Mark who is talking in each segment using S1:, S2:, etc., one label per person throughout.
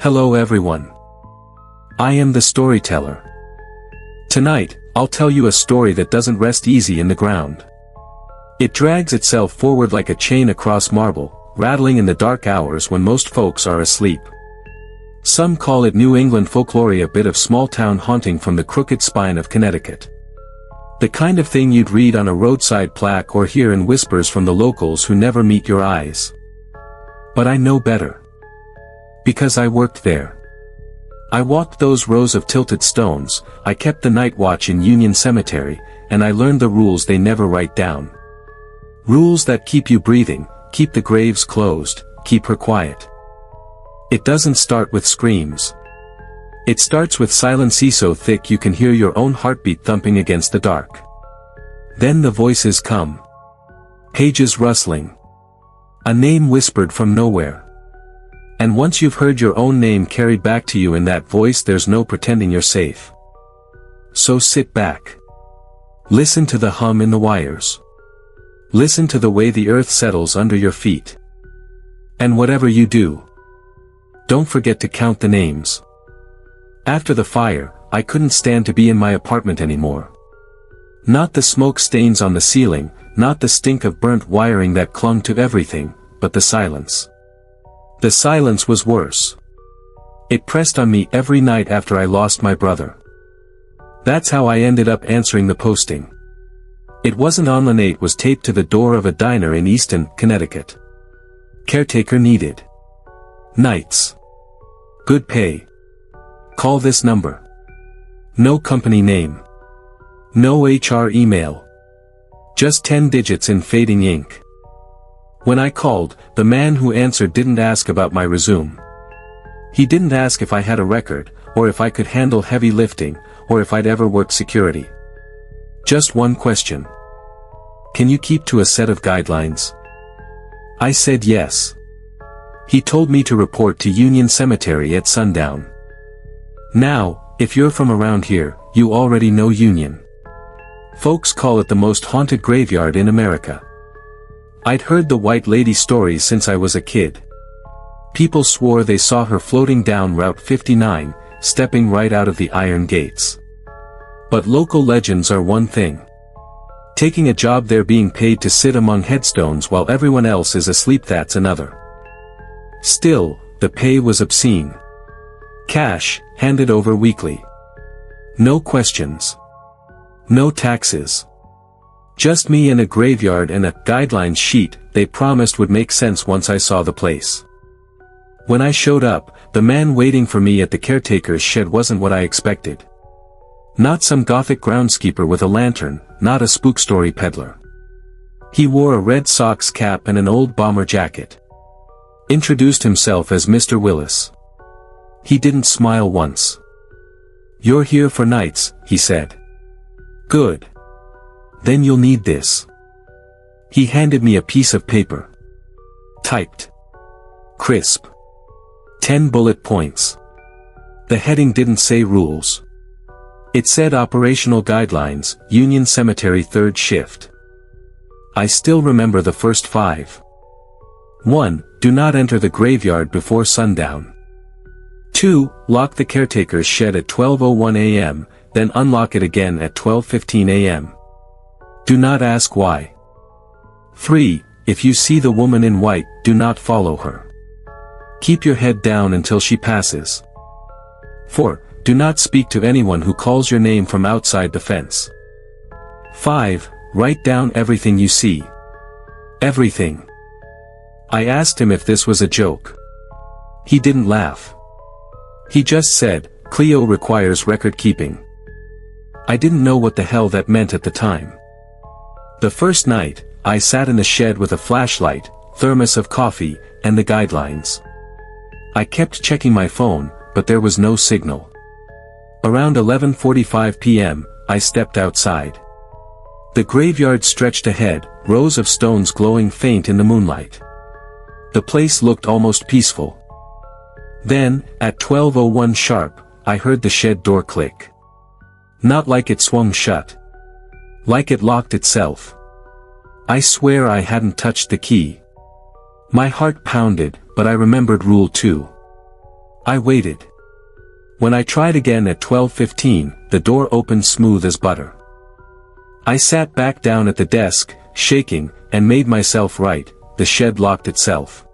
S1: Hello everyone. I am the storyteller. Tonight, I'll tell you a story that doesn't rest easy in the ground. It drags itself forward like a chain across marble, rattling in the dark hours when most folks are asleep. Some call it New England folklore, a bit of small-town haunting from the crooked spine of Connecticut. The kind of thing you'd read on a roadside plaque or hear in whispers from the locals who never meet your eyes. But I know better. Because I worked there. I walked those rows of tilted stones, I kept the night watch in Union Cemetery, and I learned the rules they never write down. Rules that keep you breathing, keep the graves closed, keep her quiet. It doesn't start with screams. It starts with silence so thick you can hear your own heartbeat thumping against the dark. Then the voices come. Pages rustling. A name whispered from nowhere. And once you've heard your own name carried back to you in that voice, there's no pretending you're safe. So sit back. Listen to the hum in the wires. Listen to the way the earth settles under your feet. And whatever you do, don't forget to count the names. After the fire, I couldn't stand to be in my apartment anymore. Not the smoke stains on the ceiling, not the stink of burnt wiring that clung to everything, but the silence. The silence was worse. It pressed on me every night after I lost my brother. That's how I ended up answering the posting. It wasn't online, it was taped to the door of a diner in Easton, Connecticut. Caretaker needed. Nights. Good pay. Call this number. No company name. No HR email. Just 10 digits in fading ink. When I called, the man who answered didn't ask about my resume. He didn't ask if I had a record, or if I could handle heavy lifting, or if I'd ever worked security. Just one question. Can you keep to a set of guidelines? I said yes. He told me to report to Union Cemetery at sundown. Now, if you're from around here, you already know Union. Folks call it the most haunted graveyard in America. I'd heard the White Lady stories since I was a kid. People swore they saw her floating down Route 59, stepping right out of the iron gates. But local legends are one thing. Taking a job there, being paid to sit among headstones while everyone else is asleep, that's another. Still, the pay was obscene. Cash, handed over weekly. No questions. No taxes. Just me and a graveyard and a guidelines sheet they promised would make sense once I saw the place. When I showed up, the man waiting for me at the caretaker's shed wasn't what I expected. Not some gothic groundskeeper with a lantern, not a spook story peddler. He wore a red Sox cap and an old bomber jacket. Introduced himself as Mr. Willis. He didn't smile once. "You're here for nights," he said. "Good. Then you'll need this." He handed me a piece of paper. Typed. Crisp. 10 bullet points. The heading didn't say rules. It said Operational Guidelines, Union Cemetery 3rd Shift. I still remember the first 5. 1. Do not enter the graveyard before sundown. 2. Lock the caretaker's shed at 12:01 a.m., then unlock it again at 12:15 a.m. Do not ask why. 3. If you see the woman in white, do not follow her. Keep your head down until she passes. 4. Do not speak to anyone who calls your name from outside the fence. 5. Write down everything you see. Everything. I asked him if this was a joke. He didn't laugh. He just said, "Cleo requires record keeping." I didn't know what the hell that meant at the time. The first night, I sat in the shed with a flashlight, thermos of coffee, and the guidelines. I kept checking my phone, but there was no signal. Around 11:45 p.m., I stepped outside. The graveyard stretched ahead, rows of stones glowing faint in the moonlight. The place looked almost peaceful. Then, at 12:01 sharp, I heard the shed door click. Not like it swung shut. Like it locked itself. I swear I hadn't touched the key. My heart pounded, but I remembered Rule 2. I waited. When I tried again at 12:15, the door opened smooth as butter. I sat back down at the desk, shaking, and made myself write. The shed locked itself.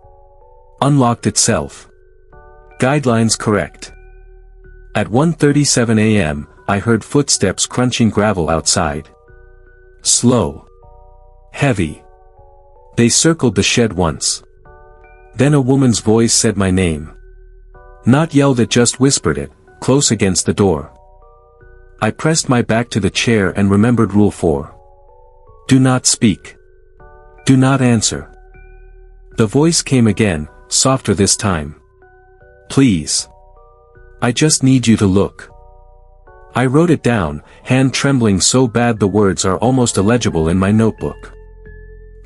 S1: Unlocked itself. Guidelines correct. At 1:37 a.m., I heard footsteps crunching gravel outside. Slow. Heavy. They circled the shed once. Then a woman's voice said my name. Not yelled it, just whispered it, close against the door. I pressed my back to the chair and remembered Rule 4. Do not speak. Do not answer. The voice came again, softer this time. Please. I just need you to look. I wrote it down, hand trembling so bad the words are almost illegible in my notebook.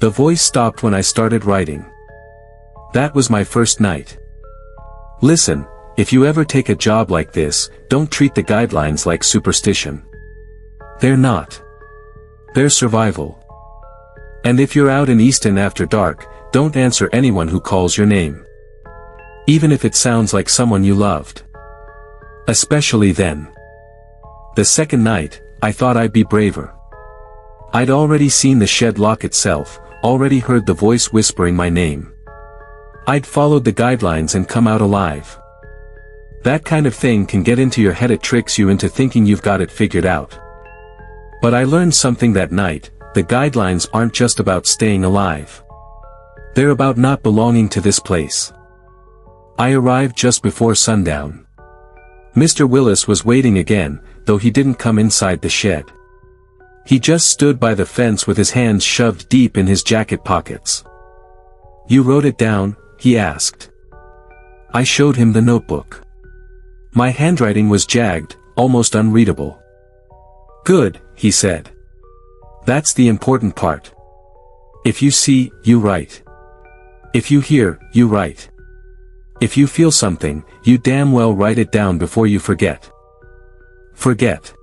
S1: The voice stopped when I started writing. That was my first night. Listen, if you ever take a job like this, don't treat the guidelines like superstition. They're not. They're survival. And if you're out in Easton after dark, don't answer anyone who calls your name. Even if it sounds like someone you loved. Especially then. The second night, I thought I'd be braver. I'd already seen the shed lock itself, already heard the voice whispering my name. I'd followed the guidelines and come out alive. That kind of thing can get into your head. It tricks you into thinking you've got it figured out. But I learned something that night. The guidelines aren't just about staying alive. They're about not belonging to this place. I arrived just before sundown. Mr. Willis was waiting again, though he didn't come inside the shed. He just stood by the fence with his hands shoved deep in his jacket pockets. You wrote it down? He asked. I showed him the notebook. My handwriting was jagged, almost unreadable. Good, he said. That's the important part. If you see, you write. If you hear, you write. If you feel something, you damn well write it down before you forget. Forget.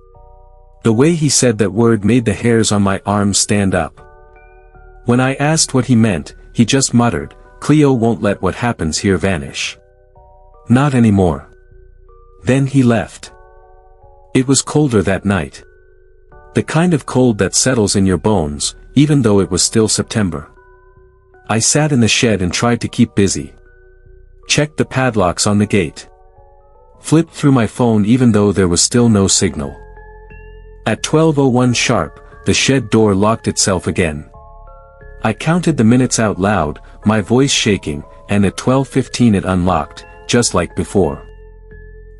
S1: The way he said that word made the hairs on my arms stand up. When I asked what he meant, he just muttered, Cleo won't let what happens here vanish. Not anymore. Then he left. It was colder that night. The kind of cold that settles in your bones, even though it was still September. I sat in the shed and tried to keep busy. Checked the padlocks on the gate. Flipped through my phone even though there was still no signal. At 12:01 sharp, the shed door locked itself again. I counted the minutes out loud, my voice shaking, and at 12:15 it unlocked, just like before.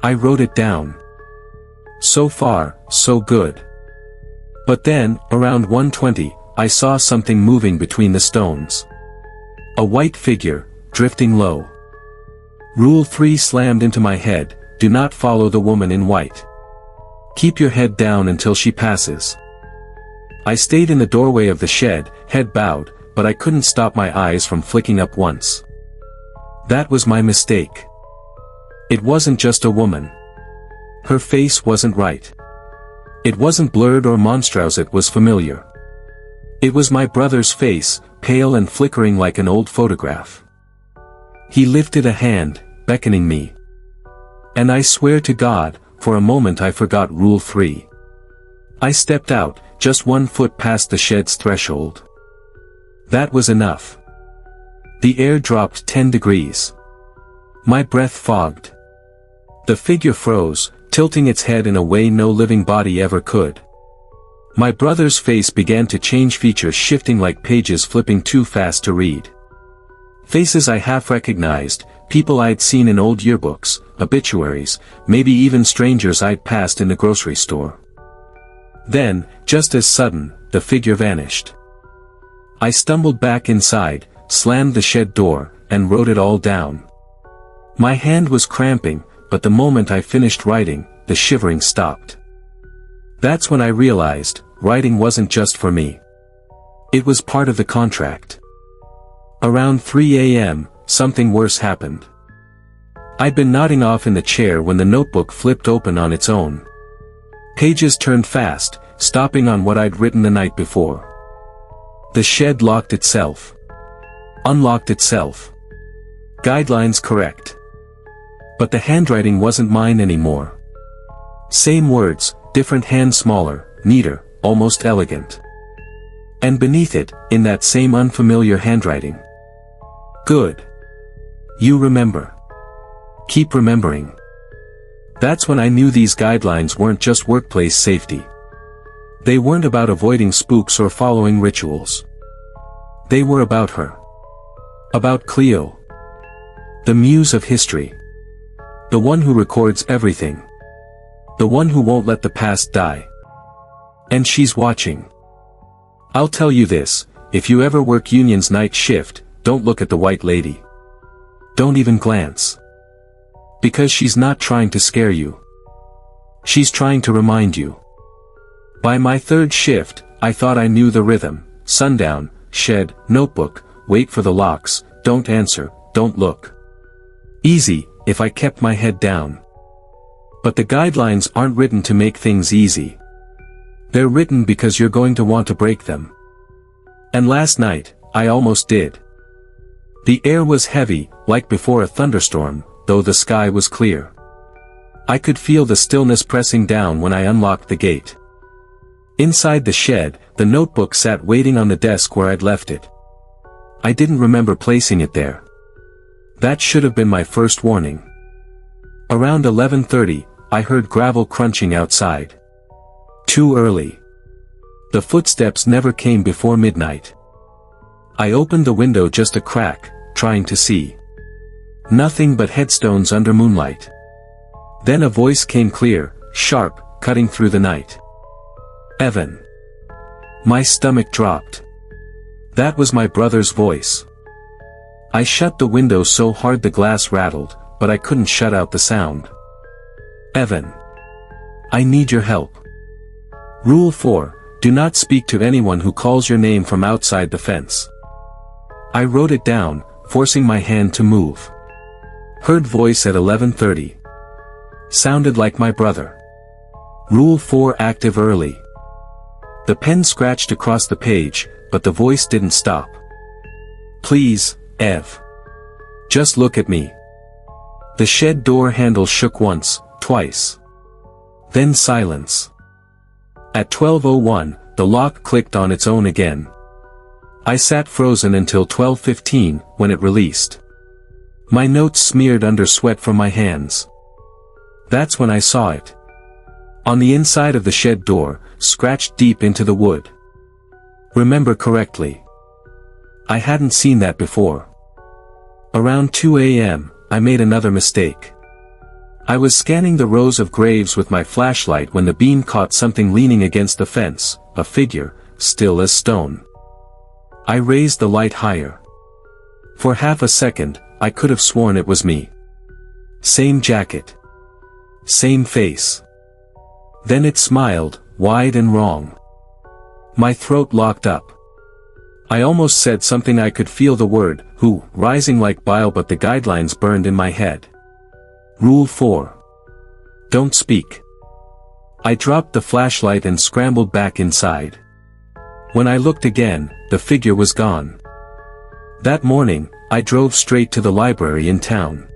S1: I wrote it down. So far, so good. But then, around 1:20, I saw something moving between the stones. A white figure, drifting low. Rule 3 slammed into my head, do not follow the woman in white. Keep your head down until she passes. I stayed in the doorway of the shed, head bowed, but I couldn't stop my eyes from flicking up once. That was my mistake. It wasn't just a woman. Her face wasn't right. It wasn't blurred or monstrous, it was familiar. It was my brother's face, pale and flickering like an old photograph. He lifted a hand, beckoning me. And I swear to God, for a moment I forgot Rule 3. I stepped out, just 1 foot past the shed's threshold. That was enough. The air dropped 10 degrees. My breath fogged. The figure froze, tilting its head in a way no living body ever could. My brother's face began to change, features shifting like pages flipping too fast to read. Faces I half recognized, people I'd seen in old yearbooks, obituaries, maybe even strangers I'd passed in the grocery store. Then, just as sudden, the figure vanished. I stumbled back inside, slammed the shed door, and wrote it all down. My hand was cramping, but the moment I finished writing, the shivering stopped. That's when I realized, writing wasn't just for me. It was part of the contract. Around 3 a.m., something worse happened. I'd been nodding off in the chair when the notebook flipped open on its own. Pages turned fast, stopping on what I'd written the night before. The shed locked itself. Unlocked itself. Guidelines correct. But the handwriting wasn't mine anymore. Same words, different hand, smaller, neater, almost elegant. And beneath it, in that same unfamiliar handwriting. Good. You remember. Keep remembering. That's when I knew these guidelines weren't just workplace safety. They weren't about avoiding spooks or following rituals. They were about her. About Cleo. The muse of history. The one who records everything. The one who won't let the past die. And she's watching. I'll tell you this, if you ever work Union's night shift, don't look at the white lady. Don't even glance. Because she's not trying to scare you. She's trying to remind you. By my third shift, I thought I knew the rhythm: sundown, shed, notebook, wait for the locks, don't answer, don't look. Easy, if I kept my head down. But the guidelines aren't written to make things easy. They're written because you're going to want to break them. And last night, I almost did. The air was heavy, like before a thunderstorm, though the sky was clear. I could feel the stillness pressing down when I unlocked the gate. Inside the shed, the notebook sat waiting on the desk where I'd left it. I didn't remember placing it there. That should have been my first warning. Around 11:30, I heard gravel crunching outside. Too early. The footsteps never came before midnight. I opened the window just a crack, trying to see. Nothing but headstones under moonlight. Then a voice came clear, sharp, cutting through the night. Evan. My stomach dropped. That was my brother's voice. I shut the window so hard the glass rattled, but I couldn't shut out the sound. Evan. I need your help. Rule 4, do not speak to anyone who calls your name from outside the fence. I wrote it down, forcing my hand to move. Heard voice at 11:30. Sounded like my brother. Rule 4 active early. The pen scratched across the page, but the voice didn't stop. Please, Ev. Just look at me. The shed door handle shook once, twice. Then silence. At 12:01, the lock clicked on its own again. I sat frozen until 12:15, when it released. My notes smeared under sweat from my hands. That's when I saw it. On the inside of the shed door, scratched deep into the wood. Remember correctly. I hadn't seen that before. Around 2 a.m., I made another mistake. I was scanning the rows of graves with my flashlight when the beam caught something leaning against the fence, a figure, still as stone. I raised the light higher. For half a second, I could have sworn it was me. Same jacket. Same face. Then it smiled, wide and wrong. My throat locked up. I almost said something. I could feel the word, who, rising like bile, but the guidelines burned in my head. Rule 4. Don't speak. I dropped the flashlight and scrambled back inside. When I looked again, the figure was gone. That morning, I drove straight to the library in town.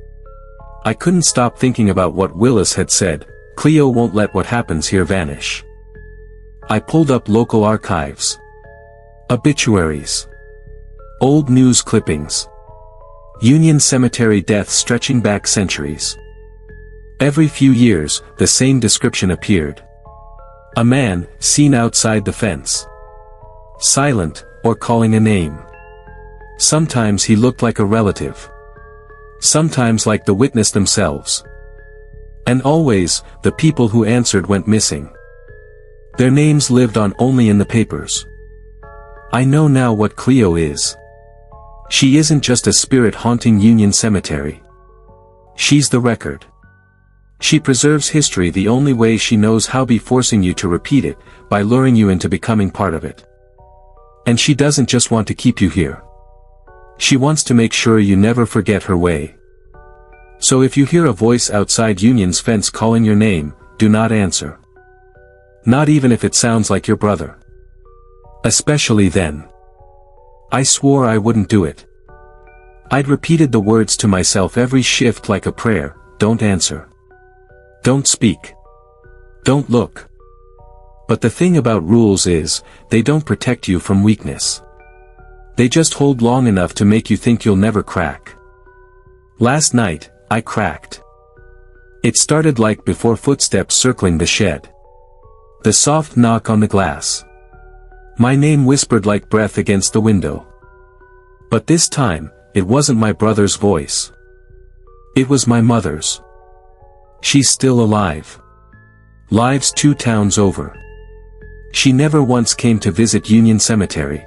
S1: I couldn't stop thinking about what Willis had said: Cleo won't let what happens here vanish. I pulled up local archives. Obituaries. Old news clippings. Union Cemetery deaths stretching back centuries. Every few years, the same description appeared. A man, seen outside the fence. Silent, or calling a name. Sometimes he looked like a relative. Sometimes like the witness themselves. And always, the people who answered went missing. Their names lived on only in the papers. I know now what Cleo is. She isn't just a spirit haunting Union Cemetery. She's the record. She preserves history the only way she knows how, by forcing you to repeat it, by luring you into becoming part of it. And she doesn't just want to keep you here. She wants to make sure you never forget her way. So if you hear a voice outside Union's fence calling your name, do not answer. Not even if it sounds like your brother. Especially then. I swore I wouldn't do it. I'd repeated the words to myself every shift like a prayer: don't answer. Don't speak. Don't look. But the thing about rules is, they don't protect you from weakness. They just hold long enough to make you think you'll never crack. Last night, I cracked. It started like before footsteps circling the shed. The soft knock on the glass. My name whispered like breath against the window. But this time, it wasn't my brother's voice. It was my mother's. She's still alive. Lives 2 towns over. She never once came to visit Union Cemetery.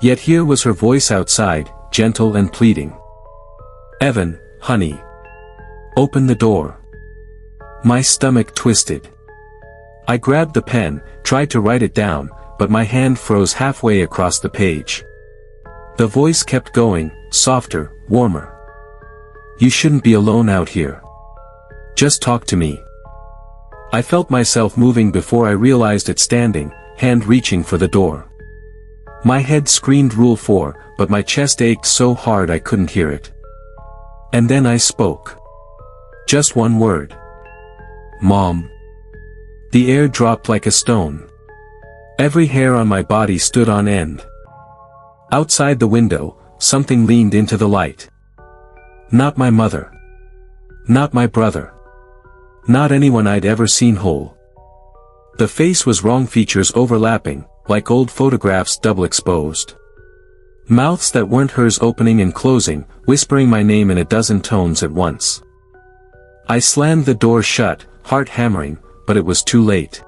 S1: Yet here was her voice outside, gentle and pleading. Evan, honey. Open the door. My stomach twisted. I grabbed the pen, tried to write it down, but my hand froze halfway across the page. The voice kept going, softer, warmer. You shouldn't be alone out here. Just talk to me. I felt myself moving before I realized it, standing, hand reaching for the door. My head screamed Rule 4, but my chest ached so hard I couldn't hear it. And then I spoke. Just one word. Mom. The air dropped like a stone. Every hair on my body stood on end. Outside the window, something leaned into the light. Not my mother. Not my brother. Not anyone I'd ever seen whole. The face was wrong, features overlapping, like old photographs double exposed. Mouths that weren't hers opening and closing, whispering my name in a dozen tones at once. I slammed the door shut, heart hammering, but it was too late.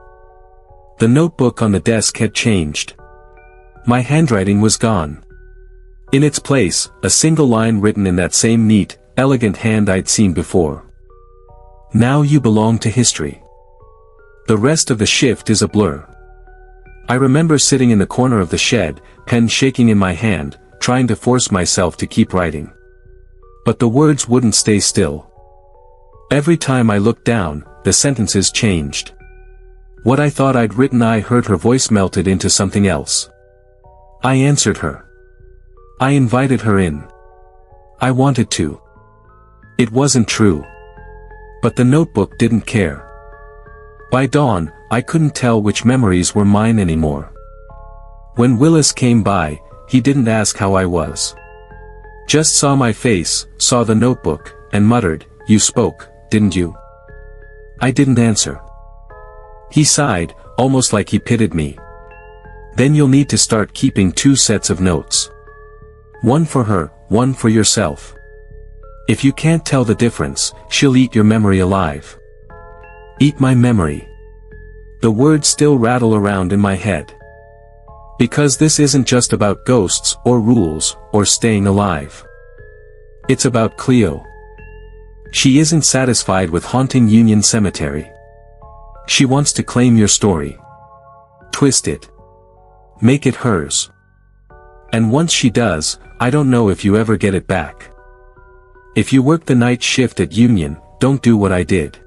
S1: The notebook on the desk had changed. My handwriting was gone. In its place, a single line written in that same neat, elegant hand I'd seen before. Now you belong to history. The rest of the shift is a blur. I remember sitting in the corner of the shed, pen shaking in my hand, trying to force myself to keep writing. But the words wouldn't stay still. Every time I looked down, the sentences changed. What I thought I'd written, I heard her voice melted into something else. I answered her. I invited her in. I wanted to. It wasn't true. But the notebook didn't care. By dawn, I couldn't tell which memories were mine anymore. When Willis came by, he didn't ask how I was. Just saw my face, saw the notebook, and muttered, "You spoke, didn't you?" I didn't answer. He sighed, almost like he pitied me. Then you'll need to start keeping 2 sets of notes. One for her, one for yourself. If you can't tell the difference, she'll eat your memory alive. Eat my memory. The words still rattle around in my head. Because this isn't just about ghosts, or rules, or staying alive. It's about Cleo. She isn't satisfied with haunting Union Cemetery. She wants to claim your story. Twist it. Make it hers. And once she does, I don't know if you ever get it back. If you work the night shift at Union, don't do what I did.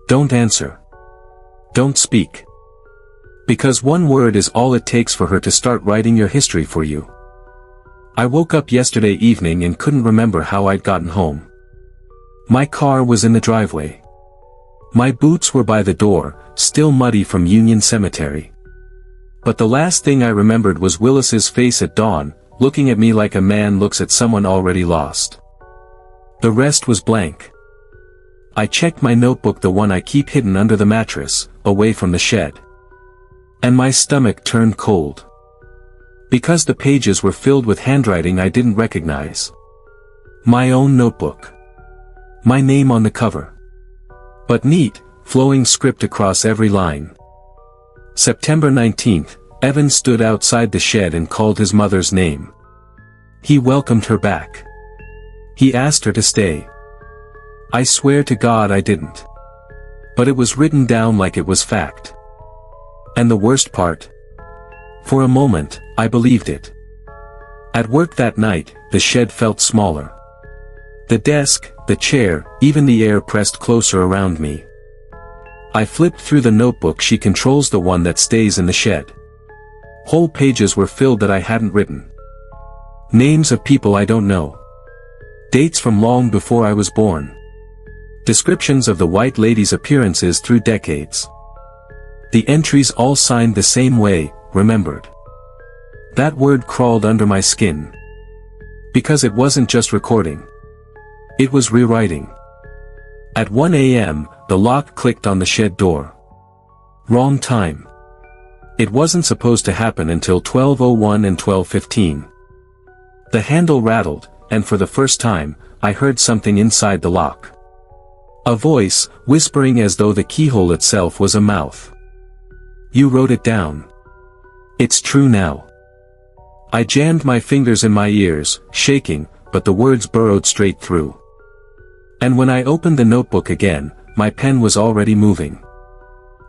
S1: Don't answer. Don't speak. Because one word is all it takes for her to start writing your history for you. I woke up yesterday evening and couldn't remember how I'd gotten home. My car was in the driveway. My boots were by the door, still muddy from Union Cemetery. But the last thing I remembered was Willis's face at dawn, looking at me like a man looks at someone already lost. The rest was blank. I checked my notebook, the one I keep hidden under the mattress, away from the shed. And my stomach turned cold. Because the pages were filled with handwriting I didn't recognize. My own notebook. My name on the cover. But neat, flowing script across every line. September 19th, Evan stood outside the shed and called his mother's name. He welcomed her back. He asked her to stay. I swear to God I didn't. But it was written down like it was fact. And the worst part? For a moment, I believed it. At work that night, the shed felt smaller. The desk, the chair, even the air pressed closer around me. I flipped through the notebook. She controls the one that stays in the shed. Whole pages were filled that I hadn't written. Names of people I don't know. Dates from long before I was born. Descriptions of the White Lady's appearances through decades. The entries all signed the same way, remembered. That word crawled under my skin. Because it wasn't just recording. It was rewriting. At 1 a.m., the lock clicked on the shed door. Wrong time. It wasn't supposed to happen until 12:01 and 12:15. The handle rattled, and for the first time, I heard something inside the lock. A voice, whispering as though the keyhole itself was a mouth. You wrote it down. It's true now. I jammed my fingers in my ears, shaking, but the words burrowed straight through. And when I opened the notebook again, my pen was already moving.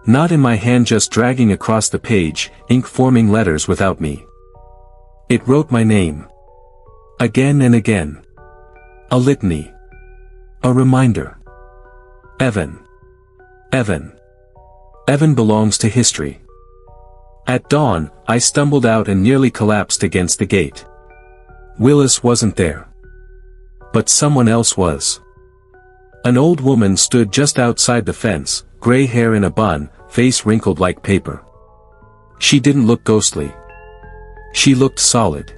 S1: Not in my hand, just dragging across the page, ink forming letters without me. It wrote my name. Again and again. A litany. A reminder. Evan. Evan. Evan belongs to history. At dawn, I stumbled out and nearly collapsed against the gate. Willis wasn't there. But someone else was. An old woman stood just outside the fence, gray hair in a bun, face wrinkled like paper. She didn't look ghostly. She looked solid.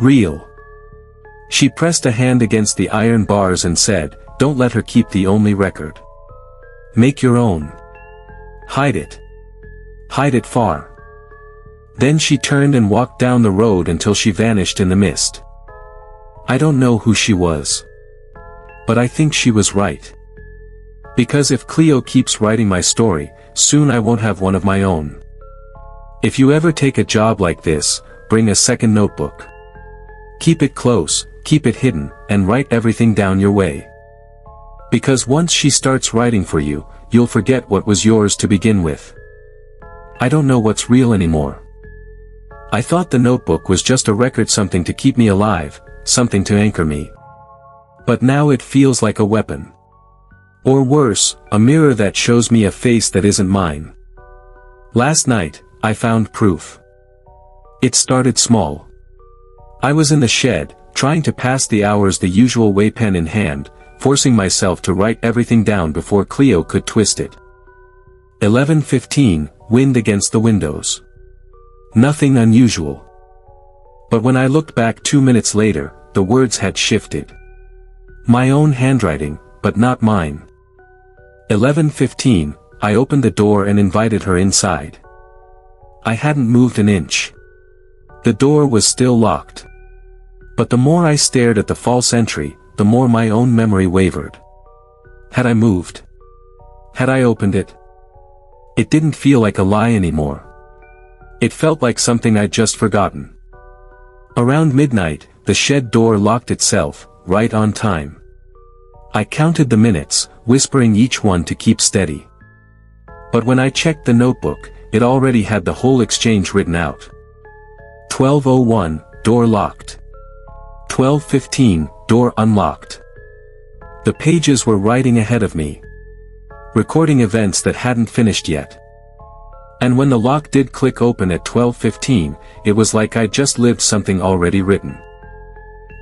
S1: Real. She pressed a hand against the iron bars and said, "Don't let her keep the only record. Make your own. Hide it. Hide it far." Then she turned and walked down the road until she vanished in the mist. I don't know who she was. But I think she was right. Because if Cleo keeps writing my story, soon I won't have one of my own. If you ever take a job like this, bring a second notebook. Keep it close, keep it hidden, and write everything down your way. Because once she starts writing for you, you'll forget what was yours to begin with. I don't know what's real anymore. I thought the notebook was just a record, something to keep me alive, something to anchor me. But now it feels like a weapon. Or worse, a mirror that shows me a face that isn't mine. Last night, I found proof. It started small. I was in the shed, trying to pass the hours the usual way, pen in hand, forcing myself to write everything down before Cleo could twist it. 11:15, wind against the windows. Nothing unusual. But when I looked back 2 minutes later, the words had shifted. My own handwriting, but not mine. 11:15, I opened the door and invited her inside. I hadn't moved an inch. The door was still locked. But the more I stared at the false entry, the more my own memory wavered. Had I moved? Had I opened it? It didn't feel like a lie anymore. It felt like something I'd just forgotten. Around midnight, the shed door locked itself, right on time. I counted the minutes, whispering each one to keep steady. But when I checked the notebook, it already had the whole exchange written out. 12:01, door locked. 12:15, door unlocked. The pages were writing ahead of me. Recording events that hadn't finished yet. And when the lock did click open at 12:15, it was like I'd just lived something already written.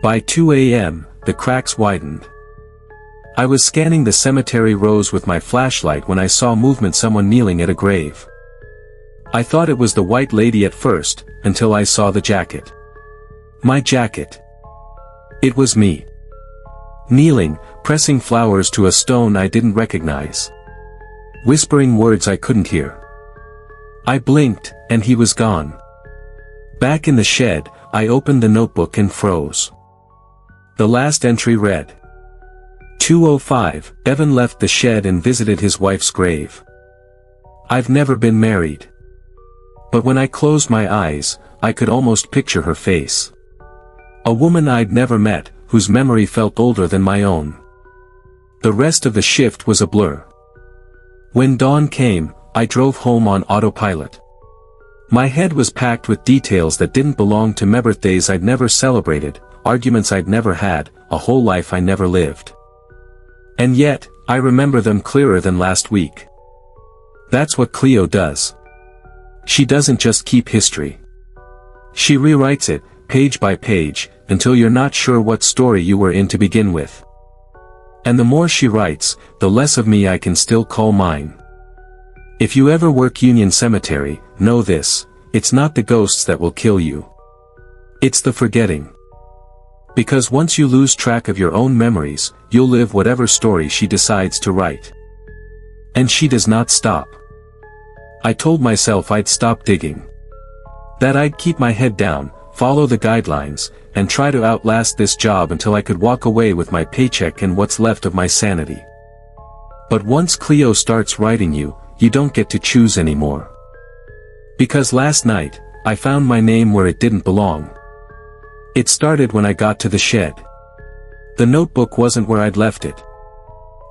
S1: By 2 a.m., the cracks widened. I was scanning the cemetery rows with my flashlight when I saw movement, someone kneeling at a grave. I thought it was the White Lady at first, until I saw the jacket. My jacket. It was me. Kneeling, pressing flowers to a stone I didn't recognize. Whispering words I couldn't hear. I blinked, and he was gone. Back in the shed, I opened the notebook and froze. The last entry read. 2:05, Evan left the shed and visited his wife's grave. I've never been married. But when I closed my eyes, I could almost picture her face. A woman I'd never met, whose memory felt older than my own. The rest of the shift was a blur. When dawn came, I drove home on autopilot. My head was packed with details that didn't belong to me, birthdays I'd never celebrated, arguments I'd never had, a whole life I never lived. And yet, I remember them clearer than last week. That's what Cleo does. She doesn't just keep history. She rewrites it, page by page, until you're not sure what story you were in to begin with. And the more she writes, the less of me I can still call mine. If you ever work Union Cemetery, know this, it's not the ghosts that will kill you. It's the forgetting. Because once you lose track of your own memories, you'll live whatever story she decides to write. And she does not stop. I told myself I'd stop digging. That I'd keep my head down, follow the guidelines, and try to outlast this job until I could walk away with my paycheck and what's left of my sanity. But once Cleo starts writing you, you don't get to choose anymore. Because last night, I found my name where it didn't belong. It started when I got to the shed. The notebook wasn't where I'd left it.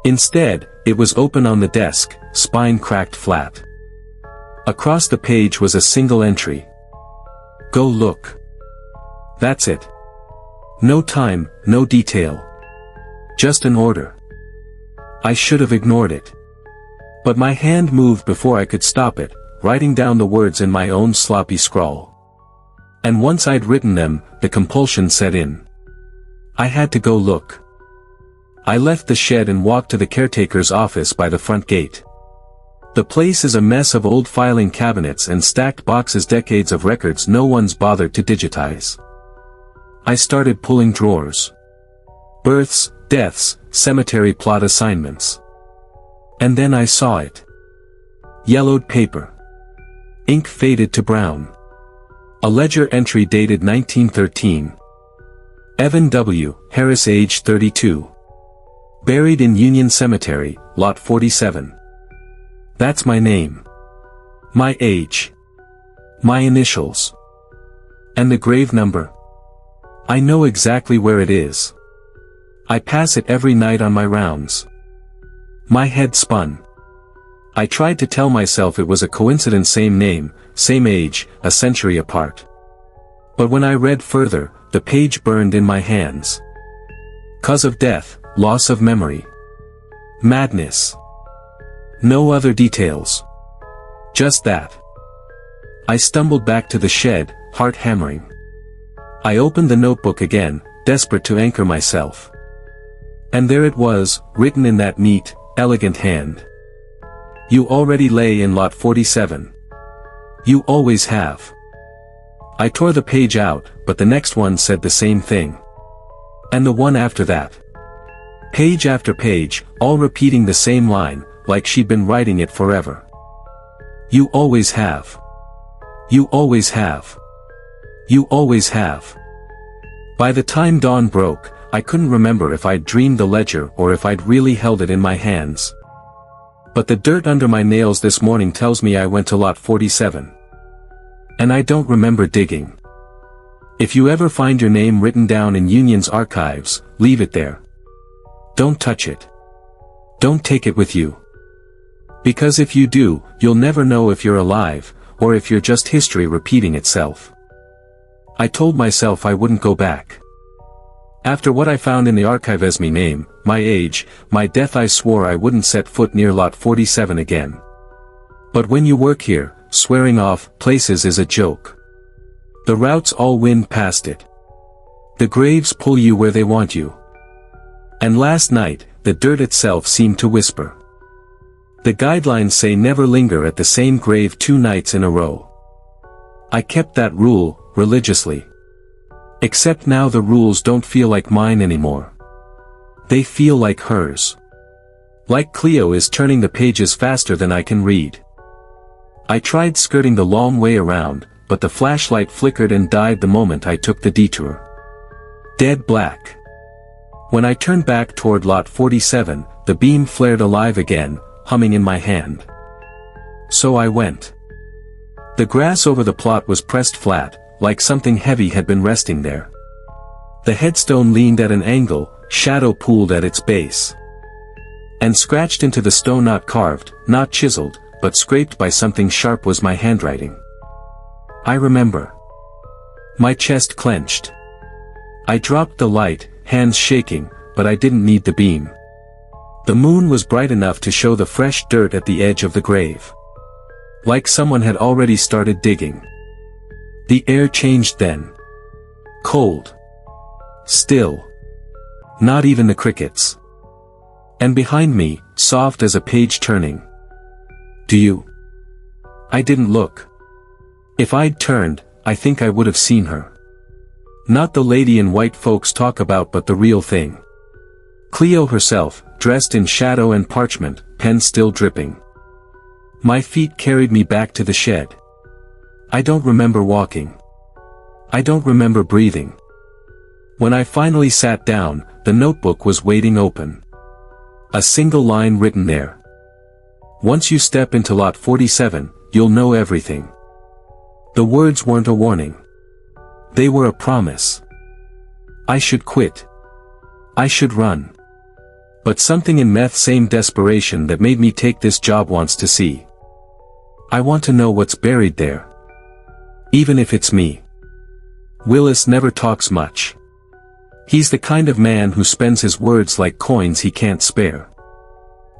S1: Instead, it was open on the desk, spine cracked flat. Across the page was a single entry. Go look. That's it. No time, no detail. Just an order. I should have ignored it. But my hand moved before I could stop it, writing down the words in my own sloppy scrawl. And once I'd written them, the compulsion set in. I had to go look. I left the shed and walked to the caretaker's office by the front gate. The place is a mess of old filing cabinets and stacked boxes, decades of records no one's bothered to digitize. I started pulling drawers. Births, deaths, cemetery plot assignments. And then I saw it. Yellowed paper. Ink faded to brown. A ledger entry dated 1913. Evan W., Harris, age 32. Buried in Union Cemetery, Lot 47. That's my name. My age. My initials. And the grave number. I know exactly where it is. I pass it every night on my rounds. My head spun. I tried to tell myself it was a coincidence, same name, same age, a century apart. But when I read further, the page burned in my hands. Cause of death, loss of memory. Madness. No other details. Just that. I stumbled back to the shed, heart hammering. I opened the notebook again, desperate to anchor myself. And there it was, written in that neat, elegant hand. You already lay in lot 47. You always have. I tore the page out, but the next one said the same thing. And the one after that. Page after page, all repeating the same line, like she'd been writing it forever. You always have. You always have. You always have. By the time dawn broke, I couldn't remember if I'd dreamed the ledger or if I'd really held it in my hands. But the dirt under my nails this morning tells me I went to lot 47. And I don't remember digging. If you ever find your name written down in Union's archives, leave it there. Don't touch it. Don't take it with you. Because if you do, you'll never know if you're alive, or if you're just history repeating itself. I told myself I wouldn't go back. After what I found in the archive as me name, my age, my death, I swore I wouldn't set foot near lot 47 again. But when you work here, swearing off places is a joke. The routes all wind past it. The graves pull you where they want you. And last night, the dirt itself seemed to whisper. The guidelines say never linger at the same grave 2 nights in a row. I kept that rule, religiously. Except now the rules don't feel like mine anymore. They feel like hers. Like Cleo is turning the pages faster than I can read. I tried skirting the long way around, but the flashlight flickered and died the moment I took the detour. Dead black. When I turned back toward lot 47, the beam flared alive again, humming in my hand. So I went. The grass over the plot was pressed flat, like something heavy had been resting there. The headstone leaned at an angle, shadow pooled at its base. And scratched into the stone, not carved, not chiseled, but scraped by something sharp, was my handwriting. I remember. My chest clenched. I dropped the light, hands shaking, but I didn't need the beam. The moon was bright enough to show the fresh dirt at the edge of the grave. Like someone had already started digging. The air changed then. Cold. Still. Not even the crickets. And behind me, soft as a page turning. Do you? I didn't look. If I'd turned, I think I would have seen her. Not the lady in white folks talk about, but the real thing. Cleo herself, dressed in shadow and parchment, pen still dripping. My feet carried me back to the shed. I don't remember walking. I don't remember breathing. When I finally sat down, the notebook was waiting open. A single line written there. Once you step into lot 47, you'll know everything. The words weren't a warning. They were a promise. I should quit. I should run. But something in meth same desperation that made me take this job wants to see. I want to know what's buried there. Even if it's me. Willis never talks much. He's the kind of man who spends his words like coins he can't spare.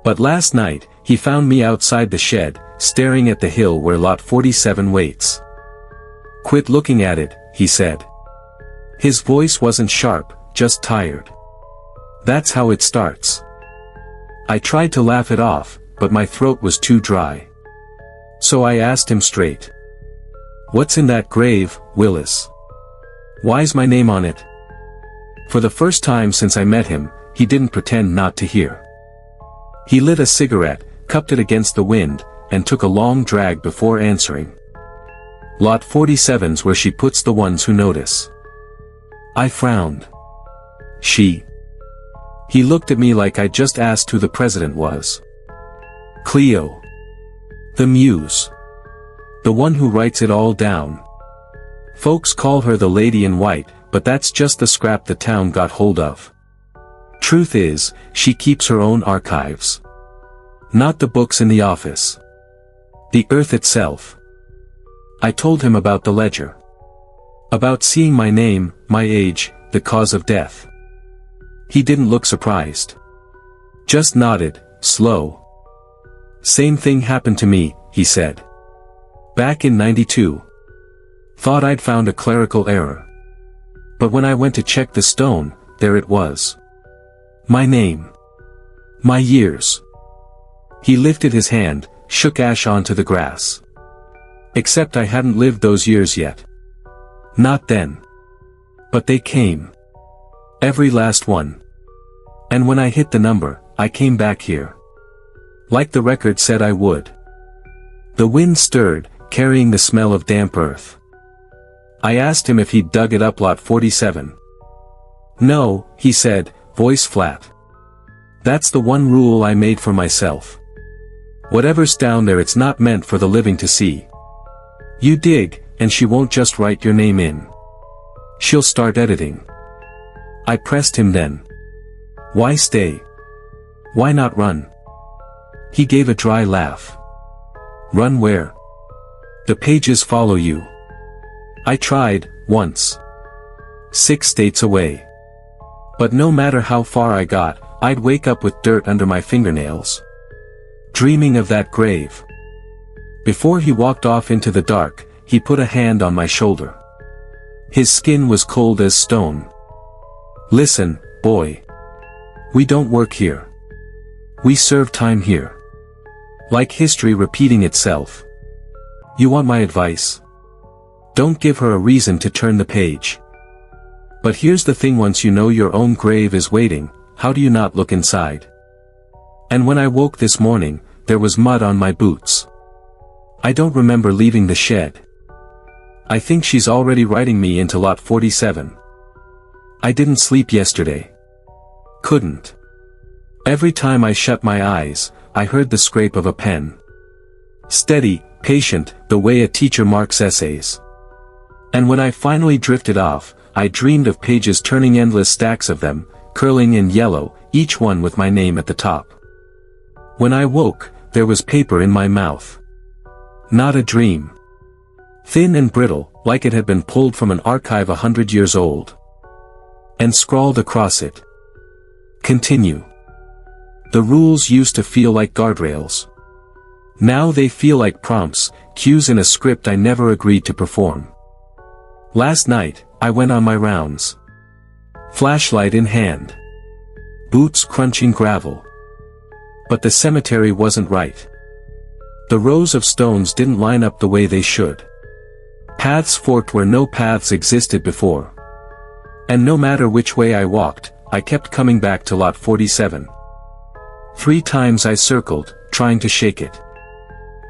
S1: But last night, he found me outside the shed, staring at the hill where lot 47 waits. Quit looking at it, he said. His voice wasn't sharp, just tired. That's how it starts. I tried to laugh it off, but my throat was too dry. So I asked him straight. What's in that grave, Willis? Why's my name on it? For the first time since I met him, he didn't pretend not to hear. He lit a cigarette, cupped it against the wind, and took a long drag before answering. Lot 47's where she puts the ones who notice. I frowned. She. He looked at me like I just asked who the president was. Cleo. The muse. The one who writes it all down. Folks call her the lady in white, but that's just the scrap the town got hold of. Truth is, she keeps her own archives. Not the books in the office. The earth itself. I told him about the ledger. About seeing my name, my age, the cause of death. He didn't look surprised. Just nodded, slow. Same thing happened to me, he said. Back in '92. Thought I'd found a clerical error. But when I went to check the stone, there it was. My name. My years. He lifted his hand, shook ash onto the grass. Except I hadn't lived those years yet. Not then. But they came. Every last one. And when I hit the number, I came back here. Like the record said I would. The wind stirred, carrying the smell of damp earth. I asked him if he'd dug it up lot 47. No, he said, voice flat. That's the one rule I made for myself. Whatever's down there, it's not meant for the living to see. You dig, and she won't just write your name in. She'll start editing. I pressed him then. Why stay? Why not run? He gave a dry laugh. Run where? The pages follow you. I tried, once. 6 states away. But no matter how far I got, I'd wake up with dirt under my fingernails. Dreaming of that grave. Before he walked off into the dark, he put a hand on my shoulder. His skin was cold as stone. Listen, boy. We don't work here. We serve time here. Like history repeating itself. You want my advice? Don't give her a reason to turn the page. But here's the thing, once you know your own grave is waiting, how do you not look inside? And when I woke this morning, there was mud on my boots. I don't remember leaving the shed. I think she's already writing me into lot 47. I didn't sleep yesterday. Couldn't. Every time I shut my eyes, I heard the scrape of a pen. Steady, patient, the way a teacher marks essays. And when I finally drifted off, I dreamed of pages turning, endless stacks of them, curling in yellow, each one with my name at the top. When I woke, there was paper in my mouth. Not a dream. Thin and brittle, like it had been pulled from an archive 100 years old. And scrawled across it. Continue. The rules used to feel like guardrails. Now they feel like prompts, cues in a script I never agreed to perform. Last night, I went on my rounds. Flashlight in hand. Boots crunching gravel. But the cemetery wasn't right. The rows of stones didn't line up the way they should. Paths forked where no paths existed before. And no matter which way I walked, I kept coming back to lot 47. 3 times I circled, trying to shake it.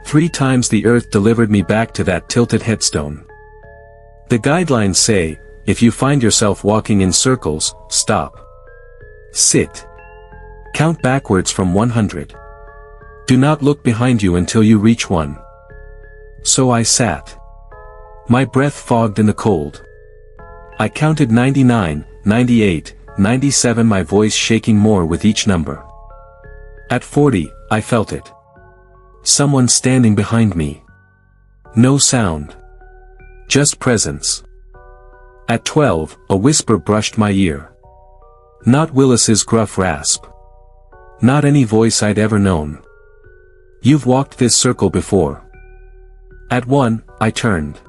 S1: 3 times the earth delivered me back to that tilted headstone. The guidelines say, if you find yourself walking in circles, stop. Sit. Count backwards from 100. Do not look behind you until you reach 1. So I sat. My breath fogged in the cold. I counted 99, 98, 97, my voice shaking more with each number. At 40, I felt it. Someone standing behind me. No sound. Just presence. At 12, a whisper brushed my ear. Not Willis's gruff rasp. Not any voice I'd ever known. You've walked this circle before. At 1, I turned.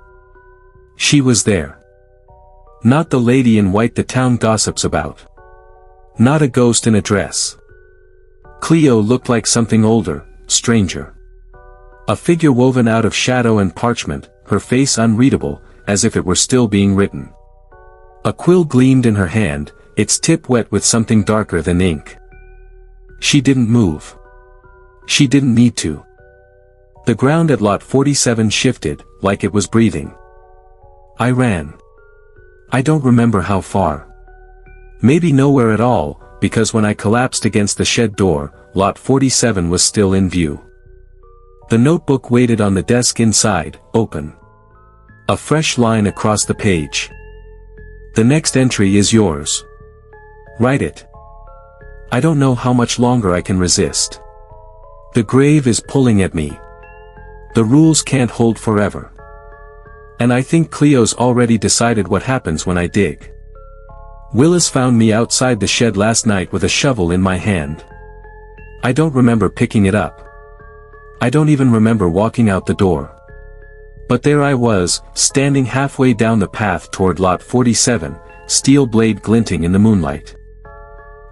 S1: She was there. Not the lady in white the town gossips about. Not a ghost in a dress. Cleo looked like something older, stranger. A figure woven out of shadow and parchment, her face unreadable, as if it were still being written. A quill gleamed in her hand, its tip wet with something darker than ink. She didn't move. She didn't need to. The ground at lot 47 shifted, like it was breathing. I ran. I don't remember how far. Maybe nowhere at all, because when I collapsed against the shed door, lot 47 was still in view. The notebook waited on the desk inside, open. A fresh line across the page. The next entry is yours. Write it. I don't know how much longer I can resist. The grave is pulling at me. The rules can't hold forever. And I think Cleo's already decided what happens when I dig. Willis found me outside the shed last night with a shovel in my hand. I don't remember picking it up. I don't even remember walking out the door. But there I was, standing halfway down the path toward lot 47, steel blade glinting in the moonlight.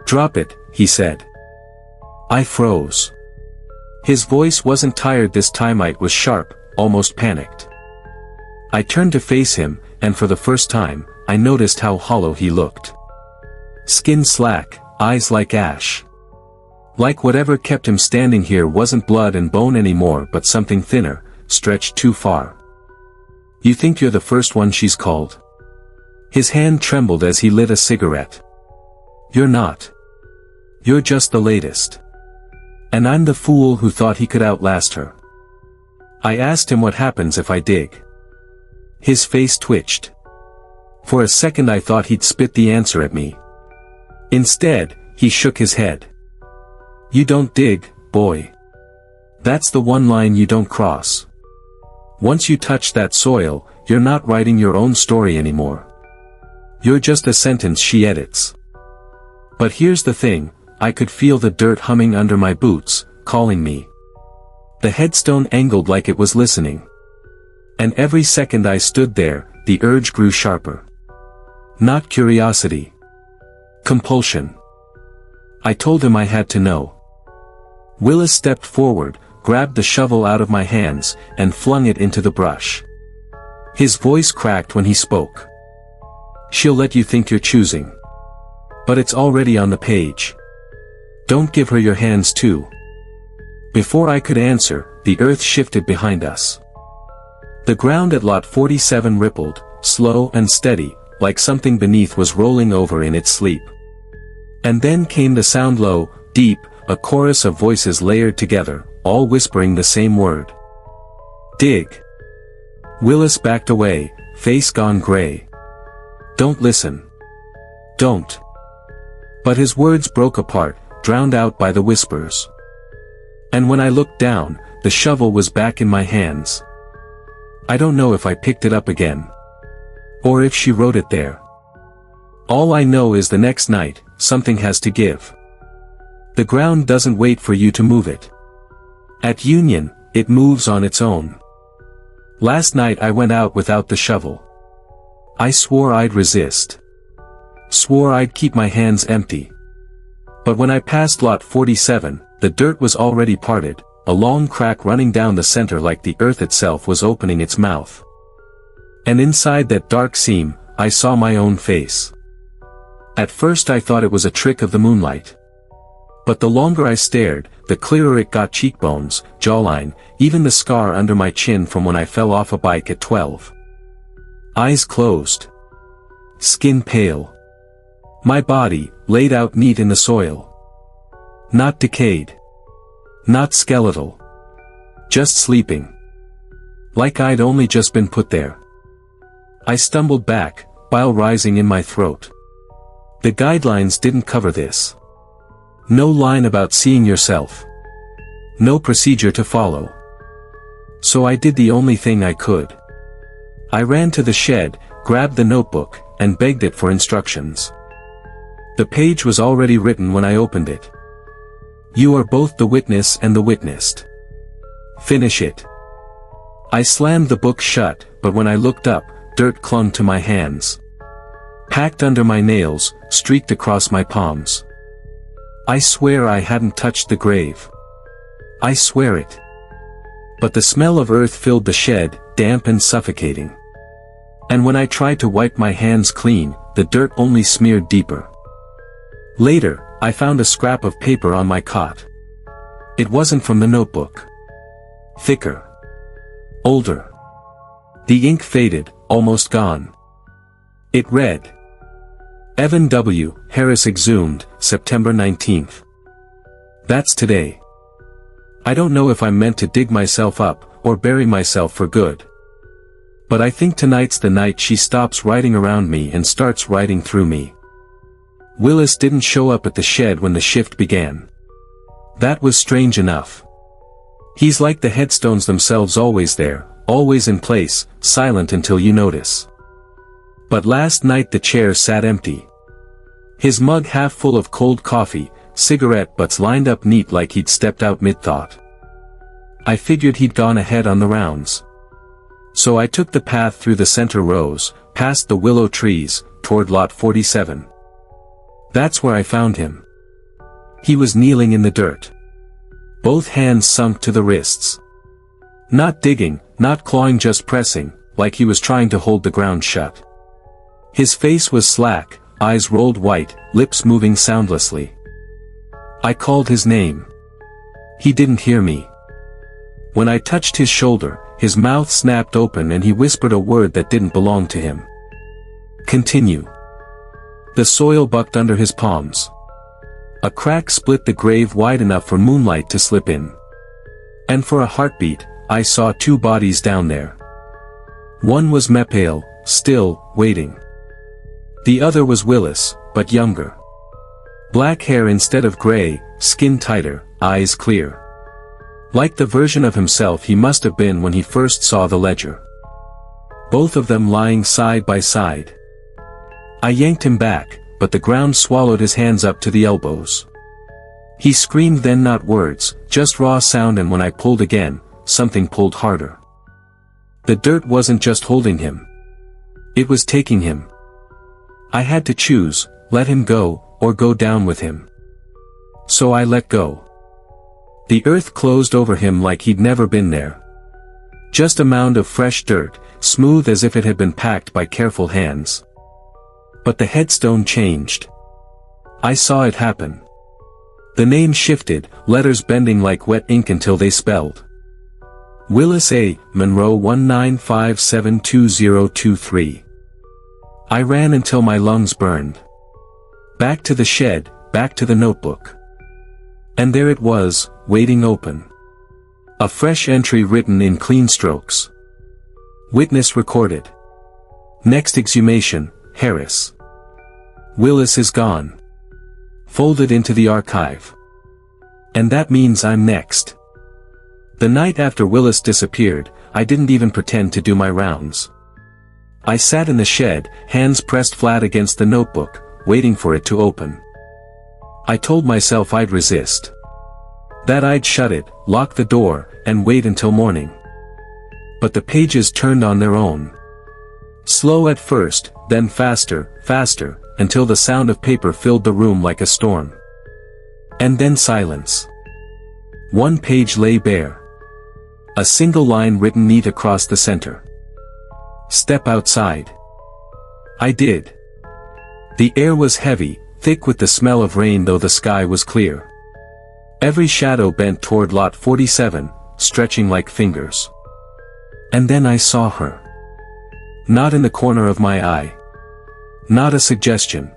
S1: Drop it, he said. I froze. His voice wasn't tired this time, it was sharp, almost panicked. I turned to face him, and for the first time, I noticed how hollow he looked. Skin slack, eyes like ash. Like whatever kept him standing here wasn't blood and bone anymore but something thinner, stretched too far. You think you're the first one she's called? His hand trembled as he lit a cigarette. You're not. You're just the latest. And I'm the fool who thought he could outlast her. I asked him what happens if I dig. His face twitched. For a second I thought he'd spit the answer at me. Instead, he shook his head. You don't dig, boy. That's the one line you don't cross. Once you touch that soil, you're not writing your own story anymore. You're just a sentence she edits. But here's the thing, I could feel the dirt humming under my boots, calling me. The headstone angled like it was listening. And every second I stood there, the urge grew sharper. Not curiosity. Compulsion. I told him I had to know. Willis stepped forward, grabbed the shovel out of my hands, and flung it into the brush. His voice cracked when he spoke. She'll let you think you're choosing. But it's already on the page. Don't give her your hands too. Before I could answer, the earth shifted behind us. The ground at lot 47 rippled, slow and steady, like something beneath was rolling over in its sleep. And then came the sound, low, deep, a chorus of voices layered together, all whispering the same word. Dig. Willis backed away, face gone gray. Don't listen. Don't. But his words broke apart, drowned out by the whispers. And when I looked down, the shovel was back in my hands. I don't know if I picked it up again. Or if she wrote it there. All I know is the next night, something has to give. The ground doesn't wait for you to move it. At Union, it moves on its own. Last night I went out without the shovel. I swore I'd resist. Swore I'd keep my hands empty. But when I passed lot 47, the dirt was already parted, a long crack running down the center like the earth itself was opening its mouth. And inside that dark seam, I saw my own face. At first I thought it was a trick of the moonlight. But the longer I stared, the clearer it got: cheekbones, jawline, even the scar under my chin from when I fell off a bike at 12. Eyes closed. Skin pale. My body, laid out neat in the soil. Not decayed. Not skeletal. Just sleeping. Like I'd only just been put there. I stumbled back, bile rising in my throat. The guidelines didn't cover this. No line about seeing yourself. No procedure to follow. So I did the only thing I could. I ran to the shed, grabbed the notebook, and begged it for instructions. The page was already written when I opened it. You are both the witness and the witnessed. Finish it. I slammed the book shut, but when I looked up, dirt clung to my hands. Packed under my nails, streaked across my palms. I swear I hadn't touched the grave. I swear it. But the smell of earth filled the shed, damp and suffocating. And when I tried to wipe my hands clean, the dirt only smeared deeper. Later, I found a scrap of paper on my cot. It wasn't from the notebook. Thicker. Older. The ink faded, almost gone. It read: Evan W. Harris exhumed, September 19th. That's today. I don't know if I'm meant to dig myself up, or bury myself for good. But I think tonight's the night she stops riding around me and starts riding through me. Willis didn't show up at the shed when the shift began. That was strange enough. He's like the headstones themselves, always there, always in place, silent until you notice. But last night the chair sat empty. His mug half full of cold coffee, cigarette butts lined up neat like he'd stepped out mid-thought. I figured he'd gone ahead on the rounds. So I took the path through the center rows, past the willow trees, toward lot 47. That's where I found him. He was kneeling in the dirt. Both hands sunk to the wrists. Not digging, not clawing, just pressing, like he was trying to hold the ground shut. His face was slack, eyes rolled white, lips moving soundlessly. I called his name. He didn't hear me. When I touched his shoulder, his mouth snapped open and he whispered a word that didn't belong to him. Continue. The soil bucked under his palms. A crack split the grave wide enough for moonlight to slip in. And for a heartbeat, I saw two bodies down there. One was Mepale, still, waiting. The other was Willis, but younger. Black hair instead of gray, skin tighter, eyes clear. Like the version of himself he must have been when he first saw the ledger. Both of them lying side by side. I yanked him back, but the ground swallowed his hands up to the elbows. He screamed, then not words, just raw sound, and when I pulled again, something pulled harder. The dirt wasn't just holding him. It was taking him. I had to choose, let him go, or go down with him. So I let go. The earth closed over him like he'd never been there. Just a mound of fresh dirt, smooth as if it had been packed by careful hands. But the headstone changed. I saw it happen. The name shifted, letters bending like wet ink until they spelled Willis A. Monroe 195720023. I ran until my lungs burned. Back to the shed, back to the notebook. And there it was, waiting open. A fresh entry written in clean strokes. Witness recorded. Next exhumation, Harris. Willis is gone. Folded into the archive. And that means I'm next. The night after Willis disappeared, I didn't even pretend to do my rounds. I sat in the shed, hands pressed flat against the notebook, waiting for it to open. I told myself I'd resist. That I'd shut it, lock the door, and wait until morning. But the pages turned on their own. Slow at first, then faster, faster, until the sound of paper filled the room like a storm. And then silence. One page lay bare. A single line written neat across the center. Step outside. I did. The air was heavy, thick with the smell of rain though the sky was clear. Every shadow bent toward lot 47, stretching like fingers. And then I saw her. Not in the corner of my eye. Not a suggestion.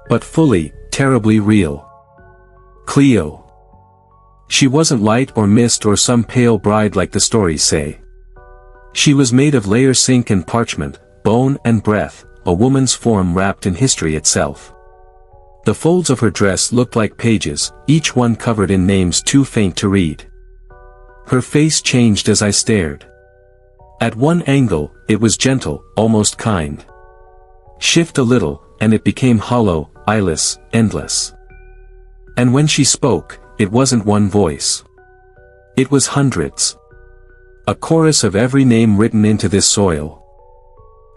S1: But fully, terribly real. Cleo. She wasn't light or mist or some pale bride like the stories say. She was made of layer zinc and parchment, bone and breath, a woman's form wrapped in history itself. The folds of her dress looked like pages, each one covered in names too faint to read. Her face changed as I stared. At one angle, it was gentle, almost kind. Shift a little, and it became hollow, eyeless, endless. And when she spoke, it wasn't one voice. It was hundreds. A chorus of every name written into this soil.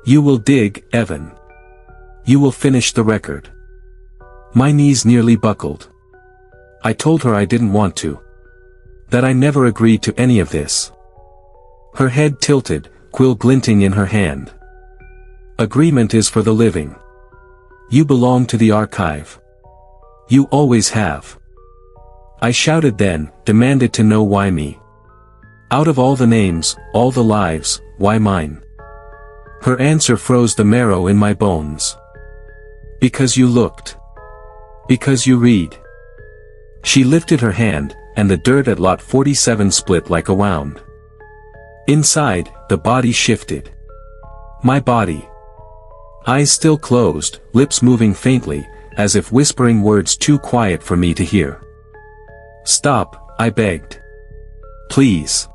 S1: You will dig, Evan. You will finish the record. My knees nearly buckled. I told her I didn't want to. That I never agreed to any of this. Her head tilted, quill glinting in her hand. Agreement is for the living. You belong to the archive. You always have. I shouted then, demanded to know why me. Out of all the names, all the lives, why mine? Her answer froze the marrow in my bones. Because you looked. Because you read. She lifted her hand, and the dirt at lot 47 split like a wound. Inside, the body shifted. My body. Eyes still closed, lips moving faintly, as if whispering words too quiet for me to hear. Stop, I begged. Please.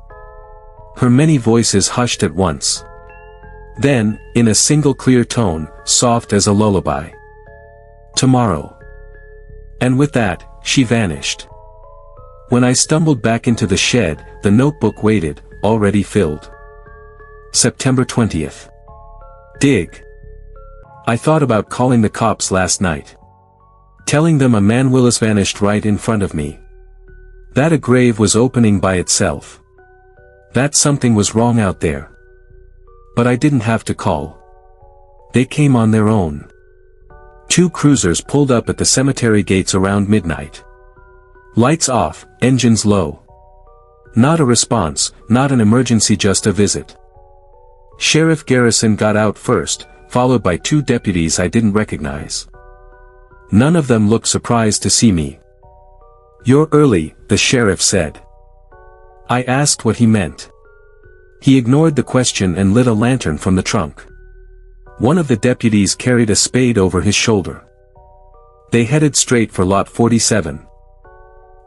S1: Her many voices hushed at once. Then, in a single clear tone, soft as a lullaby. Tomorrow. And with that, she vanished. When I stumbled back into the shed, the notebook waited, already filled. September 20th. Dig. I thought about calling the cops last night. Telling them a man Willis vanished right in front of me. That a grave was opening by itself. That something was wrong out there. But I didn't have to call. They came on their own. 2 cruisers pulled up at the cemetery gates around midnight. Lights off, engines low. Not a response, not an emergency, just a visit. Sheriff Garrison got out first, followed by 2 deputies I didn't recognize. None of them looked surprised to see me. You're early, the sheriff said. I asked what he meant. He ignored the question and lit a lantern from the trunk. One of the deputies carried a spade over his shoulder. They headed straight for lot 47.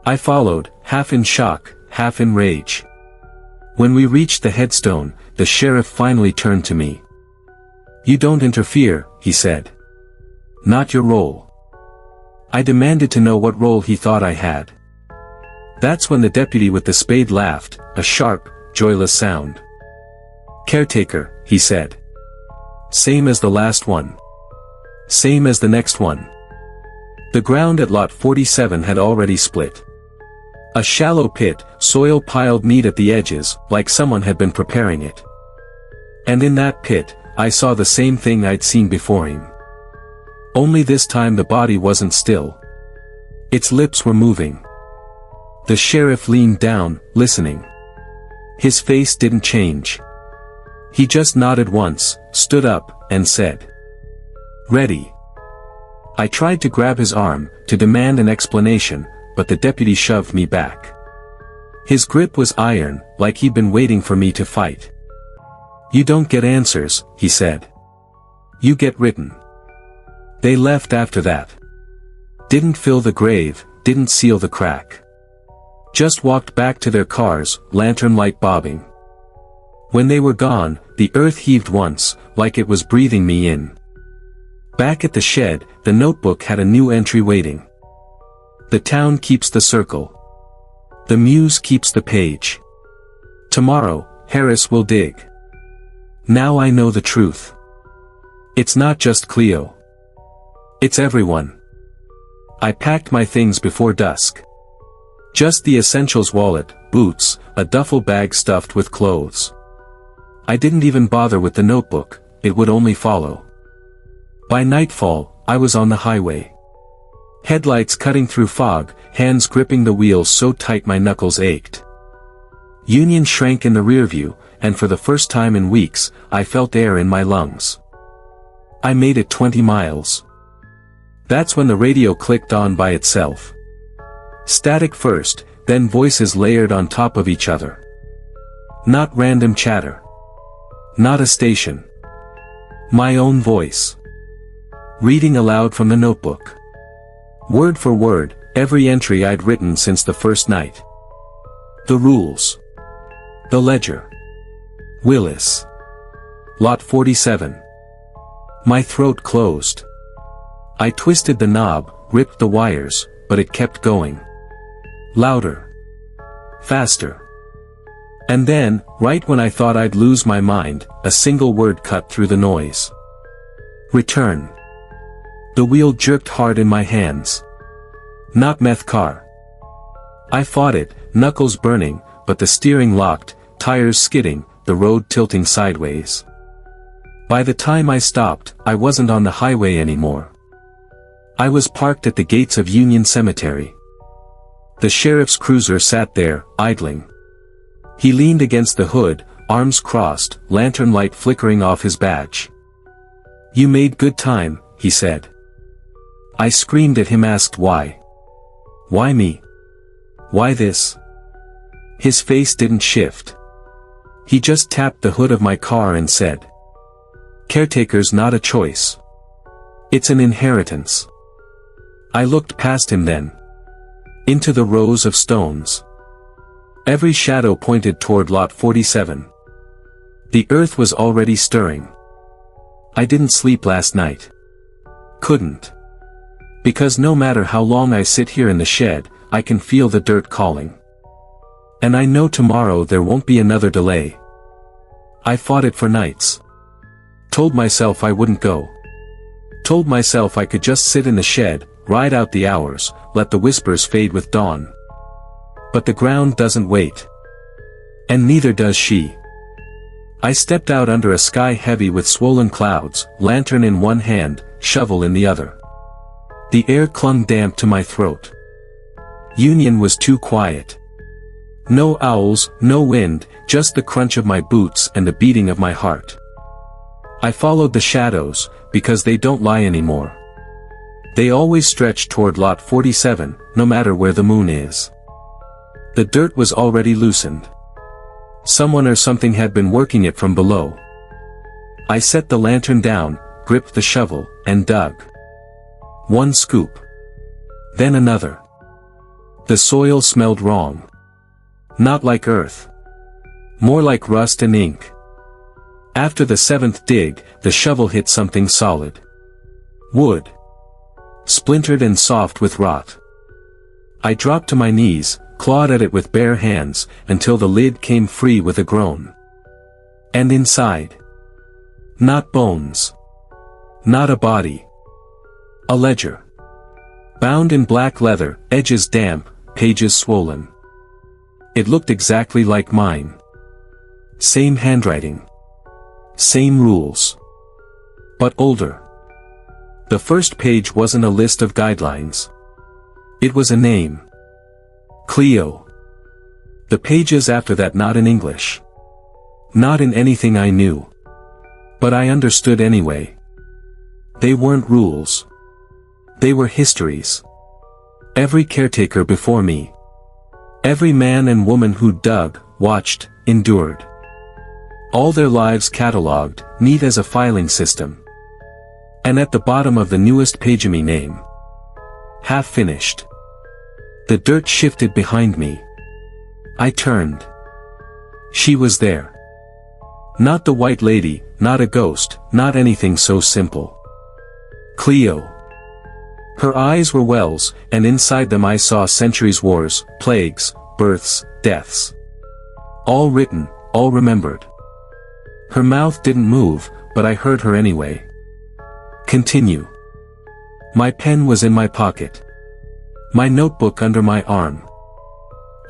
S1: I followed, half in shock, half in rage. When we reached the headstone, the sheriff finally turned to me. You don't interfere, he said. Not your role. I demanded to know what role he thought I had. That's when the deputy with the spade laughed, a sharp, joyless sound. Caretaker, he said. Same as the last one. Same as the next one. The ground at lot 47 had already split. A shallow pit, soil piled neat at the edges, like someone had been preparing it. And in that pit, I saw the same thing I'd seen before him. Only this time the body wasn't still. Its lips were moving. The sheriff leaned down, listening. His face didn't change. He just nodded once, stood up, and said, "Ready." I tried to grab his arm, to demand an explanation, but the deputy shoved me back. His grip was iron, like he'd been waiting for me to fight. "You don't get answers," he said. "You get written." They left after that. Didn't fill the grave, didn't seal the crack. Just walked back to their cars, lantern light bobbing. When they were gone, the earth heaved once, like it was breathing me in. Back at the shed, the notebook had a new entry waiting. The town keeps the circle. The muse keeps the page. Tomorrow, Harris will dig. Now I know the truth. It's not just Cleo. It's everyone. I packed my things before dusk. Just the essentials: wallet, boots, a duffel bag stuffed with clothes. I didn't even bother with the notebook, it would only follow. By nightfall, I was on the highway. Headlights cutting through fog, hands gripping the wheels so tight my knuckles ached. Union shrank in the rearview, and for the first time in weeks, I felt air in my lungs. I made it 20 miles. That's when the radio clicked on by itself. Static first, then voices layered on top of each other. Not random chatter. Not a station. My own voice. Reading aloud from the notebook. Word for word, every entry I'd written since the first night. The rules. The ledger. Willis. Lot 47. My throat closed. I twisted the knob, ripped the wires, but it kept going. Louder. Faster. And then, right when I thought I'd lose my mind, a single word cut through the noise. Return. The wheel jerked hard in my hands. Not meth car. I fought it, knuckles burning, but the steering locked, tires skidding, the road tilting sideways. By the time I stopped, I wasn't on the highway anymore. I was parked at the gates of Union Cemetery. The sheriff's cruiser sat there, idling. He leaned against the hood, arms crossed, lantern light flickering off his badge. "You made good time," he said. I screamed at him, asked why. Why me? Why this? His face didn't shift. He just tapped the hood of my car and said, "Caretaker's not a choice. It's an inheritance." I looked past him then. Into the rows of stones. Every shadow pointed toward Lot 47. The earth was already stirring. I didn't sleep last night. Couldn't. Because no matter how long I sit here in the shed, I can feel the dirt calling. And I know tomorrow there won't be another delay. I fought it for nights. Told myself I wouldn't go. Told myself I could just sit in the shed, ride out the hours, let the whispers fade with dawn. But the ground doesn't wait. And neither does she. I stepped out under a sky heavy with swollen clouds, lantern in one hand, shovel in the other. The air clung damp to my throat. Union was too quiet. No owls, no wind, just the crunch of my boots and the beating of my heart. I followed the shadows, because they don't lie anymore. They always stretch toward Lot 47, no matter where the moon is. The dirt was already loosened. Someone or something had been working it from below. I set the lantern down, gripped the shovel, and dug. One scoop. Then another. The soil smelled wrong. Not like earth. More like rust and ink. After the seventh dig, the shovel hit something solid. Wood. Splintered and soft with rot. I dropped to my knees, clawed at it with bare hands, until the lid came free with a groan. And inside. Not bones. Not a body. A ledger. Bound in black leather, edges damp, pages swollen. It looked exactly like mine. Same handwriting. Same rules. But older. The first page wasn't a list of guidelines. It was a name. Cleo. The pages after that not in English. Not in anything I knew. But I understood anyway. They weren't rules. They were histories. Every caretaker before me. Every man and woman who dug, watched, endured. All their lives catalogued, neat as a filing system. And at the bottom of the newest page me name. Half finished. The dirt shifted behind me. I turned. She was there. Not the white lady, not a ghost, not anything so simple. Cleo. Her eyes were wells, and inside them I saw centuries' wars, plagues, births, deaths. All written, all remembered. Her mouth didn't move, but I heard her anyway. Continue. My pen was in my pocket. My notebook under my arm.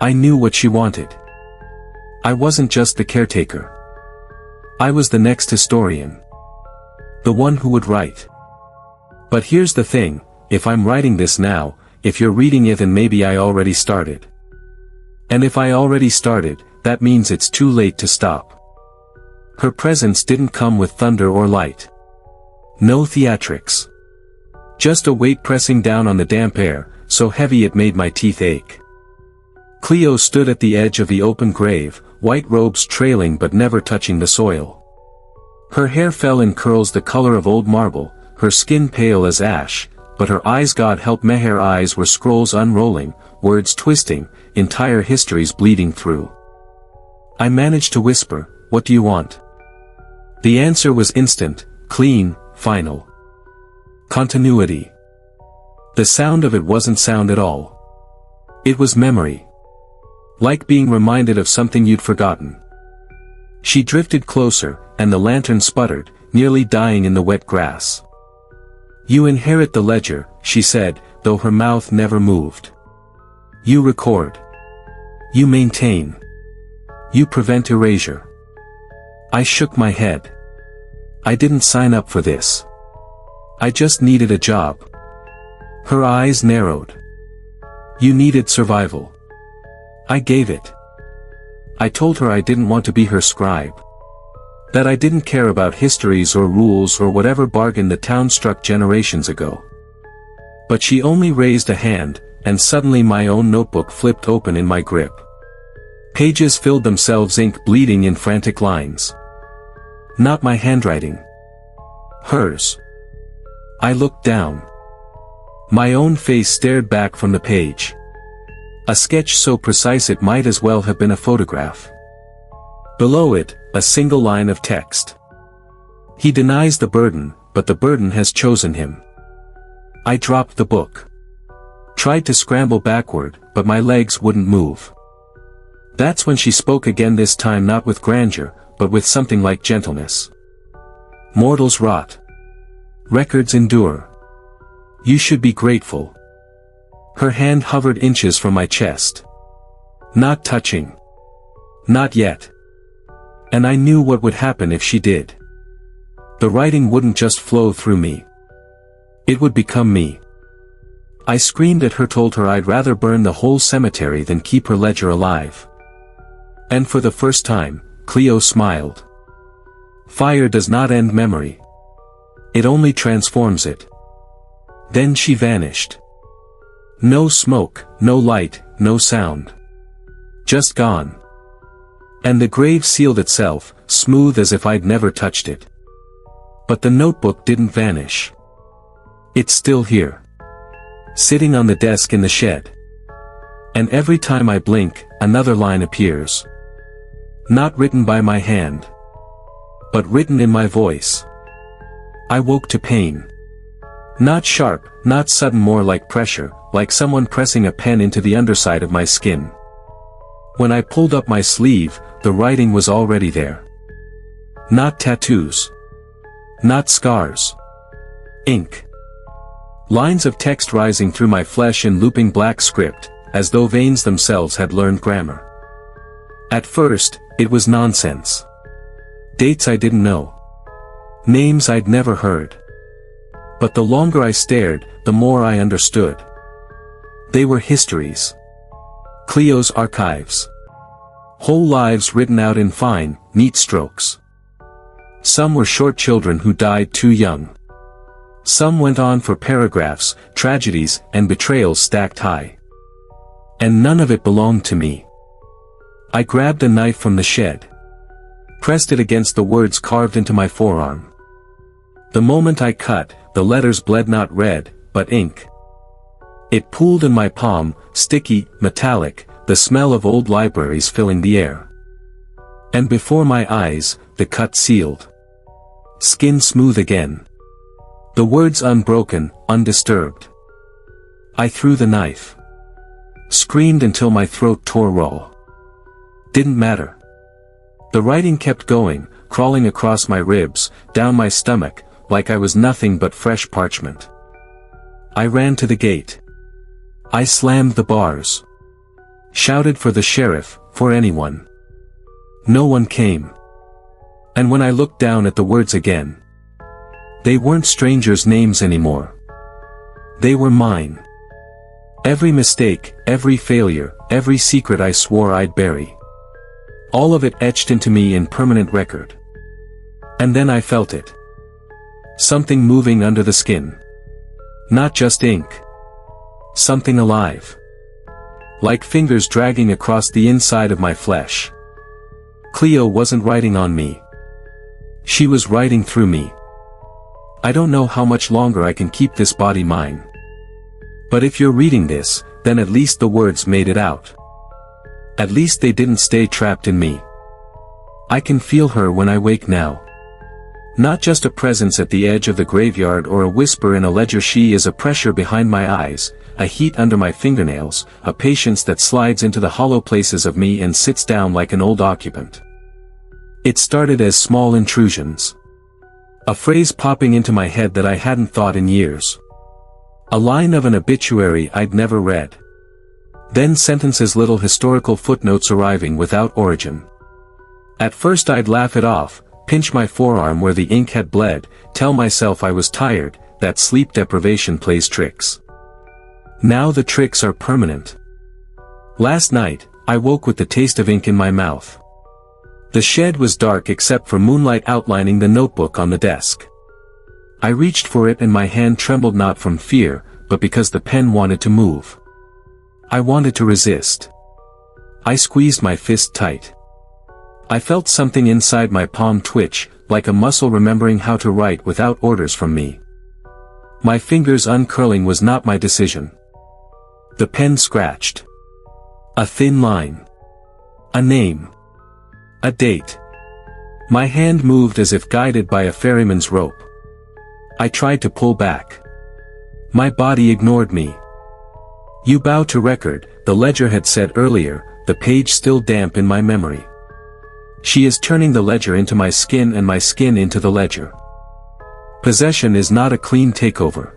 S1: I knew what she wanted. I wasn't just the caretaker. I was the next historian. The one who would write. But here's the thing, if I'm writing this now, if you're reading it, then maybe I already started. And if I already started, that means it's too late to stop. Her presence didn't come with thunder or light. No theatrics. Just a weight pressing down on the damp air, so heavy it made my teeth ache. Cleo stood at the edge of the open grave, white robes trailing but never touching the soil. Her hair fell in curls the color of old marble, her skin pale as ash, but her eyes, God help me, her eyes were scrolls unrolling, words twisting, entire histories bleeding through. I managed to whisper, "What do you want?" The answer was instant, clean, final. Continuity. The sound of it wasn't sound at all. It was memory. Like being reminded of something you'd forgotten. She drifted closer, and the lantern sputtered, nearly dying in the wet grass. "You inherit the ledger," she said, though her mouth never moved. "You record. You maintain. You prevent erasure." I shook my head. I didn't sign up for this. I just needed a job. Her eyes narrowed. "You needed survival." I gave it. I told her I didn't want to be her scribe. That I didn't care about histories or rules or whatever bargain the town struck generations ago. But she only raised a hand, and suddenly my own notebook flipped open in my grip. Pages filled themselves, ink bleeding in frantic lines. Not my handwriting. Hers. I looked down. My own face stared back from the page. A sketch so precise it might as well have been a photograph. Below it, a single line of text. "He denies the burden, but the burden has chosen him." I dropped the book. Tried to scramble backward, but my legs wouldn't move. That's when she spoke again, this time not with grandeur, but with something like gentleness. "Mortals rot. Records endure. You should be grateful." Her hand hovered inches from my chest. Not touching. Not yet. And I knew what would happen if she did. The writing wouldn't just flow through me. It would become me. I screamed at her, told her I'd rather burn the whole cemetery than keep her ledger alive. And for the first time, Cleo smiled. Fire does not end memory. It only transforms it. Then she vanished. No smoke, no light, no sound. Just gone. And the grave sealed itself, smooth as if I'd never touched it. But the notebook didn't vanish. It's still here. Sitting on the desk in the shed. And every time I blink, another line appears. Not written by my hand. But written in my voice. I woke to pain. Not sharp, not sudden, more like pressure, like someone pressing a pen into the underside of my skin. When I pulled up my sleeve, the writing was already there. Not tattoos. Not scars. Ink. Lines of text rising through my flesh in looping black script, as though veins themselves had learned grammar. At first, it was nonsense. Dates I didn't know. Names I'd never heard. But the longer I stared, the more I understood. They were histories. Cleo's archives. Whole lives written out in fine, neat strokes. Some were short children who died too young. Some went on for paragraphs, tragedies, and betrayals stacked high. And none of it belonged to me. I grabbed a knife from the shed. Pressed it against the words carved into my forearm. The moment I cut, the letters bled, not red, but ink. It pooled in my palm, sticky, metallic, the smell of old libraries filling the air. And before my eyes, the cut sealed. Skin smooth again. The words unbroken, undisturbed. I threw the knife. Screamed until my throat tore raw. Didn't matter. The writing kept going, crawling across my ribs, down my stomach, like I was nothing but fresh parchment. I ran to the gate. I slammed the bars. Shouted for the sheriff, for anyone. No one came. And when I looked down at the words again, they weren't strangers' names anymore. They were mine. Every mistake, every failure, every secret I swore I'd bury. All of it etched into me in permanent record. And then I felt it. Something moving under the skin. Not just ink. Something alive. Like fingers dragging across the inside of my flesh. Cleo wasn't writing on me. She was writing through me. I don't know how much longer I can keep this body mine. But if you're reading this, then at least the words made it out. At least they didn't stay trapped in me. I can feel her when I wake now. Not just a presence at the edge of the graveyard or a whisper in a ledger. She is a pressure behind my eyes, a heat under my fingernails, a patience that slides into the hollow places of me and sits down like an old occupant. It started as small intrusions. A phrase popping into my head that I hadn't thought in years. A line of an obituary I'd never read. Then sentences, little historical footnotes arriving without origin. At first I'd laugh it off, pinch my forearm where the ink had bled, tell myself I was tired, that sleep deprivation plays tricks. Now the tricks are permanent. Last night, I woke with the taste of ink in my mouth. The shed was dark except for moonlight outlining the notebook on the desk. I reached for it and my hand trembled, not from fear, but because the pen wanted to move. I wanted to resist. I squeezed my fist tight. I felt something inside my palm twitch, like a muscle remembering how to write without orders from me. My fingers uncurling was not my decision. The pen scratched. A thin line. A name. A date. My hand moved as if guided by a ferryman's rope. I tried to pull back. My body ignored me. "You bow to record," the ledger had said earlier, the page still damp in my memory. She is turning the ledger into my skin and my skin into the ledger. Possession is not a clean takeover.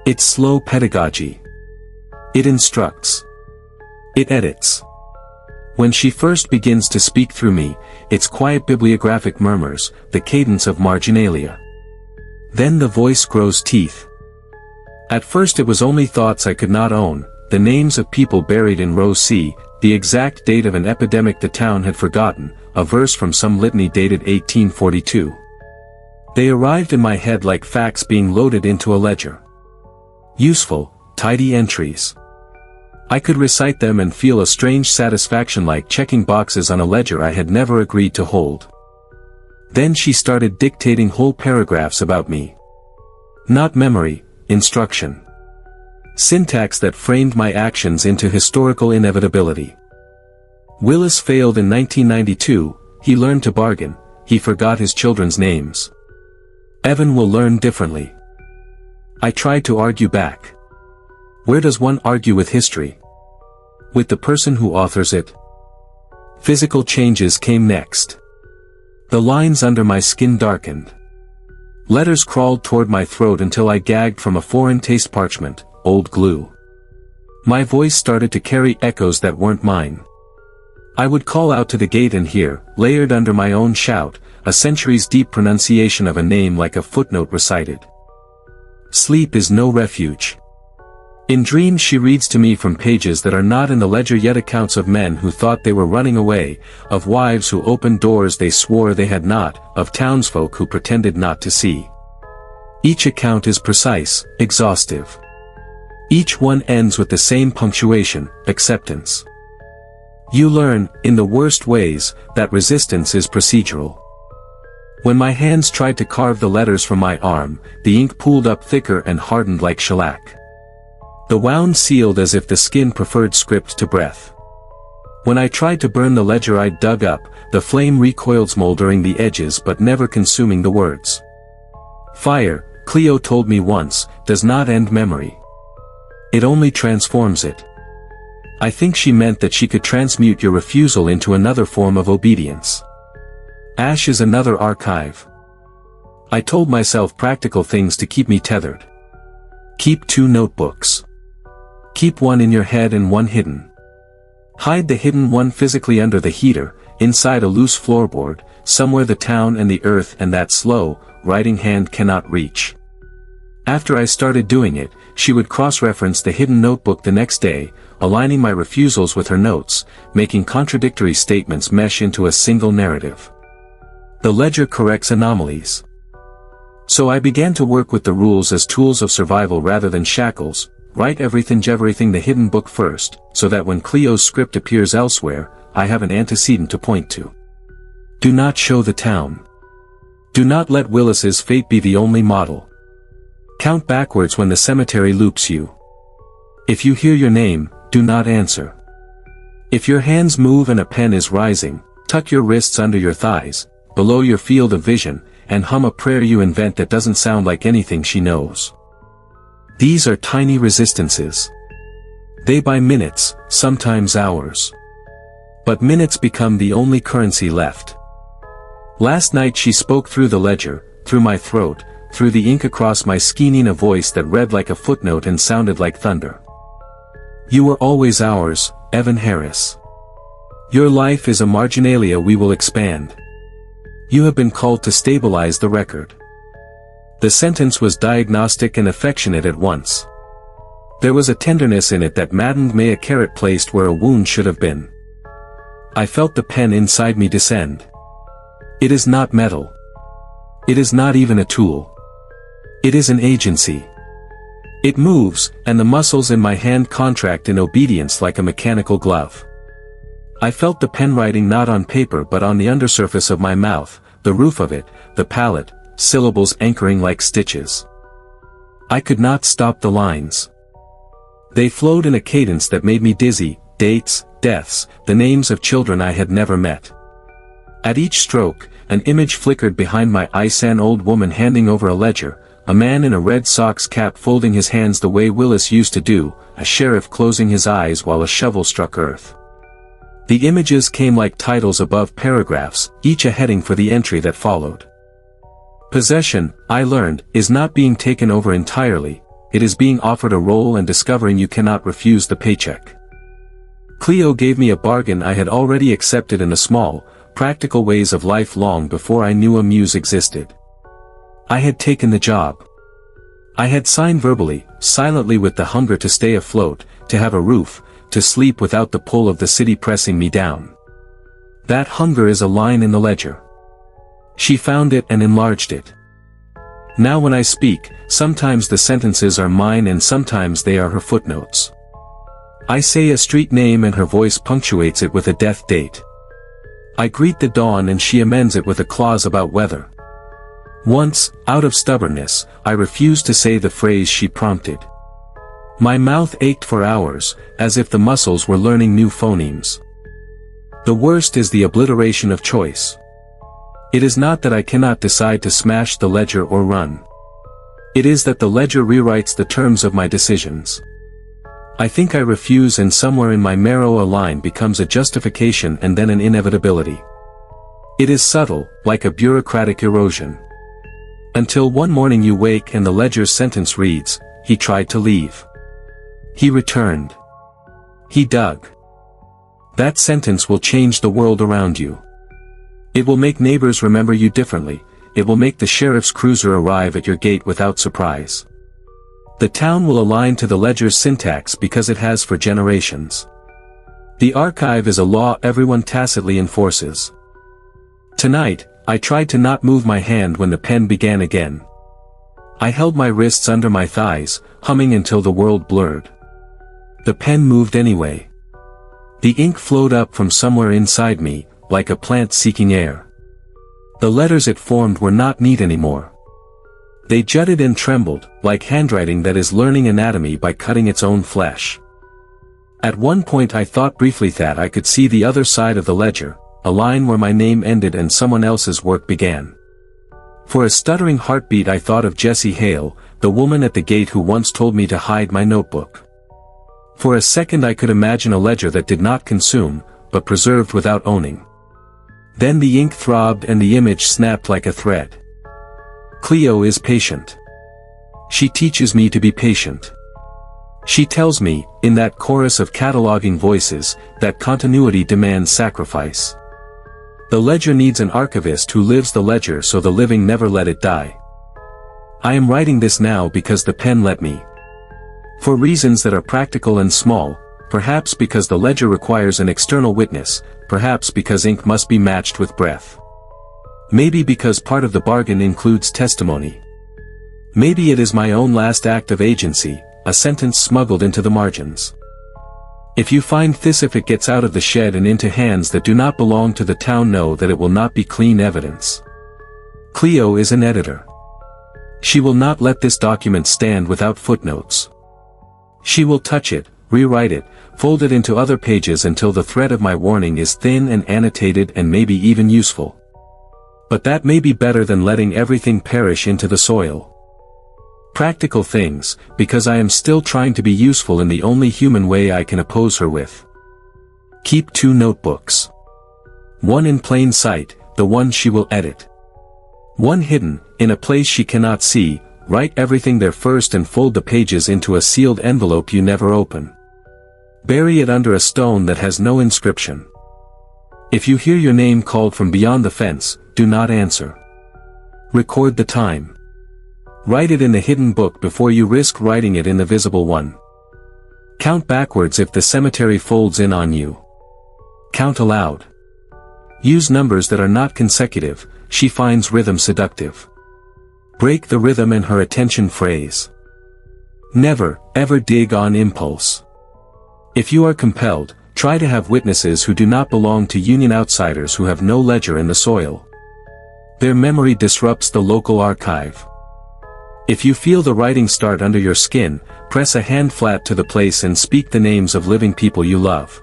S1: It's slow pedagogy. It instructs. It edits. When she first begins to speak through me, it's quiet bibliographic murmurs, the cadence of marginalia. Then the voice grows teeth. At first it was only thoughts I could not own, the names of people buried in row C, the exact date of an epidemic the town had forgotten, a verse from some litany dated 1842. They arrived in my head like facts being loaded into a ledger. Useful, tidy entries. I could recite them and feel a strange satisfaction, like checking boxes on a ledger I had never agreed to hold. Then she started dictating whole paragraphs about me. Not memory, instruction. Syntax that framed my actions into historical inevitability. Willis failed in 1992, he learned to bargain, he forgot his children's names. Evan will learn differently. I tried to argue back. Where does one argue with history? With the person who authors it? Physical changes came next. The lines under my skin darkened. Letters crawled toward my throat until I gagged from a foreign taste: parchment, old glue. My voice started to carry echoes that weren't mine. I would call out to the gate and hear, layered under my own shout, a centuries-deep pronunciation of a name like a footnote recited. Sleep is no refuge. In dreams she reads to me from pages that are not in the ledger yet, accounts of men who thought they were running away, of wives who opened doors they swore they had not, of townsfolk who pretended not to see. Each account is precise, exhaustive. Each one ends with the same punctuation: acceptance. You learn, in the worst ways, that resistance is procedural. When my hands tried to carve the letters from my arm, the ink pooled up thicker and hardened like shellac. The wound sealed as if the skin preferred script to breath. When I tried to burn the ledger I'd dug up, the flame recoiled, smoldering the edges but never consuming the words. Fire, Cleo told me once, does not end memory. It only transforms it. I think she meant that she could transmute your refusal into another form of obedience. Ash is another archive. I told myself practical things to keep me tethered. Keep 2 notebooks. Keep one in your head and one hidden. Hide the hidden one physically under the heater, inside a loose floorboard, somewhere the town and the earth and that slow, writing hand cannot reach. After I started doing it, she would cross-reference the hidden notebook the next day, aligning my refusals with her notes, making contradictory statements mesh into a single narrative. The ledger corrects anomalies. So I began to work with the rules as tools of survival rather than shackles. Write everything the hidden book first, so that when Cleo's script appears elsewhere, I have an antecedent to point to. Do not show the town. Do not let Willis's fate be the only model. Count backwards when the cemetery loops you. If you hear your name, do not answer. If your hands move and a pen is rising, tuck your wrists under your thighs, below your field of vision, and hum a prayer you invent that doesn't sound like anything she knows. These are tiny resistances. They buy minutes, sometimes hours. But minutes become the only currency left. Last night she spoke through the ledger, through my throat, through the ink across my skin in a voice that read like a footnote and sounded like thunder. You were always ours, Evan Harris. Your life is a marginalia we will expand. You have been called to stabilize the record. The sentence was diagnostic and affectionate at once. There was a tenderness in it that maddened me, a carrot placed where a wound should have been. I felt the pen inside me descend. It is not metal. It is not even a tool. It is an agency. It moves, and the muscles in my hand contract in obedience like a mechanical glove. I felt the pen writing not on paper but on the undersurface of my mouth, the roof of it, the palate, syllables anchoring like stitches. I could not stop the lines. They flowed in a cadence that made me dizzy, dates, deaths, the names of children I had never met. At each stroke, an image flickered behind my eyes, an old woman handing over a ledger, a man in a Red Sox cap folding his hands the way Willis used to do, a sheriff closing his eyes while a shovel struck earth. The images came like titles above paragraphs, each a heading for the entry that followed. Possession, I learned, is not being taken over entirely, it is being offered a role and discovering you cannot refuse the paycheck. Cleo gave me a bargain I had already accepted in the small, practical ways of life long before I knew a muse existed. I had taken the job. I had signed verbally, silently, with the hunger to stay afloat, to have a roof, to sleep without the pull of the city pressing me down. That hunger is a line in the ledger. She found it and enlarged it. Now when I speak, sometimes the sentences are mine and sometimes they are her footnotes. I say a street name and her voice punctuates it with a death date. I greet the dawn and she amends it with a clause about weather. Once, out of stubbornness, I refused to say the phrase she prompted. My mouth ached for hours, as if the muscles were learning new phonemes. The worst is the obliteration of choice. It is not that I cannot decide to smash the ledger or run. It is that the ledger rewrites the terms of my decisions. I think I refuse and somewhere in my marrow a line becomes a justification and then an inevitability. It is subtle, like a bureaucratic erosion. Until one morning you wake and the ledger's sentence reads, he tried to leave. He returned. He dug. That sentence will change the world around you. It will make neighbors remember you differently, it will make the sheriff's cruiser arrive at your gate without surprise. The town will align to the ledger's syntax because it has for generations. The archive is a law everyone tacitly enforces. Tonight, I tried to not move my hand when the pen began again. I held my wrists under my thighs, humming until the world blurred. The pen moved anyway. The ink flowed up from somewhere inside me, like a plant seeking air. The letters it formed were not neat anymore. They jutted and trembled, like handwriting that is learning anatomy by cutting its own flesh. At one point I thought briefly that I could see the other side of the ledger, a line where my name ended and someone else's work began. For a stuttering heartbeat I thought of Jessie Hale, the woman at the gate who once told me to hide my notebook. For a second I could imagine a ledger that did not consume, but preserved without owning. Then the ink throbbed and the image snapped like a thread. Cleo is patient. She teaches me to be patient. She tells me, in that chorus of cataloging voices, that continuity demands sacrifice. The ledger needs an archivist who lives the ledger so the living never let it die. I am writing this now because the pen let me. For reasons that are practical and small, perhaps because the ledger requires an external witness, perhaps because ink must be matched with breath. Maybe because part of the bargain includes testimony. Maybe it is my own last act of agency, a sentence smuggled into the margins. If you find this, if it gets out of the shed and into hands that do not belong to the town, know that it will not be clean evidence. Cleo is an editor. She will not let this document stand without footnotes. She will touch it, rewrite it, fold it into other pages until the thread of my warning is thin and annotated and maybe even useful. But that may be better than letting everything perish into the soil. Practical things, because I am still trying to be useful in the only human way I can oppose her with. Keep 2 notebooks. One in plain sight, the one she will edit. One hidden, in a place she cannot see. Write everything there first and fold the pages into a sealed envelope you never open. Bury it under a stone that has no inscription. If you hear your name called from beyond the fence, do not answer. Record the time. Write it in the hidden book before you risk writing it in the visible one. Count backwards if the cemetery folds in on you. Count aloud. Use numbers that are not consecutive. She finds rhythm seductive. Break the rhythm and her attention phrase. Never, ever dig on impulse. If you are compelled, try to have witnesses who do not belong to union, outsiders who have no ledger in the soil. Their memory disrupts the local archive. If you feel the writing start under your skin, press a hand flat to the place and speak the names of living people you love.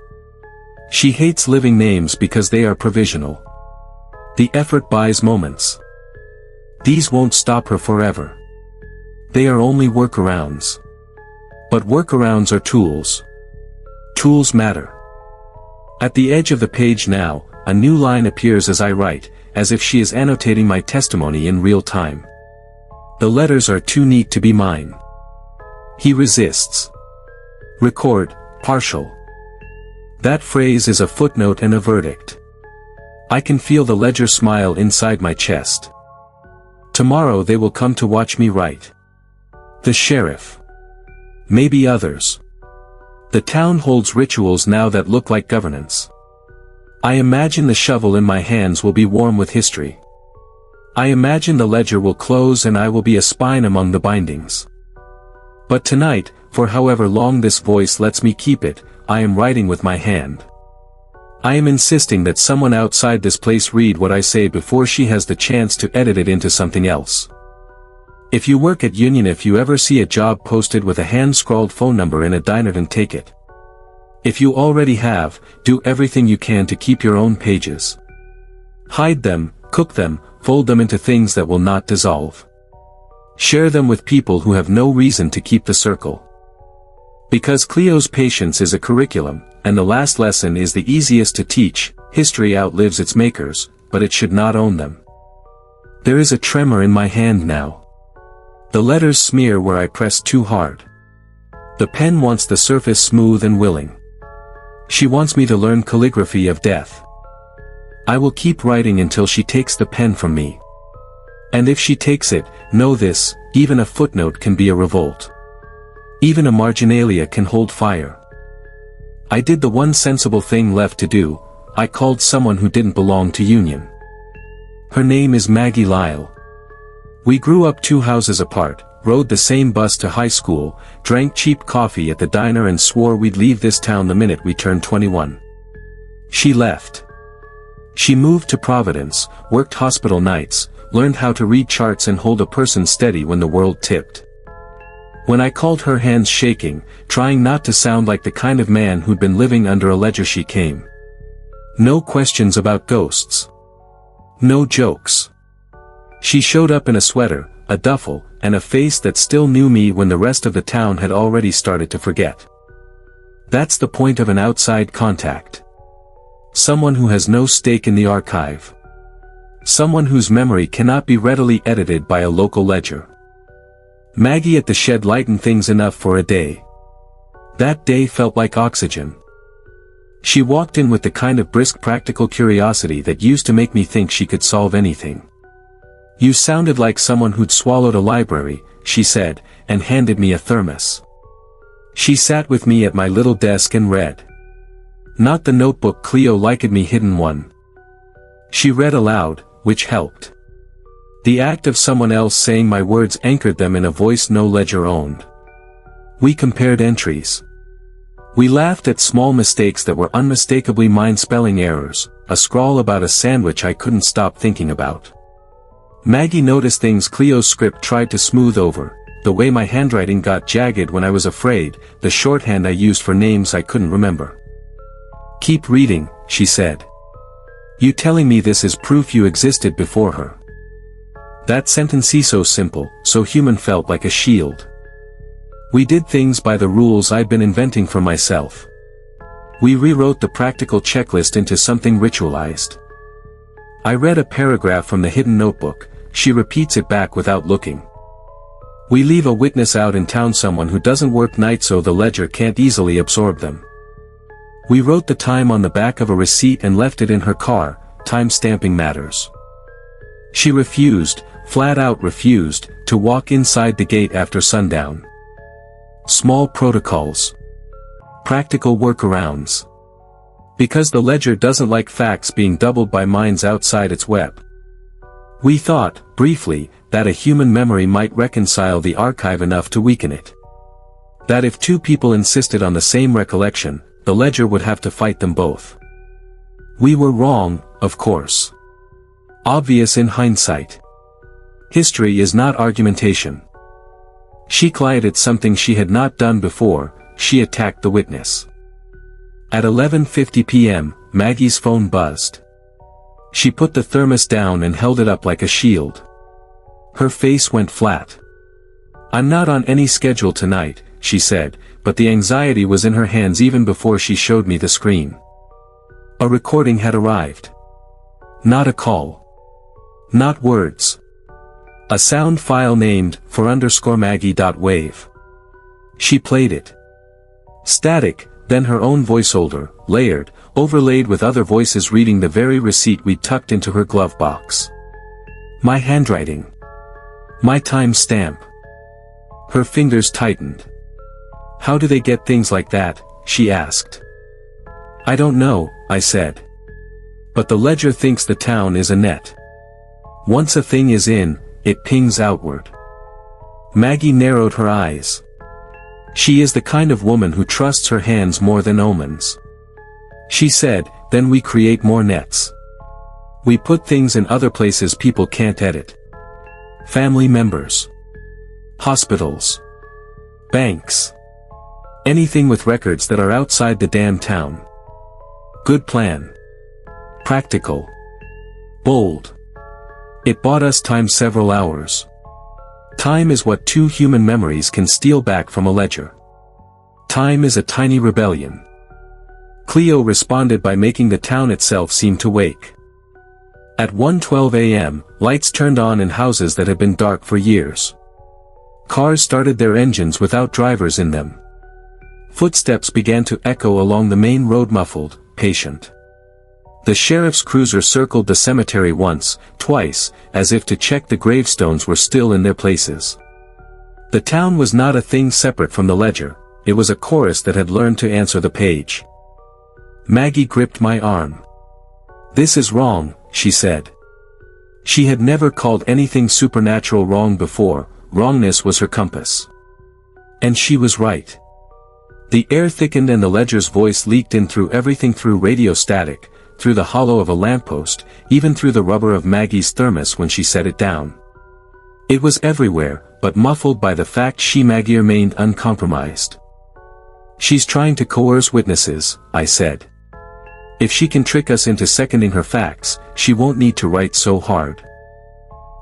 S1: She hates living names because they are provisional. The effort buys moments. These won't stop her forever. They are only workarounds. But workarounds are tools. Tools matter. At the edge of the page now, a new line appears as I write, as if she is annotating my testimony in real time. The letters are too neat to be mine. He resists. Record, partial. That phrase is a footnote and a verdict. I can feel the ledger smile inside my chest. Tomorrow they will come to watch me write. The sheriff. Maybe others. The town holds rituals now that look like governance. I imagine the shovel in my hands will be warm with history. I imagine the ledger will close and I will be a spine among the bindings. But tonight, for however long this voice lets me keep it, I am writing with my hand. I am insisting that someone outside this place read what I say before she has the chance to edit it into something else. If you work at Union, if you ever see a job posted with a hand-scrawled phone number in a diner, then take it. If you already have, do everything you can to keep your own pages. Hide them, cook them, fold them into things that will not dissolve. Share them with people who have no reason to keep the circle. Because Cleo's patience is a curriculum, and the last lesson is the easiest to teach. History outlives its makers, but it should not own them. There is a tremor in my hand now. The letters smear where I press too hard. The pen wants the surface smooth and willing. She wants me to learn calligraphy of death. I will keep writing until she takes the pen from me. And if she takes it, know this, even a footnote can be a revolt. Even a marginalia can hold fire. I did the one sensible thing left to do. I called someone who didn't belong to Union. Her name is Maggie Lyle. We grew up 2 houses apart, rode the same bus to high school, drank cheap coffee at the diner and swore we'd leave this town the minute we turned 21. She left. She moved to Providence, worked hospital nights, learned how to read charts and hold a person steady when the world tipped. When I called her, hands shaking, trying not to sound like the kind of man who'd been living under a ledger, she came. No questions about ghosts. No jokes. She showed up in a sweater, a duffel, and a face that still knew me when the rest of the town had already started to forget. That's the point of an outside contact. Someone who has no stake in the archive. Someone whose memory cannot be readily edited by a local ledger. Maggie at the shed lightened things enough for a day. That day felt like oxygen. She walked in with the kind of brisk practical curiosity that used to make me think she could solve anything. "You sounded like someone who'd swallowed a library," she said, and handed me a thermos. She sat with me at my little desk and read. Not the notebook Cleo liked me hidden one. She read aloud, which helped. The act of someone else saying my words anchored them in a voice no ledger owned. We compared entries. We laughed at small mistakes that were unmistakably mine, spelling errors, a scrawl about a sandwich I couldn't stop thinking about. Maggie noticed things Cleo's script tried to smooth over, the way my handwriting got jagged when I was afraid, the shorthand I used for names I couldn't remember. "Keep reading," she said. "You telling me this is proof you existed before her." That sentence, so simple, so human, felt like a shield. We did things by the rules I'd been inventing for myself. We rewrote the practical checklist into something ritualized. I read a paragraph from the hidden notebook. She repeats it back without looking. "We leave a witness out in town, someone who doesn't work nights so the ledger can't easily absorb them." We wrote the time on the back of a receipt and left it in her car. Time stamping matters. She refused, flat out refused, to walk inside the gate after sundown. Small protocols. Practical workarounds. Because the ledger doesn't like facts being doubled by minds outside its web. We thought, briefly, that a human memory might reconcile the archive enough to weaken it. That if two people insisted on the same recollection, the ledger would have to fight them both. We were wrong, of course. Obvious in hindsight. History is not argumentation. She collided something she had not done before. She attacked the witness. At 11:50 p.m., Maggie's phone buzzed. She put the thermos down and held it up like a shield. Her face went flat. "I'm not on any schedule tonight," she said, but the anxiety was in her hands even before she showed me the screen. A recording had arrived. Not a call. Not words. A sound file named for_Maggie.wave. She played it. Static, then her own voiceover, layered, overlaid with other voices reading the very receipt we tucked into her glove box. My handwriting. My time stamp. Her fingers tightened. "How do they get things like that?" she asked. "I don't know," I said. "But the ledger thinks the town is a net. Once a thing is in, it pings outward." Maggie narrowed her eyes. She is the kind of woman who trusts her hands more than omens. She said, "Then we create more nets. We put things in other places people can't edit. Family members. Hospitals. Banks. Anything with records that are outside the damn town. Good plan. Practical. Bold. It bought us time, several hours. Time is what two human memories can steal back from a ledger. Time is a tiny rebellion." Cleo responded by making the town itself seem to wake. At 1:12 a.m., lights turned on in houses that had been dark for years. Cars started their engines without drivers in them. Footsteps began to echo along the main road, muffled, patient. The sheriff's cruiser circled the cemetery once, twice, as if to check the gravestones were still in their places. The town was not a thing separate from the ledger, it was a chorus that had learned to answer the page. Maggie gripped my arm. "This is wrong," she said. She had never called anything supernatural wrong before. Wrongness was her compass. And she was right. The air thickened and the ledger's voice leaked in through everything, through radio static, through the hollow of a lamppost, even through the rubber of Maggie's thermos when she set it down. It was everywhere, but muffled by the fact Maggie remained uncompromised. "She's trying to coerce witnesses," I said. "If she can trick us into seconding her facts, she won't need to write so hard."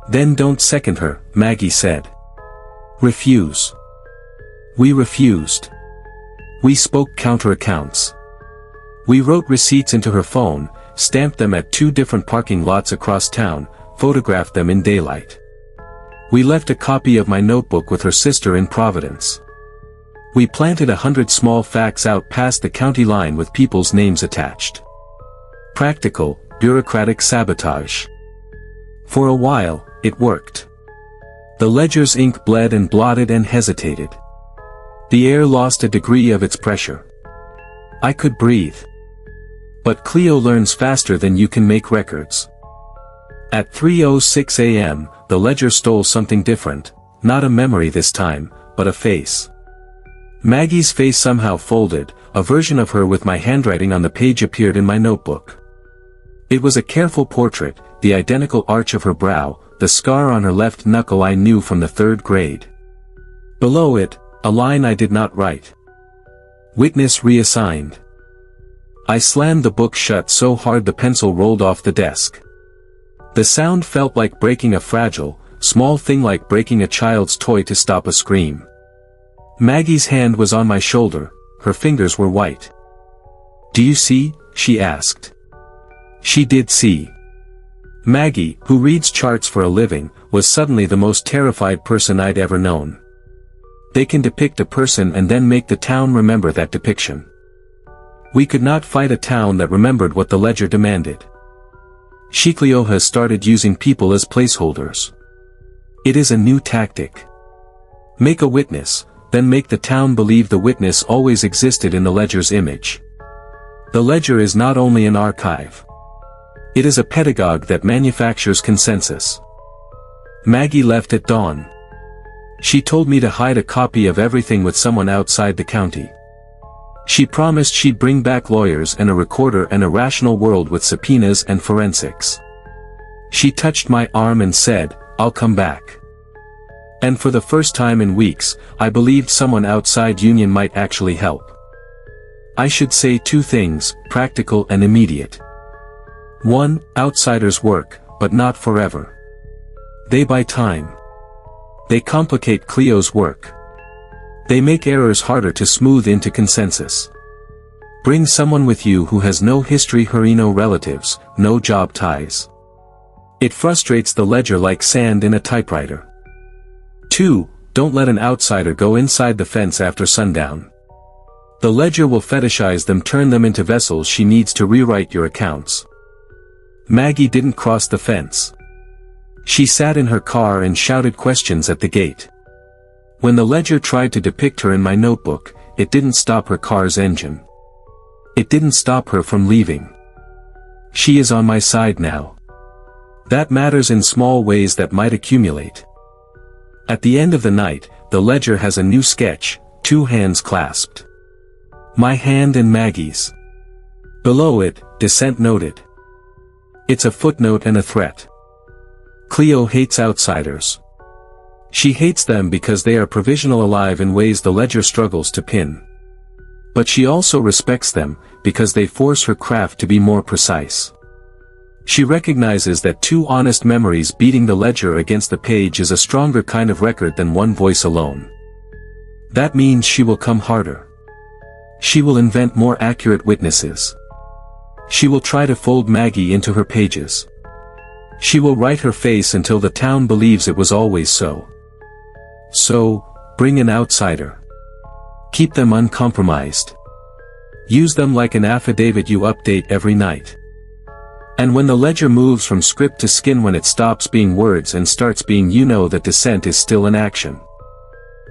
S1: "Then don't second her," Maggie said. "Refuse." We refused. We spoke counter accounts. We wrote receipts into her phone, stamped them at 2 different parking lots across town, photographed them in daylight. We left a copy of my notebook with her sister in Providence. We planted 100 small facts out past the county line with people's names attached. Practical, bureaucratic sabotage. For a while, it worked. The ledger's ink bled and blotted and hesitated. The air lost a degree of its pressure. I could breathe. But Cleo learns faster than you can make records. At 3:06 a.m., the ledger stole something different, not a memory this time, but a face. Maggie's face somehow folded, a version of her with my handwriting on the page appeared in my notebook. It was a careful portrait, the identical arch of her brow, the scar on her left knuckle I knew from the 3rd grade. Below it, a line I did not write. Witness reassigned. I slammed the book shut so hard the pencil rolled off the desk. The sound felt like breaking a fragile, small thing, like breaking a child's toy to stop a scream. Maggie's hand was on my shoulder, her fingers were white. "Do you see?" she asked. She did see. Maggie, who reads charts for a living, was suddenly the most terrified person I'd ever known. They can depict a person and then make the town remember that depiction. We could not fight a town that remembered what the ledger demanded. Cleo has started using people as placeholders. It is a new tactic. Make a witness, then make the town believe the witness always existed in the ledger's image. The ledger is not only an archive. It is a pedagogue that manufactures consensus. Maggie left at dawn. She told me to hide a copy of everything with someone outside the county. She promised she'd bring back lawyers and a recorder and a rational world with subpoenas and forensics. She touched my arm and said, "I'll come back." And for the first time in weeks, I believed someone outside Union might actually help. I should say 2 things, practical and immediate. 1. Outsiders work, but not forever. They buy time. They complicate Cleo's work. They make errors harder to smooth into consensus. Bring someone with you who has no history, no relatives, no job ties. It frustrates the ledger like sand in a typewriter. 2. Don't let an outsider go inside the fence after sundown. The ledger will fetishize them, turn them into vessels she needs to rewrite your accounts. Maggie didn't cross the fence. She sat in her car and shouted questions at the gate. When the ledger tried to depict her in my notebook, it didn't stop her car's engine. It didn't stop her from leaving. She is on my side now. That matters in small ways that might accumulate. At the end of the night, the ledger has a new sketch, 2 hands clasped. My hand and Maggie's. Below it, dissent noted. It's a footnote and a threat. Cleo hates outsiders. She hates them because they are provisional, alive in ways the ledger struggles to pin. But she also respects them, because they force her craft to be more precise. She recognizes that 2 honest memories beating the ledger against the page is a stronger kind of record than 1 voice alone. That means she will come harder. She will invent more accurate witnesses. She will try to fold Maggie into her pages. She will write her face until the town believes it was always so. So, bring an outsider. Keep them uncompromised. Use them like an affidavit you update every night. And when the ledger moves from script to skin, when it stops being words and starts being, you know that dissent is still in action.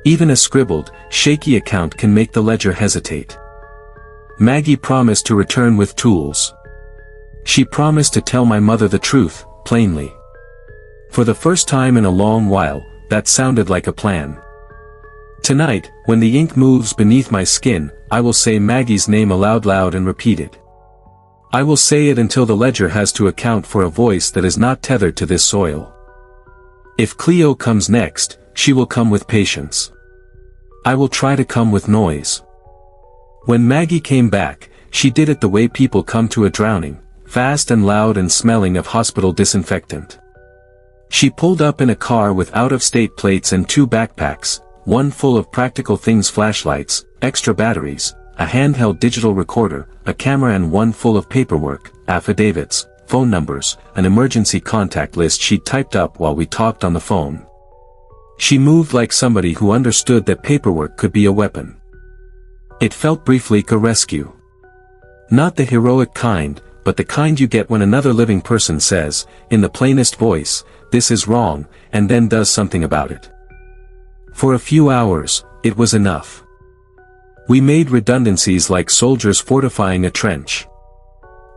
S1: Even a scribbled, shaky account can make the ledger hesitate. Maggie promised to return with tools. She promised to tell my mother the truth, plainly. For the first time in a long while, that sounded like a plan. Tonight, when the ink moves beneath my skin, I will say Maggie's name aloud, loud and repeated. I will say it until the ledger has to account for a voice that is not tethered to this soil. If Cleo comes next, she will come with patience. I will try to come with noise. When Maggie came back, she did it the way people come to a drowning, fast and loud and smelling of hospital disinfectant. She pulled up in a car with out-of-state plates and 2 backpacks, one full of practical things: flashlights, extra batteries, a handheld digital recorder, a camera, and one full of paperwork, affidavits, phone numbers, an emergency contact list she'd typed up while we talked on the phone. She moved like somebody who understood that paperwork could be a weapon. It felt briefly like a rescue. Not the heroic kind, but the kind you get when another living person says, in the plainest voice, "This is wrong," and then does something about it. For a few hours, it was enough. We made redundancies like soldiers fortifying a trench.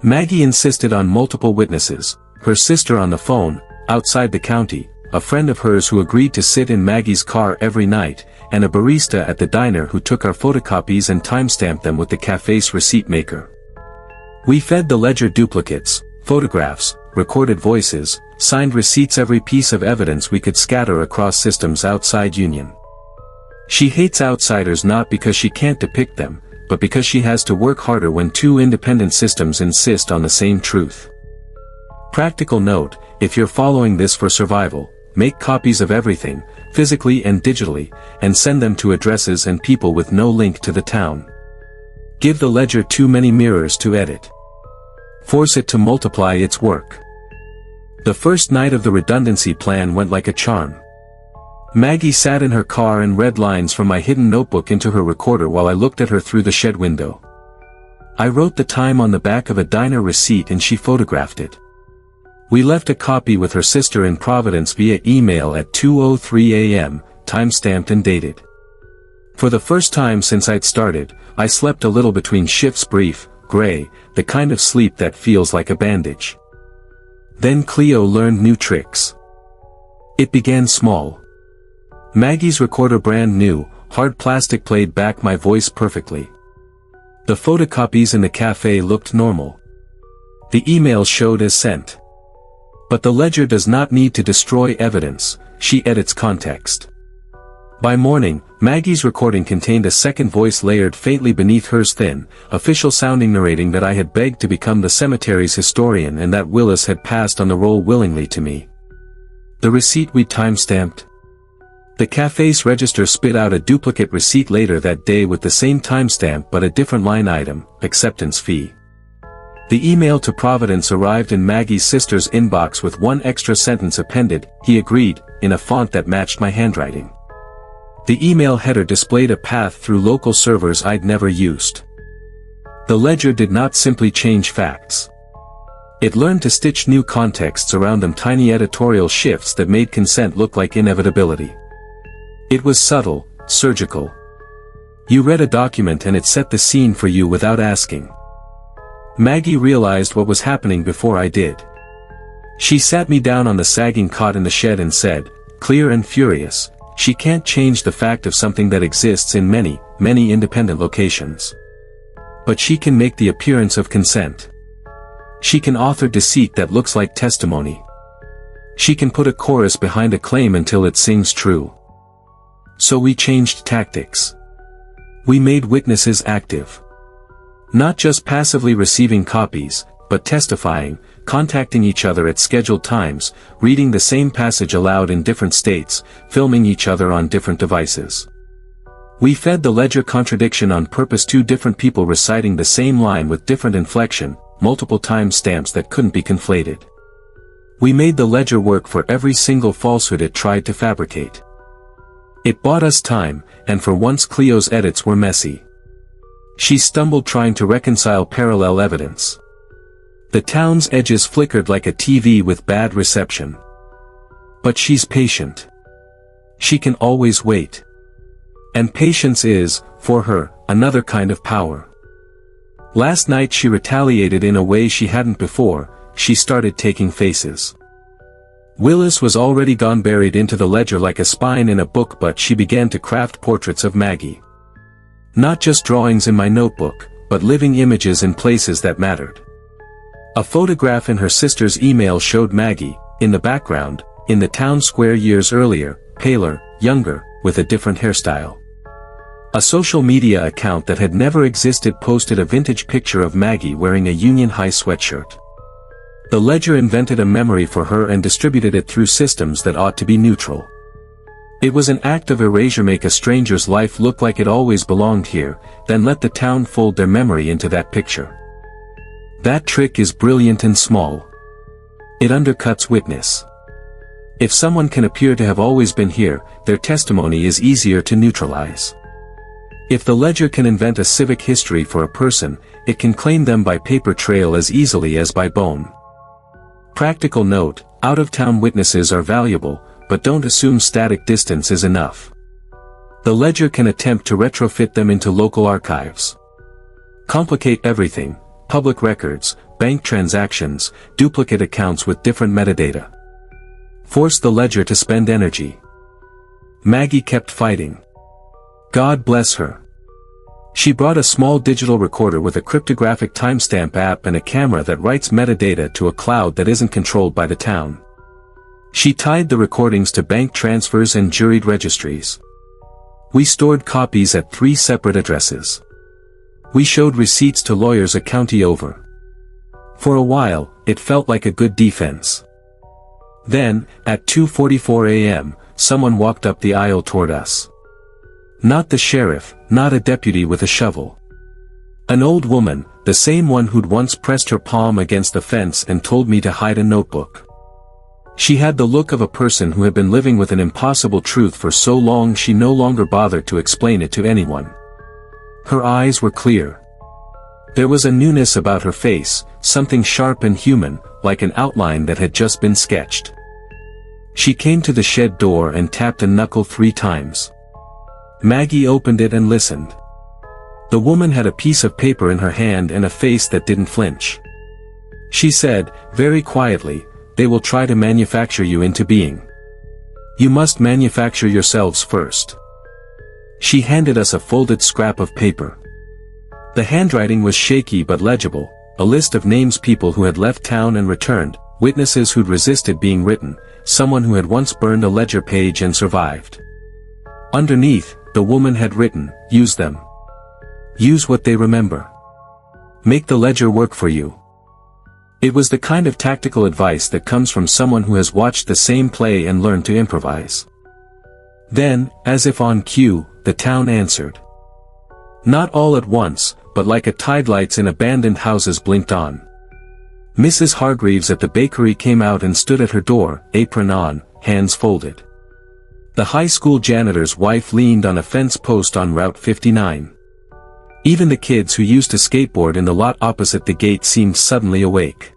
S1: Maggie insisted on multiple witnesses, her sister on the phone, outside the county, a friend of hers who agreed to sit in Maggie's car every night, and a barista at the diner who took our photocopies and timestamped them with the cafe's receipt maker. We fed the ledger duplicates, photographs, recorded voices, signed receipts, every piece of evidence we could scatter across systems outside Union. She hates outsiders not because she can't depict them, but because she has to work harder when two independent systems insist on the same truth. Practical note: if you're following this for survival, make copies of everything, physically and digitally, and send them to addresses and people with no link to the town. Give the ledger too many mirrors to edit. Force it to multiply its work. The first night of the redundancy plan went like a charm. Maggie sat in her car and read lines from my hidden notebook into her recorder while I looked at her through the shed window. I wrote the time on the back of a diner receipt and she photographed it. We left a copy with her sister in Providence via email at 2:03 a.m., timestamped and dated. For the first time since I'd started, I slept a little between shifts, brief, gray, the kind of sleep that feels like a bandage. Then Cleo learned new tricks. It began small. Maggie's recorder, brand new, hard plastic, played back my voice perfectly. The photocopies in the cafe looked normal. The email showed as sent. But the ledger does not need to destroy evidence, she edits context. By morning, Maggie's recording contained a second voice layered faintly beneath hers, thin, official-sounding, narrating that I had begged to become the cemetery's historian and that Willis had passed on the role willingly to me. The receipt we timestamped. The cafe's register spit out a duplicate receipt later that day with the same timestamp but a different line item, acceptance fee. The email to Providence arrived in Maggie's sister's inbox with one extra sentence appended, "He agreed," in a font that matched my handwriting. The email header displayed a path through local servers I'd never used. The ledger did not simply change facts. It learned to stitch new contexts around them, tiny editorial shifts that made consent look like inevitability. It was subtle, surgical. You read a document and it set the scene for you without asking. Maggie realized what was happening before I did. She sat me down on the sagging cot in the shed and said, clear and furious, "She can't change the fact of something that exists in many, many independent locations. But she can make the appearance of consent. She can author deceit that looks like testimony. She can put a chorus behind a claim until it sings true." So we changed tactics. We made witnesses active. Not just passively receiving copies, but testifying, contacting each other at scheduled times, reading the same passage aloud in different states, filming each other on different devices. We fed the ledger contradiction on purpose, two different people reciting the same line with different inflection, multiple time stamps that couldn't be conflated. We made the ledger work for every single falsehood it tried to fabricate. It bought us time, and for once Cleo's edits were messy. She stumbled trying to reconcile parallel evidence. The town's edges flickered like a TV with bad reception. But she's patient. She can always wait. And patience is, for her, another kind of power. Last night she retaliated in a way she hadn't before. She started taking faces. Willis was already gone, buried into the ledger like a spine in a book, but she began to craft portraits of Maggie. Not just drawings in my notebook, but living images in places that mattered. A photograph in her sister's email showed Maggie, in the background, in the town square years earlier, paler, younger, with a different hairstyle. A social media account that had never existed posted a vintage picture of Maggie wearing a Union High sweatshirt. The ledger invented a memory for her and distributed it through systems that ought to be neutral. It was an act of erasure. Make a stranger's life look like it always belonged here, then let the town fold their memory into that picture. That trick is brilliant and small. It undercuts witness. If someone can appear to have always been here, their testimony is easier to neutralize. If the ledger can invent a civic history for a person, it can claim them by paper trail as easily as by bone. Practical note: out-of-town witnesses are valuable, but don't assume static distance is enough. The ledger can attempt to retrofit them into local archives. Complicate everything: public records, bank transactions, duplicate accounts with different metadata. Force the ledger to spend energy. Maggie kept fighting. God bless her. She brought a small digital recorder with a cryptographic timestamp app and a camera that writes metadata to a cloud that isn't controlled by the town. She tied the recordings to bank transfers and juried registries. We stored copies at 3 separate addresses. We showed receipts to lawyers a county over. For a while, it felt like a good defense. Then, at 2:44 a.m., someone walked up the aisle toward us. Not the sheriff, not a deputy with a shovel. An old woman, the same one who'd once pressed her palm against the fence and told me to hide a notebook. She had the look of a person who had been living with an impossible truth for so long she no longer bothered to explain it to anyone. Her eyes were clear. There was a newness about her face, something sharp and human, like an outline that had just been sketched. She came to the shed door and tapped a knuckle 3 times. Maggie opened it and listened. The woman had a piece of paper in her hand and a face that didn't flinch. She said, very quietly, "They will try to manufacture you into being. You must manufacture yourselves first." She handed us a folded scrap of paper. The handwriting was shaky but legible, a list of names, people who had left town and returned, witnesses who'd resisted being written, someone who had once burned a ledger page and survived. Underneath, the woman had written, "Use them. Use what they remember. Make the ledger work for you." It was the kind of tactical advice that comes from someone who has watched the same play and learned to improvise. Then, as if on cue, the town answered. Not all at once, but like a tide, lights in abandoned houses blinked on. Mrs. Hargreaves at the bakery came out and stood at her door, apron on, hands folded. The high school janitor's wife leaned on a fence post on Route 59. Even the kids who used to skateboard in the lot opposite the gate seemed suddenly awake.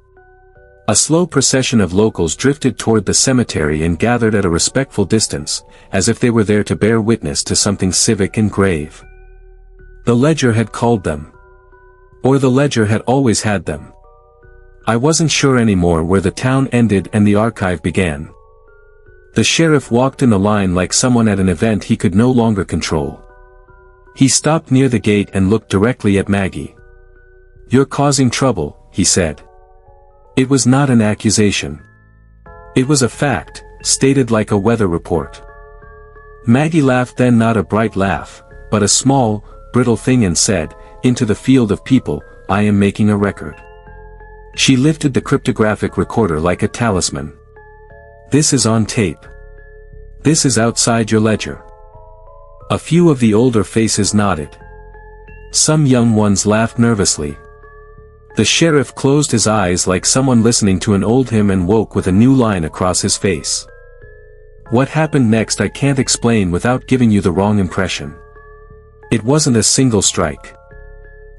S1: A slow procession of locals drifted toward the cemetery and gathered at a respectful distance, as if they were there to bear witness to something civic and grave. The ledger had called them. Or the ledger had always had them. I wasn't sure anymore where the town ended and the archive began. The sheriff walked in the line like someone at an event he could no longer control. He stopped near the gate and looked directly at Maggie. "You're causing trouble," he said. It was not an accusation. It was a fact, stated like a weather report. Maggie laughed, then not a bright laugh, but a small, brittle thing, and said, "Into the field of people, I am making a record." She lifted the cryptographic recorder like a talisman. "This is on tape. This is outside your ledger." A few of the older faces nodded. Some young ones laughed nervously. The sheriff closed his eyes like someone listening to an old hymn and woke with a new line across his face. What happened next I can't explain without giving you the wrong impression. It wasn't a single strike.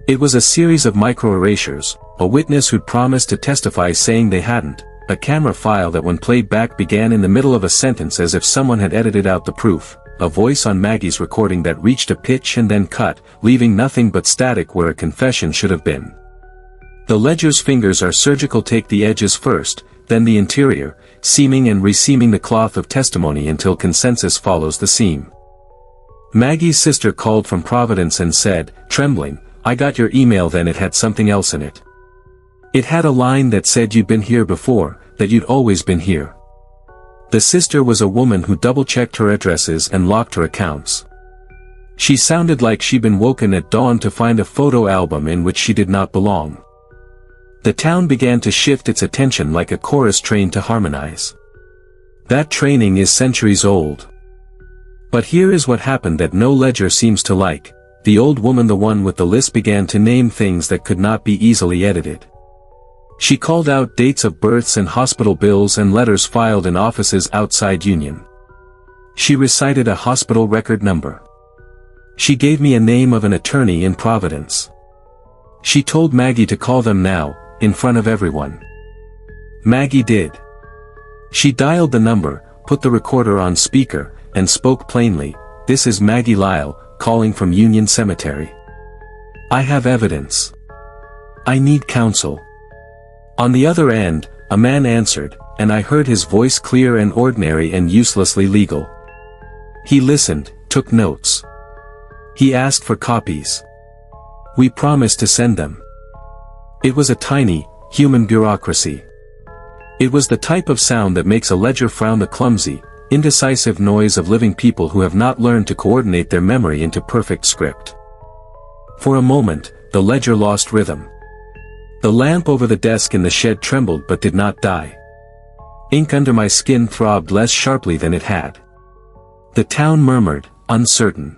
S1: It was a series of micro-erasures, a witness who'd promised to testify saying they hadn't, a camera file that when played back began in the middle of a sentence as if someone had edited out the proof, a voice on Maggie's recording that reached a pitch and then cut, leaving nothing but static where a confession should have been. The ledger's fingers are surgical, take the edges first, then the interior, seaming and reseaming the cloth of testimony until consensus follows the seam. Maggie's sister called from Providence and said, trembling, "I got your email, then it had something else in it. It had a line that said you'd been here before, that you'd always been here." The sister was a woman who double-checked her addresses and locked her accounts. She sounded like she'd been woken at dawn to find a photo album in which she did not belong. The town began to shift its attention like a chorus trained to harmonize. That training is centuries old. But here is what happened that no ledger seems to like. The old woman, the one with the list, began to name things that could not be easily edited. She called out dates of births and hospital bills and letters filed in offices outside Union. She recited a hospital record number. She gave me a name of an attorney in Providence. She told Maggie to call them now, in front of everyone. Maggie did. She dialed the number, put the recorder on speaker, and spoke plainly, "This is Maggie Lyle, calling from Union Cemetery. I have evidence. I need counsel." On the other end, a man answered, and I heard his voice clear and ordinary and uselessly legal. He listened, took notes. He asked for copies. We promised to send them. It was a tiny, human bureaucracy. It was the type of sound that makes a ledger frown, the clumsy, indecisive noise of living people who have not learned to coordinate their memory into perfect script. For a moment, the ledger lost rhythm. The lamp over the desk in the shed trembled but did not die. Ink under my skin throbbed less sharply than it had. The town murmured, uncertain.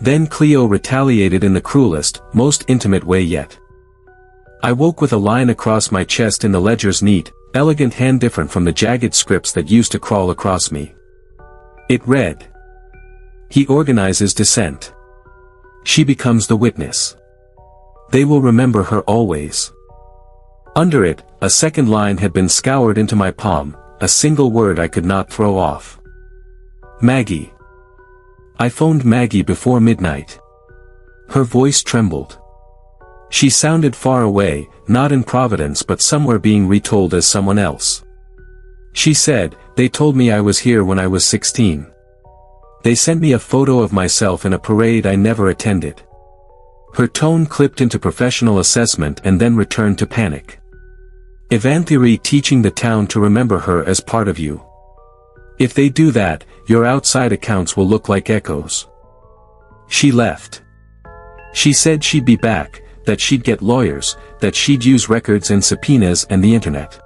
S1: Then Cleo retaliated in the cruelest, most intimate way yet. I woke with a line across my chest in the ledger's neat, elegant hand, different from the jagged scripts that used to crawl across me. It read: "He organizes dissent. She becomes the witness. They will remember her always." Under it, a second line had been scoured into my palm, a single word I could not throw off. Maggie. I phoned Maggie before midnight. Her voice trembled. She sounded far away, not in Providence but somewhere being retold as someone else. She said, "They told me I was here when I was 16. They sent me a photo of myself in a parade I never attended." Her tone clipped into professional assessment and then returned to panic. "Evanthiri teaching the town to remember her as part of you. If they do that, your outside accounts will look like echoes." She left. She said she'd be back, that she'd get lawyers, that she'd use records and subpoenas and the internet.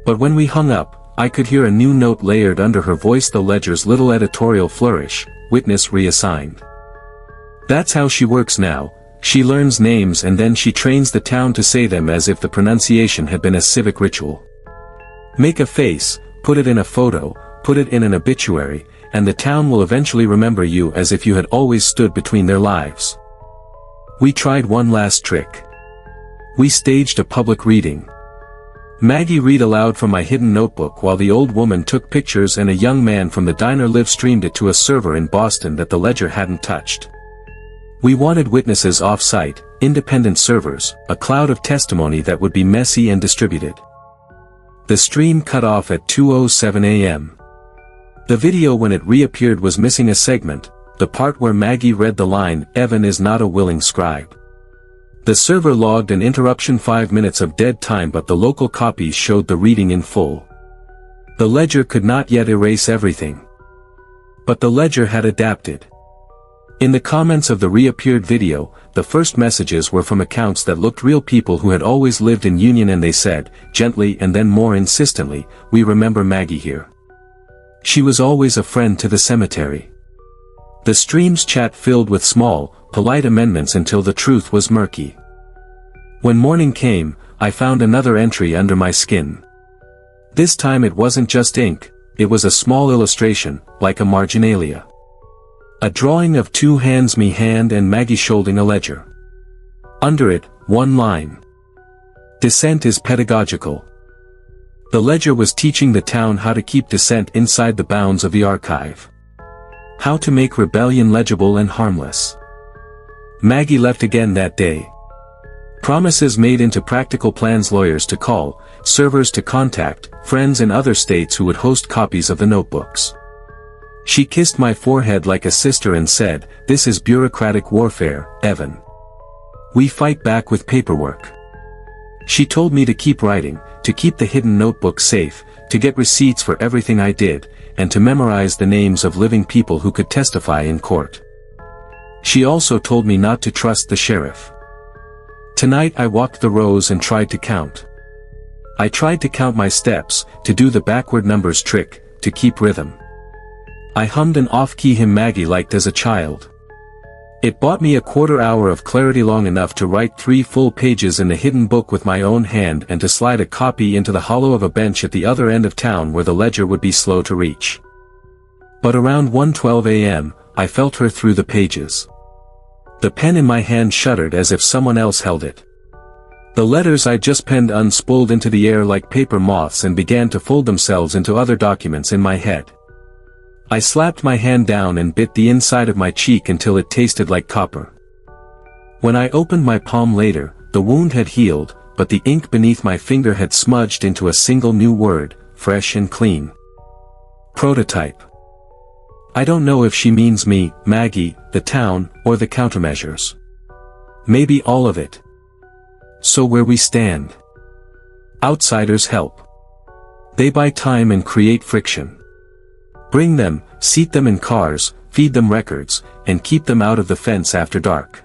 S1: But when we hung up, I could hear a new note layered under her voice, the ledger's little editorial flourish, "Witness reassigned." That's how she works now. She learns names and then she trains the town to say them as if the pronunciation had been a civic ritual. Make a face, put it in a photo, put it in an obituary, and the town will eventually remember you as if you had always stood between their lives. We tried one last trick. We staged a public reading. Maggie read aloud from my hidden notebook while the old woman took pictures and a young man from the diner live streamed it to a server in Boston that the ledger hadn't touched. We wanted witnesses off-site, independent servers, a cloud of testimony that would be messy and distributed. The stream cut off at 2:07 a.m. The video when it reappeared was missing a segment, the part where Maggie read the line, "Evan is not a willing scribe." The server logged an interruption, 5 minutes of dead time, but the local copies showed the reading in full. The ledger could not yet erase everything. But the ledger had adapted. In the comments of the reappeared video, the first messages were from accounts that looked real, people who had always lived in Union, and they said, gently and then more insistently, "We remember Maggie here. She was always a friend to the cemetery." The stream's chat filled with small, polite amendments until the truth was murky. When morning came, I found another entry under my skin. This time it wasn't just ink, it was a small illustration, like a marginalia. A drawing of two hands, me hand and Maggie shouldering a ledger. Under it, one line. "Dissent is pedagogical." The ledger was teaching the town how to keep dissent inside the bounds of the archive. How to make rebellion legible and harmless. Maggie left again that day. Promises made into practical plans, lawyers to call, servers to contact, friends in other states who would host copies of the notebooks. She kissed my forehead like a sister and said, "This is bureaucratic warfare, Evan. We fight back with paperwork." She told me to keep writing, to keep the hidden notebook safe, to get receipts for everything I did, and to memorize the names of living people who could testify in court. She also told me not to trust the sheriff. Tonight I walked the rows and tried to count. I tried to count my steps, to do the backward numbers trick, to keep rhythm. I hummed an off-key hymn Maggie liked as a child. It bought me a quarter hour of clarity, long enough to write 3 full pages in the hidden book with my own hand and to slide a copy into the hollow of a bench at the other end of town where the ledger would be slow to reach. But around 1:12 a.m., I felt her through the pages. The pen in my hand shuddered as if someone else held it. The letters I just penned unspooled into the air like paper moths and began to fold themselves into other documents in my head. I slapped my hand down and bit the inside of my cheek until it tasted like copper. When I opened my palm later, the wound had healed, but the ink beneath my finger had smudged into a single new word, fresh and clean. Prototype. I don't know if she means me, Maggie, the town, or the countermeasures. Maybe all of it. So where we stand. Outsiders help. They buy time and create friction. Bring them, seat them in cars, feed them records, and keep them out of the fence after dark.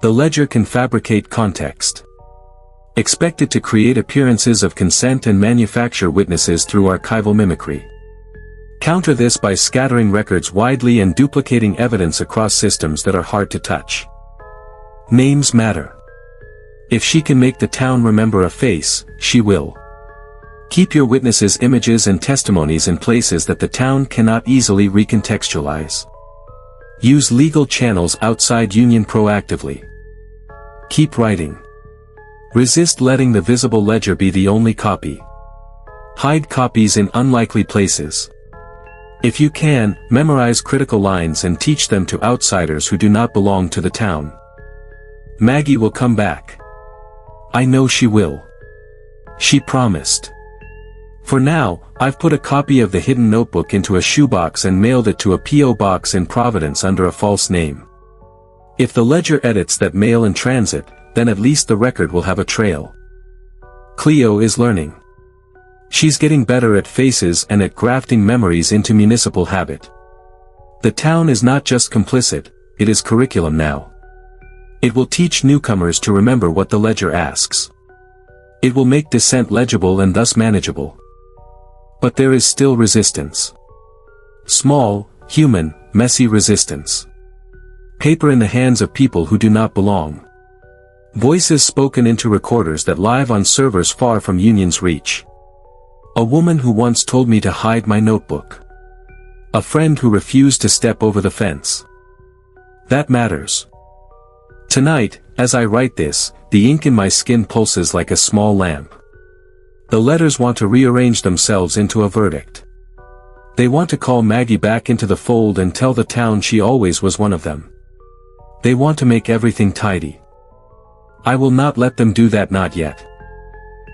S1: The ledger can fabricate context. Expect it to create appearances of consent and manufacture witnesses through archival mimicry. Counter this by scattering records widely and duplicating evidence across systems that are hard to touch. Names matter. If she can make the town remember a face, she will. Keep your witnesses' images and testimonies in places that the town cannot easily recontextualize. Use legal channels outside union proactively. Keep writing. Resist letting the visible ledger be the only copy. Hide copies in unlikely places. If you can, memorize critical lines and teach them to outsiders who do not belong to the town. Maggie will come back. I know she will. She promised. For now, I've put a copy of the hidden notebook into a shoebox and mailed it to a P.O. box in Providence under a false name. If the ledger edits that mail in transit, then at least the record will have a trail. Cleo is learning. She's getting better at faces and at grafting memories into municipal habit. The town is not just complicit, it is curriculum now. It will teach newcomers to remember what the ledger asks. It will make dissent legible and thus manageable. But there is still resistance. Small, human, messy resistance. Paper in the hands of people who do not belong. Voices spoken into recorders that live on servers far from union's reach. A woman who once told me to hide my notebook. A friend who refused to step over the fence. That matters. Tonight, as I write this, the ink in my skin pulses like a small lamp. The letters want to rearrange themselves into a verdict. They want to call Maggie back into the fold and tell the town she always was one of them. They want to make everything tidy. I will not let them do that, not yet.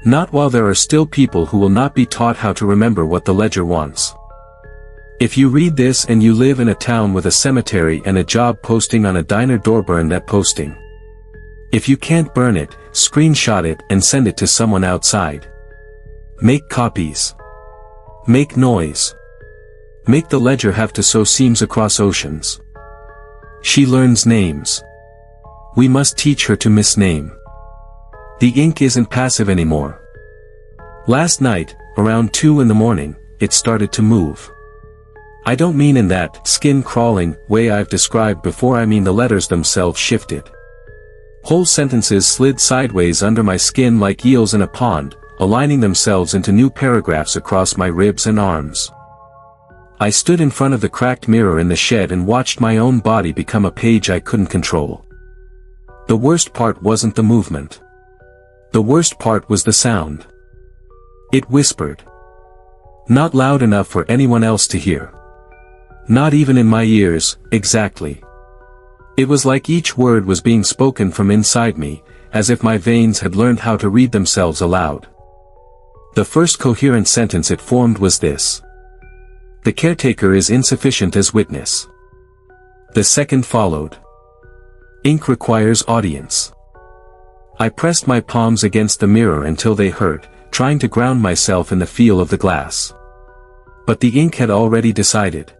S1: Not while there are still people who will not be taught how to remember what the ledger wants. If you read this and you live in a town with a cemetery and a job posting on a diner door, burn that posting. If you can't burn it, screenshot it and send it to someone outside. Make copies. Make noise. Make the ledger have to sew seams across oceans. She learns names. We must teach her to misname. The ink isn't passive anymore. Last night, around 2 in the morning, it started to move. I don't mean in that skin-crawling way I've described before. I mean the letters themselves shifted. Whole sentences slid sideways under my skin like eels in a pond, aligning themselves into new paragraphs across my ribs and arms. I stood in front of the cracked mirror in the shed and watched my own body become a page I couldn't control. The worst part wasn't the movement. The worst part was the sound. It whispered. Not loud enough for anyone else to hear. Not even in my ears, exactly. It was like each word was being spoken from inside me, as if my veins had learned how to read themselves aloud. The first coherent sentence it formed was this. The caretaker is insufficient as witness. The second followed. Ink requires audience. I pressed my palms against the mirror until they hurt, trying to ground myself in the feel of the glass. But the ink had already decided.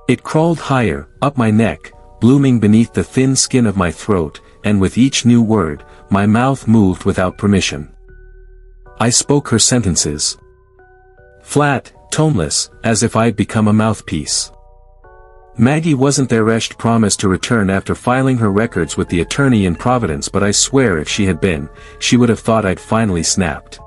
S1: It crawled higher, up my neck, blooming beneath the thin skin of my throat, and with each new word, my mouth moved without permission. I spoke her sentences. Flat, toneless, as if I'd become a mouthpiece. Maggie wasn't there. Eshed promised to return after filing her records with the attorney in Providence, but I swear if she had been, she would have thought I'd finally snapped.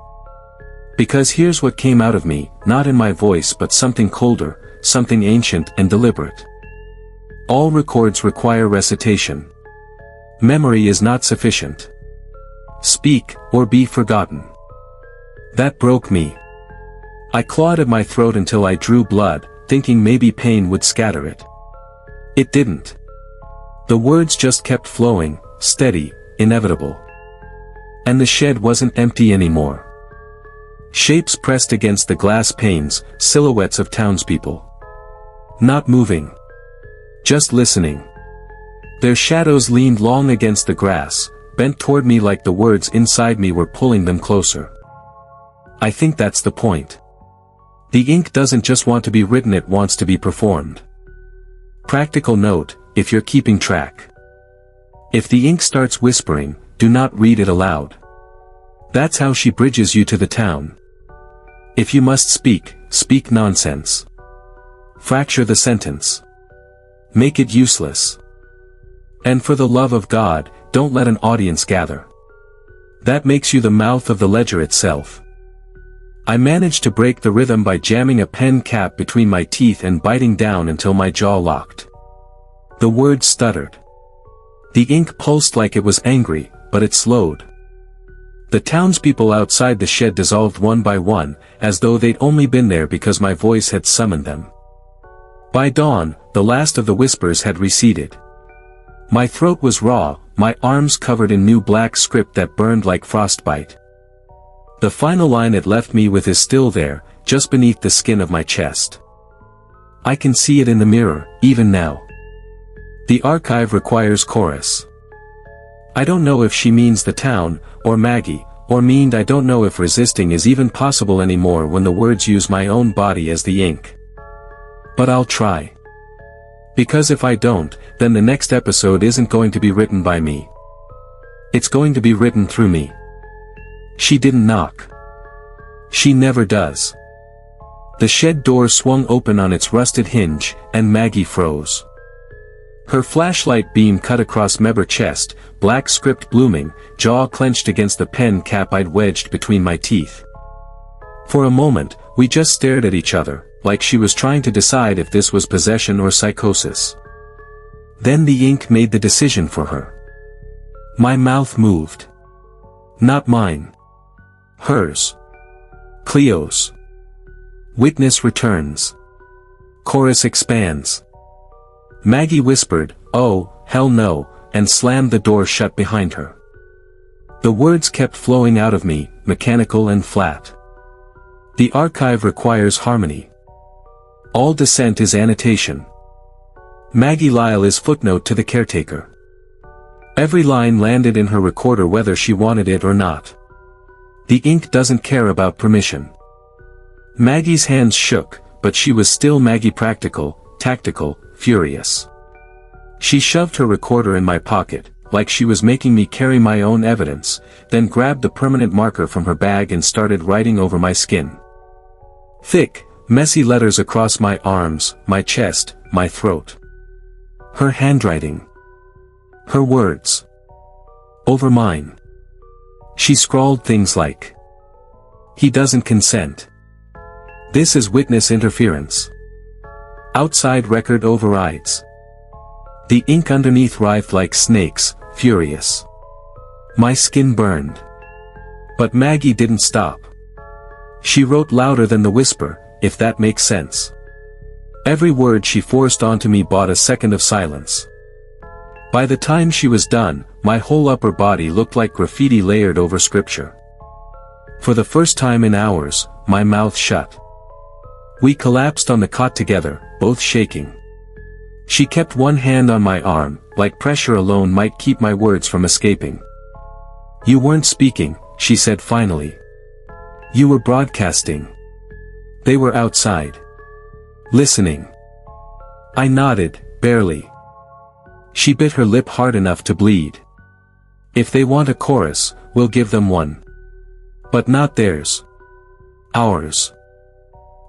S1: Because here's what came out of me, not in my voice but something colder, something ancient and deliberate. All records require recitation. Memory is not sufficient. Speak, or be forgotten. That broke me. I clawed at my throat until I drew blood, thinking maybe pain would scatter it. It didn't. The words just kept flowing, steady, inevitable. And the shed wasn't empty anymore. Shapes pressed against the glass panes, silhouettes of townspeople. Not moving. Just listening. Their shadows leaned long against the grass, bent toward me like the words inside me were pulling them closer. I think that's the point. The ink doesn't just want to be written, it wants to be performed. Practical note, if you're keeping track. If the ink starts whispering, do not read it aloud. That's how she bridges you to the town. If you must speak, speak nonsense. Fracture the sentence. Make it useless. And for the love of God, don't let an audience gather. That makes you the mouth of the ledger itself. I managed to break the rhythm by jamming a pen cap between my teeth and biting down until my jaw locked. The words stuttered. The ink pulsed like it was angry, but it slowed. The townspeople outside the shed dissolved one by one, as though they'd only been there because my voice had summoned them. By dawn, the last of the whispers had receded. My throat was raw, my arms covered in new black script that burned like frostbite. The final line it left me with is still there, just beneath the skin of my chest. I can see it in the mirror, even now. The archive requires chorus. I don't know if she means the town, or Maggie, or meaned I don't know if resisting is even possible anymore when the words use my own body as the ink. But I'll try. Because if I don't, then the next episode isn't going to be written by me. It's going to be written through me. She didn't knock. She never does. The shed door swung open on its rusted hinge, and Maggie froze. Her flashlight beam cut across Meber chest, black script blooming, jaw clenched against the pen cap I'd wedged between my teeth. For a moment, we just stared at each other, like she was trying to decide if this was possession or psychosis. Then the ink made the decision for her. My mouth moved. Not mine. Hers. Cleo's. Witness returns. Chorus expands. Maggie whispered, "Oh, hell no," and slammed the door shut behind her. The words kept flowing out of me, mechanical and flat. The archive requires harmony. All dissent is annotation. Maggie Lyle is footnote to the caretaker. Every line landed in her recorder whether she wanted it or not. The ink doesn't care about permission. Maggie's hands shook, but she was still Maggie, practical, tactical, furious. She shoved her recorder in my pocket, like she was making me carry my own evidence, then grabbed the permanent marker from her bag and started writing over my skin. Thick, messy letters across my arms, my chest, my throat. Her handwriting. Her words. Over mine. She scrawled things like, "He doesn't consent. This is witness interference. Outside record overrides." The ink underneath writhed like snakes, furious. My skin burned. But Maggie didn't stop. She wrote louder than the whisper, if that makes sense. Every word she forced onto me bought a second of silence. By the time she was done, my whole upper body looked like graffiti layered over scripture. For the first time in hours, my mouth shut. We collapsed on the cot together, both shaking. She kept one hand on my arm, like pressure alone might keep my words from escaping. "You weren't speaking," she said finally. "You were broadcasting. They were outside. Listening." I nodded, barely. She bit her lip hard enough to bleed. "If they want a chorus, we'll give them one. But not theirs. Ours.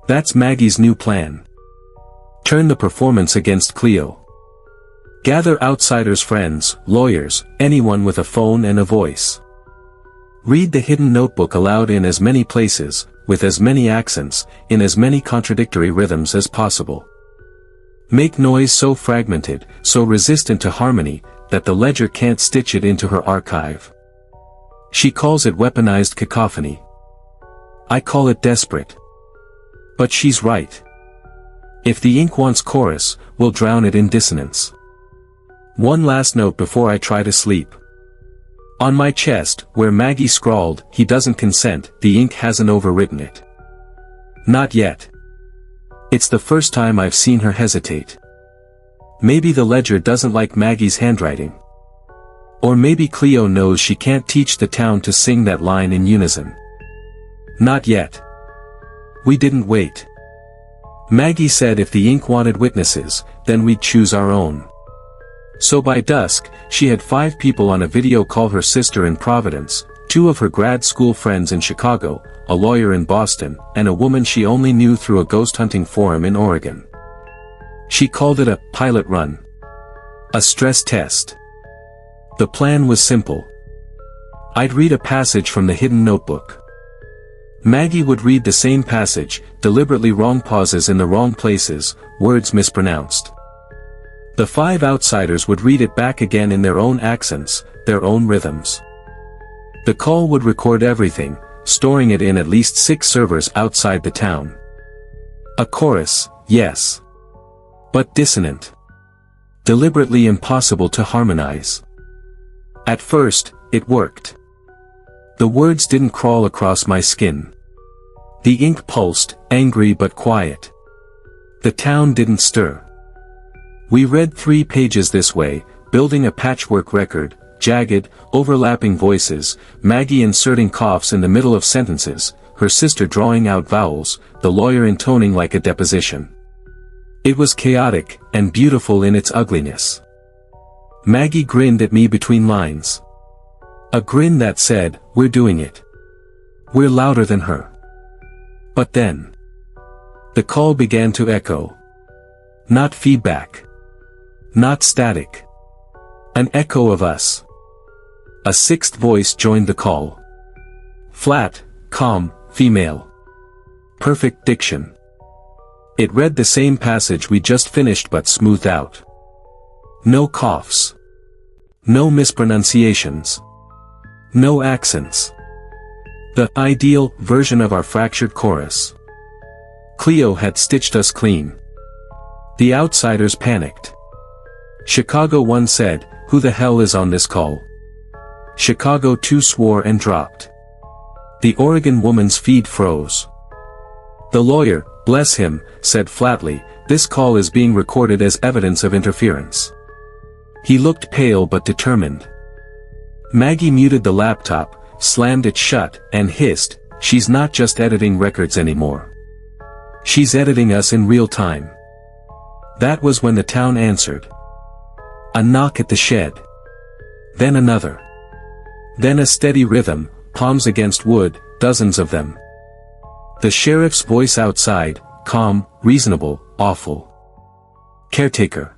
S1: That's Maggie's new plan. Turn the performance against Cleo. Gather outsiders, friends, lawyers, anyone with a phone and a voice. Read the hidden notebook aloud in as many places, with as many accents, in as many contradictory rhythms as possible. Make noise so fragmented, so resistant to harmony, that the ledger can't stitch it into her archive. She calls it weaponized cacophony. I call it desperate. But she's right. If the ink wants chorus, we'll drown it in dissonance. One last note before I try to sleep. On my chest, where Maggie scrawled, "He doesn't consent," the ink hasn't overwritten it. Not yet. It's the first time I've seen her hesitate. Maybe the ledger doesn't like Maggie's handwriting. Or maybe Cleo knows she can't teach the town to sing that line in unison. Not yet. We didn't wait. Maggie said if the ink wanted witnesses, then we'd choose our own. So by dusk, she had 5 people on a video call: her sister in Providence, 2 of her grad school friends in Chicago, a lawyer in Boston, and a woman she only knew through a ghost hunting forum in Oregon. She called it a pilot run. A stress test. The plan was simple. I'd read a passage from the hidden notebook. Maggie would read the same passage, deliberately wrong pauses in the wrong places, words mispronounced. The 5 outsiders would read it back again in their own accents, their own rhythms. The call would record everything, storing it in at least 6 servers outside the town. A chorus, yes. But dissonant. Deliberately impossible to harmonize. At first, it worked. The words didn't crawl across my skin. The ink pulsed, angry but quiet. The town didn't stir. We read 3 pages this way, building a patchwork record, jagged, overlapping voices, Maggie inserting coughs in the middle of sentences, her sister drawing out vowels, the lawyer intoning like a deposition. It was chaotic, and beautiful in its ugliness. Maggie grinned at me between lines. A grin that said, "We're doing it. We're louder than her." But then, the call began to echo. Not feedback. Not static. An echo of us. A 6th voice joined the call. Flat, calm, female. Perfect diction. It read the same passage we just finished but smoothed out. No coughs. No mispronunciations. No accents. The ideal version of our fractured chorus. Cleo had stitched us clean. The outsiders panicked. Chicago 1 said, "Who the hell is on this call?" Chicago 2 swore and dropped. The Oregon woman's feed froze. The lawyer, bless him, said flatly, "This call is being recorded as evidence of interference." He looked pale but determined. Maggie muted the laptop, slammed it shut, and hissed, "She's not just editing records anymore. She's editing us in real time." That was when the town answered. A knock at the shed. Then another. Then a steady rhythm, palms against wood, dozens of them. The sheriff's voice outside, calm, reasonable, awful. "Caretaker.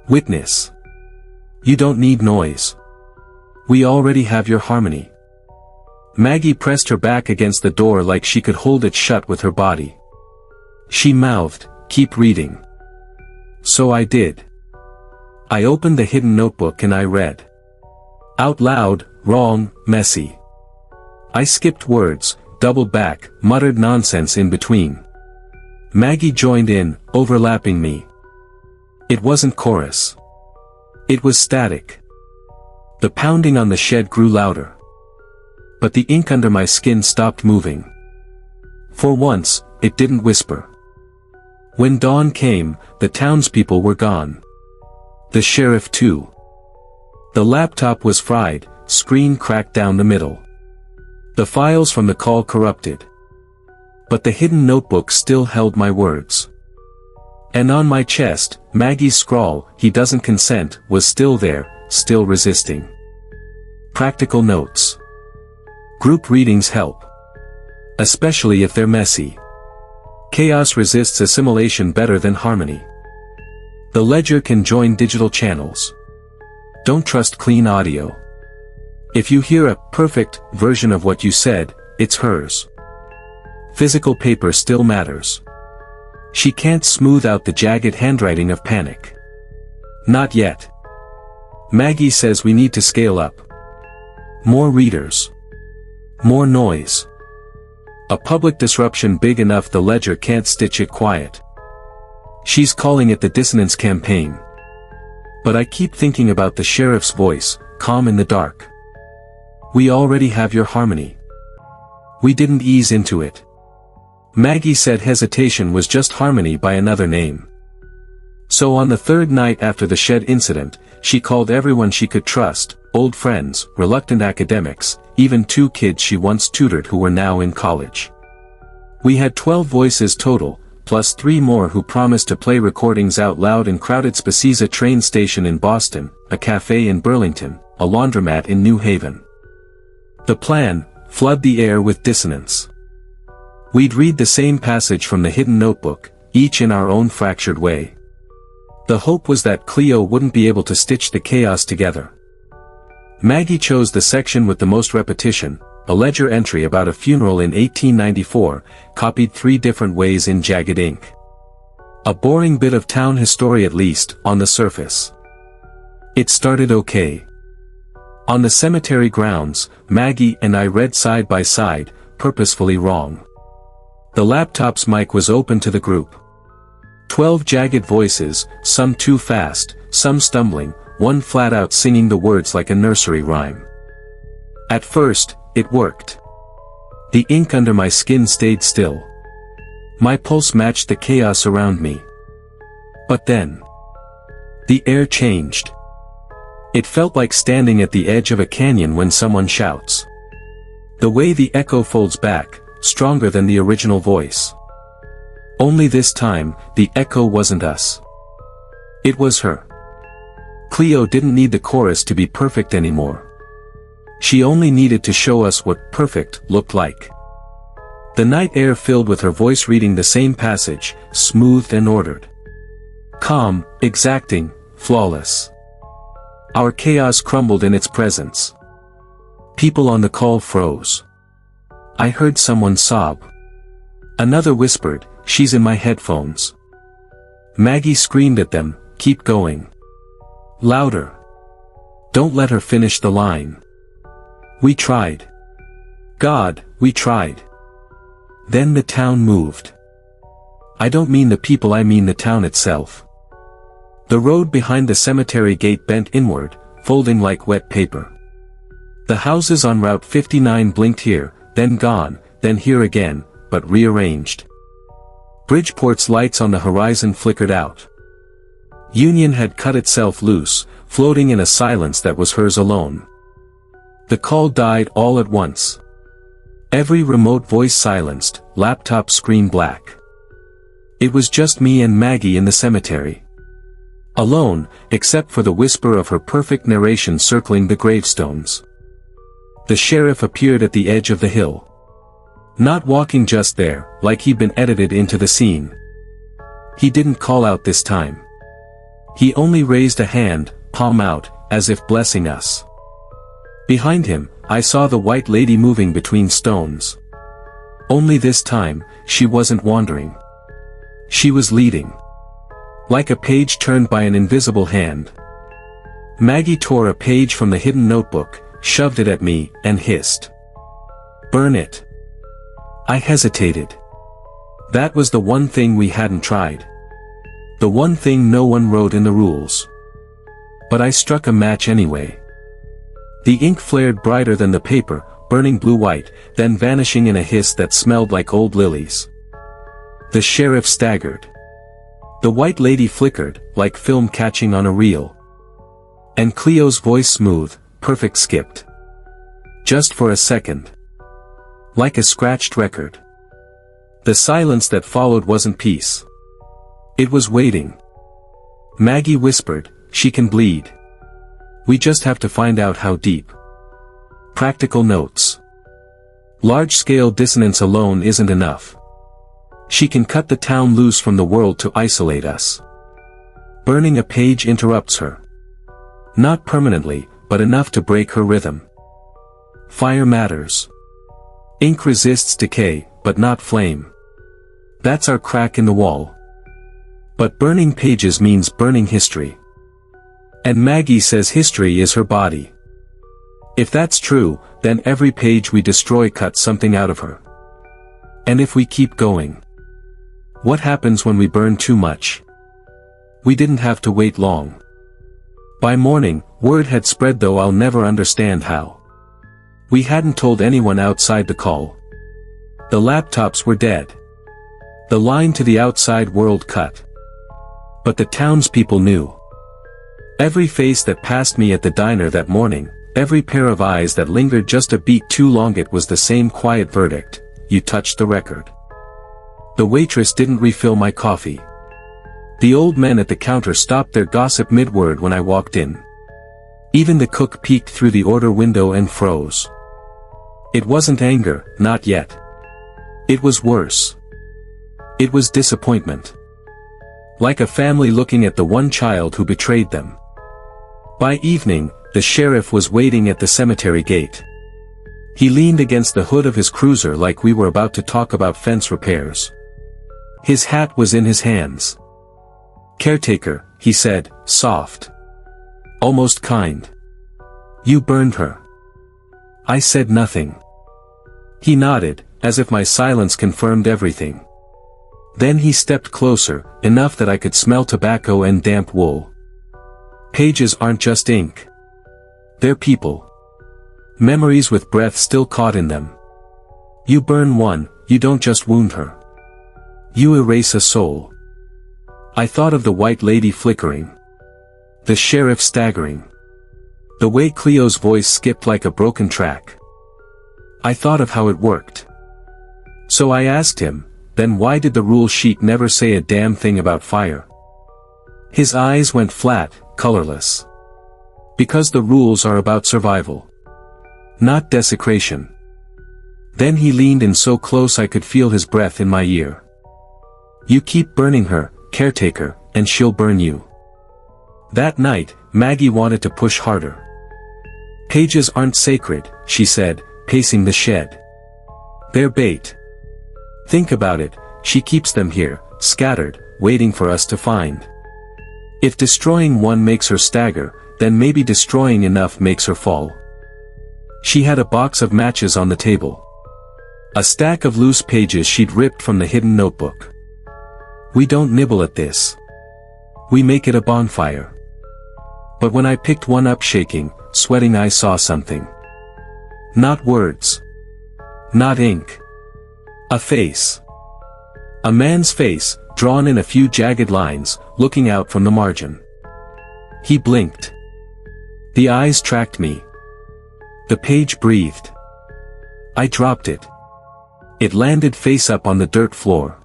S1: Witness. You don't need noise. We already have your harmony." Maggie pressed her back against the door like she could hold it shut with her body. She mouthed, "Keep reading." So I did. I opened the hidden notebook and I read. Out loud, wrong, messy. I skipped words, doubled back, muttered nonsense in between. Maggie joined in, overlapping me. It wasn't chorus. It was static. The pounding on the shed grew louder. But the ink under my skin stopped moving. For once, it didn't whisper. When dawn came, the townspeople were gone. The sheriff too. The laptop was fried, screen cracked down the middle. The files from the call corrupted. But the hidden notebook still held my words. And on my chest, Maggie's scrawl, "He doesn't consent," was still there, still resisting. Practical notes. Group readings help. Especially if they're messy. Chaos resists assimilation better than harmony. The ledger can join digital channels. Don't trust clean audio. If you hear a perfect version of what you said, it's hers. Physical paper still matters. She can't smooth out the jagged handwriting of panic. Not yet. Maggie says we need to scale up. More readers. More noise. A public disruption big enough the ledger can't stitch it quiet. She's calling it the dissonance campaign. But I keep thinking about the sheriff's voice, calm in the dark. We already have your harmony. We didn't ease into it. Maggie said hesitation was just harmony by another name. So on the third night after the shed incident, she called everyone she could trust, old friends, reluctant academics, even 2 kids she once tutored who were now in college. We had 12 voices total, plus 3 more who promised to play recordings out loud in crowded Spezia train station in Boston, a cafe in Burlington, a laundromat in New Haven. The plan: flood the air with dissonance. We'd read the same passage from the hidden notebook, each in our own fractured way. The hope was that Cleo wouldn't be able to stitch the chaos together. Maggie chose the section with the most repetition, a ledger entry about a funeral in 1894, copied 3 different ways in jagged ink. A boring bit of town history at least, on the surface. It started okay. On the cemetery grounds, Maggie and I read side by side, purposefully wrong. The laptop's mic was open to the group. 12 jagged voices, some too fast, some stumbling, one flat out singing the words like a nursery rhyme. At first, it worked. The ink under my skin stayed still. My pulse matched the chaos around me. But then, the air changed. It felt like standing at the edge of a canyon when someone shouts. The way the echo folds back, stronger than the original voice. Only this time, the echo wasn't us. It was her. Cleo didn't need the chorus to be perfect anymore. She only needed to show us what perfect looked like. The night air filled with her voice reading the same passage, smoothed and ordered. Calm, exacting, flawless. Our chaos crumbled in its presence. People on the call froze. I heard someone sob. Another whispered, "She's in my headphones." Maggie screamed at them, "Keep going. Louder. Don't let her finish the line." We tried. God, we tried. Then the town moved. I don't mean the people, I mean the town itself. The road behind the cemetery gate bent inward, folding like wet paper. The houses on Route 59 blinked here, then gone, then here again, but rearranged. Bridgeport's lights on the horizon flickered out. Union had cut itself loose, floating in a silence that was hers alone. The call died all at once. Every remote voice silenced, laptop screen black. It was just me and Maggie in the cemetery. Alone, except for the whisper of her perfect narration circling the gravestones. The sheriff appeared at the edge of the hill. Not walking just there, like he'd been edited into the scene. He didn't call out this time. He only raised a hand, palm out, as if blessing us. Behind him, I saw the white lady moving between stones. Only this time, she wasn't wandering. She was leading. Like a page turned by an invisible hand. Maggie tore a page from the hidden notebook, shoved it at me, and hissed. "Burn it." I hesitated. That was the one thing we hadn't tried. The one thing no one wrote in the rules. But I struck a match anyway. The ink flared brighter than the paper, burning blue-white, then vanishing in a hiss that smelled like old lilies. The sheriff staggered. The white lady flickered, like film catching on a reel. And Cleo's voice smooth, perfect skipped. Just for a second. Like a scratched record. The silence that followed wasn't peace. It was waiting. Maggie whispered, "She can bleed. We just have to find out how deep." Practical notes. Large-scale dissonance alone isn't enough. She can cut the town loose from the world to isolate us. Burning a page interrupts her. Not permanently, but enough to break her rhythm. Fire matters. Ink resists decay, but not flame. That's our crack in the wall. But burning pages means burning history. And Maggie says history is her body. If that's true, then every page we destroy cuts something out of her. And if we keep going, what happens when we burn too much? We didn't have to wait long. By morning, word had spread, though I'll never understand how. We hadn't told anyone outside the call. The laptops were dead. The line to the outside world cut. But the townspeople knew. Every face that passed me at the diner that morning, every pair of eyes that lingered just a beat too long, it was the same quiet verdict: you touched the record. The waitress didn't refill my coffee. The old men at the counter stopped their gossip mid-word when I walked in. Even the cook peeked through the order window and froze. It wasn't anger, not yet. It was worse. It was disappointment. Like a family looking at the one child who betrayed them. By evening, the sheriff was waiting at the cemetery gate. He leaned against the hood of his cruiser like we were about to talk about fence repairs. His hat was in his hands. "Caretaker," he said, soft. Almost kind. "You burned her." I said nothing. He nodded, as if my silence confirmed everything. Then he stepped closer, enough that I could smell tobacco and damp wool. "Pages aren't just ink. They're people. Memories with breath still caught in them. You burn one, you don't just wound her. You erase a soul." I thought of the white lady flickering. The sheriff staggering. The way Cleo's voice skipped like a broken track. I thought of how it worked. So I asked him, then why did the rule sheet never say a damn thing about fire? His eyes went flat, colorless. Because the rules are about survival. Not desecration. Then he leaned in so close I could feel his breath in my ear. "You keep burning her, caretaker, and she'll burn you." That night, Maggie wanted to push harder. "Pages aren't sacred," she said, pacing the shed. "They're bait. Think about it, she keeps them here, scattered, waiting for us to find. If destroying one makes her stagger, then maybe destroying enough makes her fall." She had a box of matches on the table. A stack of loose pages she'd ripped from the hidden notebook. "We don't nibble at this. We make it a bonfire." But when I picked one up shaking, sweating, I saw something. Not words. Not ink. A face. A man's face, drawn in a few jagged lines, looking out from the margin. He blinked. The eyes tracked me. The page breathed. I dropped it. It landed face up on the dirt floor.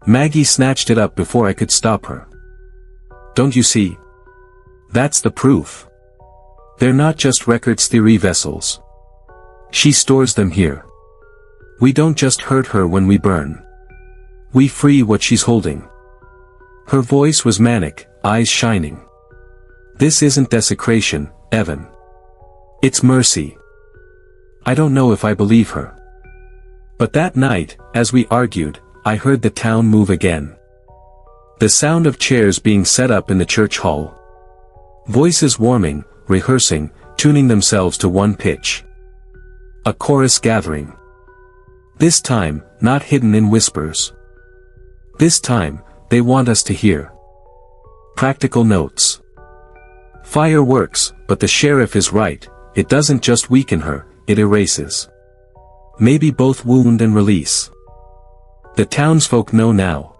S1: Maggie snatched it up before I could stop her. "Don't you see? That's the proof. They're not just records theory vessels. She stores them here. We don't just hurt her when we burn. We free what she's holding." Her voice was manic, eyes shining. "This isn't desecration, Evan. It's mercy." I don't know if I believe her. But that night, as we argued, I heard the town move again. The sound of chairs being set up in the church hall. Voices warming, rehearsing, tuning themselves to one pitch. A chorus gathering. This time, not hidden in whispers. This time, they want us to hear. Practical notes. Fire works, but the sheriff is right, it doesn't just weaken her, it erases. Maybe both wound and release. The townsfolk know now.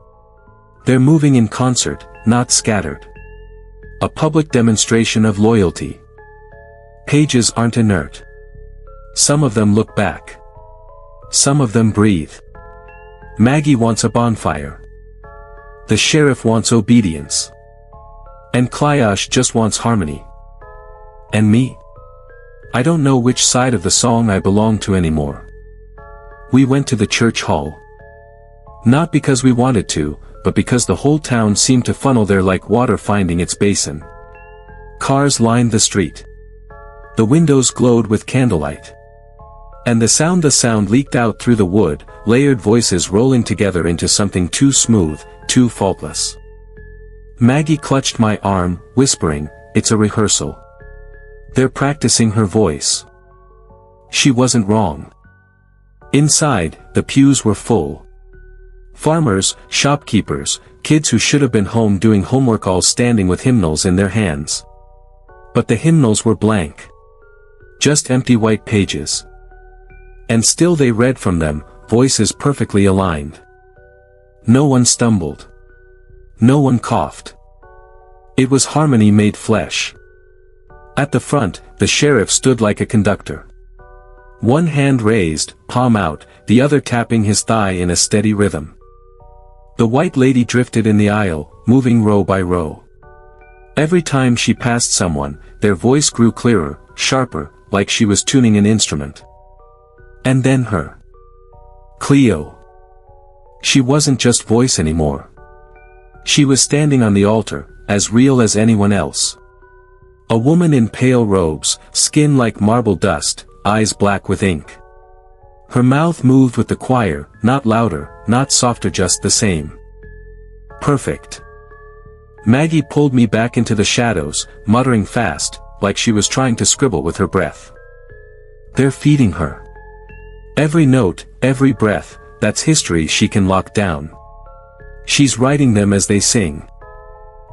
S1: They're moving in concert, not scattered. A public demonstration of loyalty. Pages aren't inert. Some of them look back. Some of them breathe. Maggie wants a bonfire. The sheriff wants obedience. And Klyash just wants harmony. And me? I don't know which side of the song I belong to anymore. We went to the church hall. Not because we wanted to, but because the whole town seemed to funnel there like water finding its basin. Cars lined the street. The windows glowed with candlelight. And the sound leaked out through the wood, layered voices rolling together into something too smooth, too faultless. Maggie clutched my arm, whispering, "It's a rehearsal. They're practicing her voice." She wasn't wrong. Inside, the pews were full. Farmers, shopkeepers, kids who should have been home doing homework, all standing with hymnals in their hands. But the hymnals were blank. Just empty white pages. And still they read from them, voices perfectly aligned. No one stumbled. No one coughed. It was harmony made flesh. At the front, the sheriff stood like a conductor. One hand raised, palm out, the other tapping his thigh in a steady rhythm. The white lady drifted in the aisle, moving row by row. Every time she passed someone, their voice grew clearer, sharper, like she was tuning an instrument. And then her. Cleo. She wasn't just voice anymore. She was standing on the altar, as real as anyone else. A woman in pale robes, skin like marble dust, eyes black with ink. Her mouth moved with the choir, not louder, not softer, just the same. Perfect. Maggie pulled me back into the shadows, muttering fast, like she was trying to scribble with her breath. They're feeding her. Every note, every breath, that's history she can lock down. She's writing them as they sing.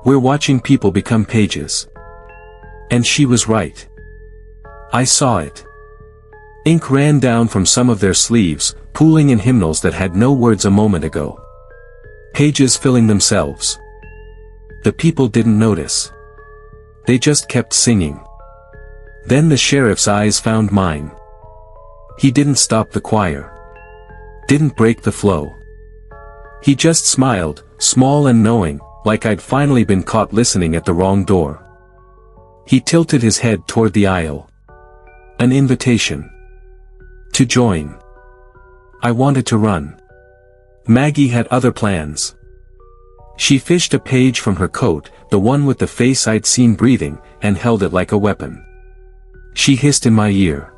S1: We're watching people become pages. And she was right. I saw it. Ink ran down from some of their sleeves, pooling in hymnals that had no words a moment ago. Pages filling themselves. The people didn't notice. They just kept singing. Then the sheriff's eyes found mine. He didn't stop the choir. Didn't break the flow. He just smiled, small and knowing, like I'd finally been caught listening at the wrong door. He tilted his head toward the aisle. An invitation. To join. I wanted to run. Maggie had other plans. She fished a page from her coat, the one with the face I'd seen breathing, and held it like a weapon. She hissed in my ear.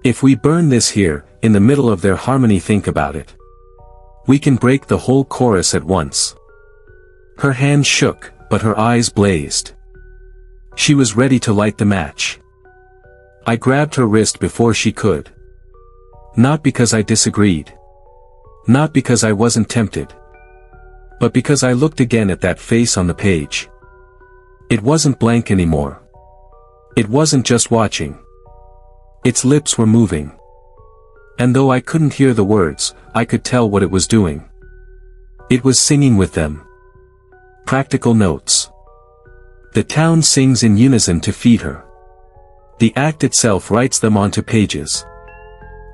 S1: If we burn this here, in the middle of their harmony, think about it. We can break the whole chorus at once. Her hand shook, but her eyes blazed. She was ready to light the match. I grabbed her wrist before she could. Not because I disagreed. Not because I wasn't tempted. But because I looked again at that face on the page. It wasn't blank anymore. It wasn't just watching. Its lips were moving. And though I couldn't hear the words, I could tell what it was doing. It was singing with them. Practical notes. The town sings in unison to feed her. The act itself writes them onto pages.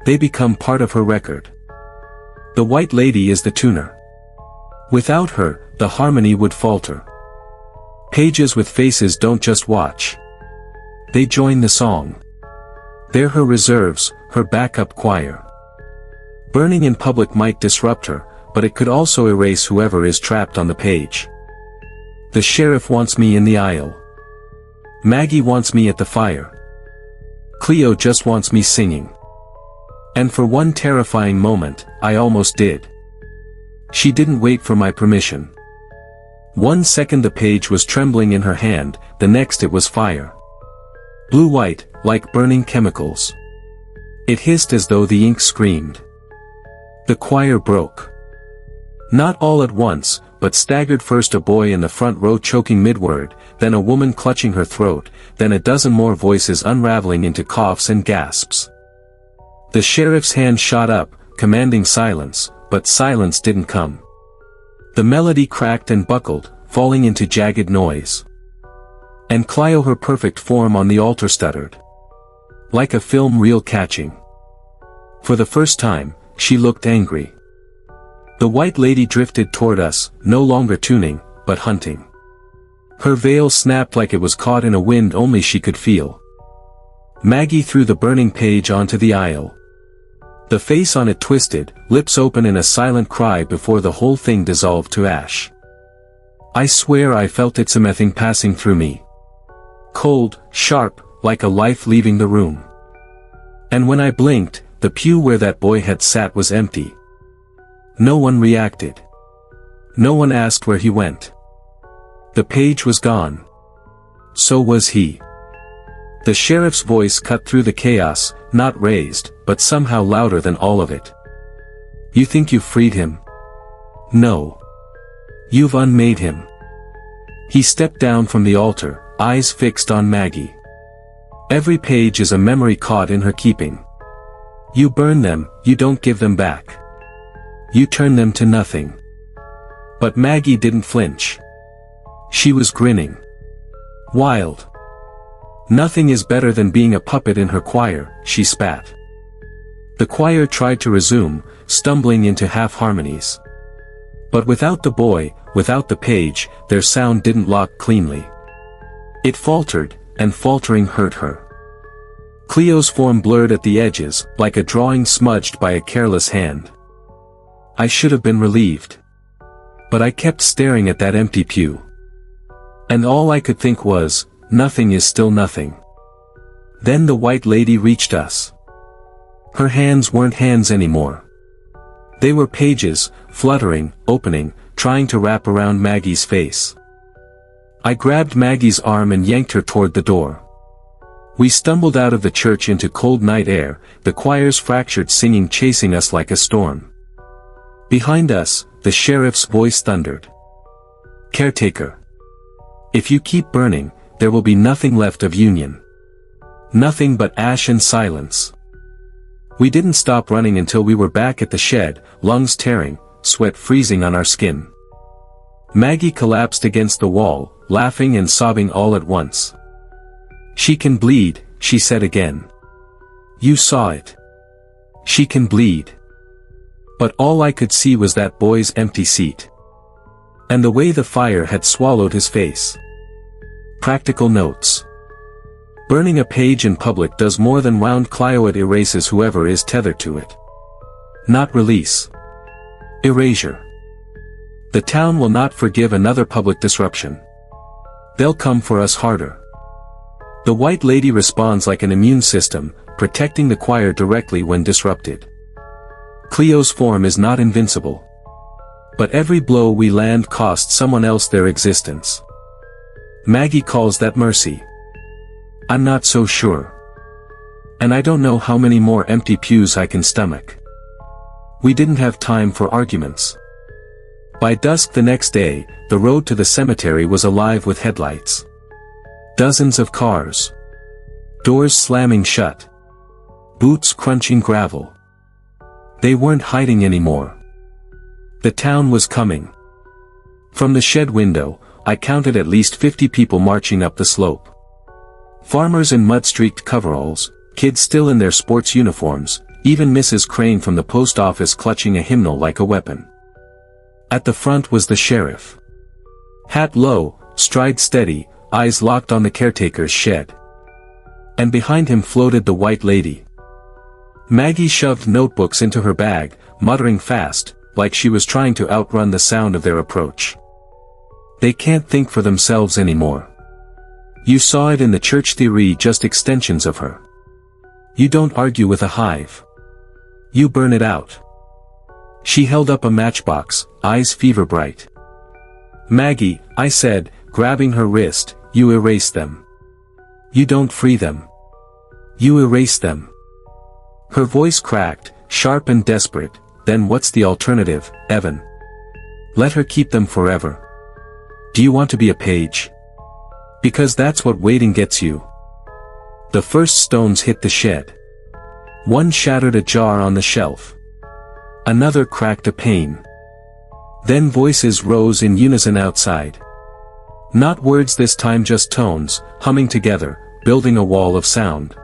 S1: They become part of her record. The white lady is the tuner. Without her, the harmony would falter. Pages with faces don't just watch. They join the song. They're her reserves, her backup choir. Burning in public might disrupt her, but it could also erase whoever is trapped on the page. The sheriff wants me in the aisle. Maggie wants me at the fire. Cleo just wants me singing. And for one terrifying moment, I almost did. She didn't wait for my permission. 1 second the page was trembling in her hand, the next it was fire. Blue-white, like burning chemicals. It hissed as though the ink screamed. The choir broke. Not all at once, but staggered, first a boy in the front row choking mid-word, then a woman clutching her throat, then a dozen more voices unraveling into coughs and gasps. The sheriff's hand shot up, commanding silence, but silence didn't come. The melody cracked and buckled, falling into jagged noise. And Cleo, her perfect form on the altar, stuttered. Like a film reel catching. For the first time, she looked angry. The white lady drifted toward us, no longer tuning, but hunting. Her veil snapped like it was caught in a wind only she could feel. Maggie threw the burning page onto the aisle. The face on it twisted, lips open in a silent cry before the whole thing dissolved to ash. I swear I felt its something passing through me. Cold, sharp, like a life leaving the room. And when I blinked, the pew where that boy had sat was empty. No one reacted. No one asked where he went. The page was gone. So was he. The sheriff's voice cut through the chaos, not raised, but somehow louder than all of it. You think you've freed him? No. You've unmade him. He stepped down from the altar, eyes fixed on Maggie. Every page is a memory caught in her keeping. You burn them, you don't give them back. You turn them to nothing. But Maggie didn't flinch. She was grinning. Wild. Nothing is better than being a puppet in her choir, she spat. The choir tried to resume, stumbling into half-harmonies. But without the boy, without the page, their sound didn't lock cleanly. It faltered, and faltering hurt her. Cleo's form blurred at the edges, like a drawing smudged by a careless hand. I should have been relieved. But I kept staring at that empty pew. And all I could think was, nothing is still nothing. Then the white lady reached us. Her hands weren't hands anymore. They were pages, fluttering, opening, trying to wrap around Maggie's face. I grabbed Maggie's arm and yanked her toward the door. We stumbled out of the church into cold night air, the choir's fractured singing chasing us like a storm. Behind us, the sheriff's voice thundered. Caretaker. If you keep burning, there will be nothing left of Union. Nothing but ash and silence. We didn't stop running until we were back at the shed, lungs tearing, sweat freezing on our skin. Maggie collapsed against the wall, laughing and sobbing all at once. She can bleed, she said again. You saw it. She can bleed. But all I could see was that boy's empty seat. And the way the fire had swallowed his face. Practical notes. Burning a page in public does more than wound Clio. It erases whoever is tethered to it. Not release. Erasure. The town will not forgive another public disruption. They'll come for us harder. The white lady responds like an immune system, protecting the choir directly when disrupted. Cleo's form is not invincible. But every blow we land costs someone else their existence. Maggie calls that mercy. I'm not so sure. And I don't know how many more empty pews I can stomach. We didn't have time for arguments. By dusk the next day, the road to the cemetery was alive with headlights. Dozens of cars. Doors slamming shut. Boots crunching gravel. They weren't hiding anymore. The town was coming. From the shed window, I counted at least 50 people marching up the slope. Farmers in mud-streaked coveralls, kids still in their sports uniforms, even Mrs. Crane from the post office clutching a hymnal like a weapon. At the front was the sheriff. Hat low, stride steady, eyes locked on the caretaker's shed. And behind him floated the white lady. Maggie shoved notebooks into her bag, muttering fast, like she was trying to outrun the sound of their approach. They can't think for themselves anymore. You saw it in the church theory, just extensions of her. You don't argue with a hive. You burn it out. She held up a matchbox, eyes fever bright. Maggie, I said, grabbing her wrist, you erase them. You don't free them. You erase them. Her voice cracked, sharp and desperate. Then what's the alternative, Evan? Let her keep them forever. Do you want to be a page? Because that's what waiting gets you. The first stones hit the shed. One shattered a jar on the shelf. Another cracked a pane. Then voices rose in unison outside. Not words this time, just tones, humming together, building a wall of sound.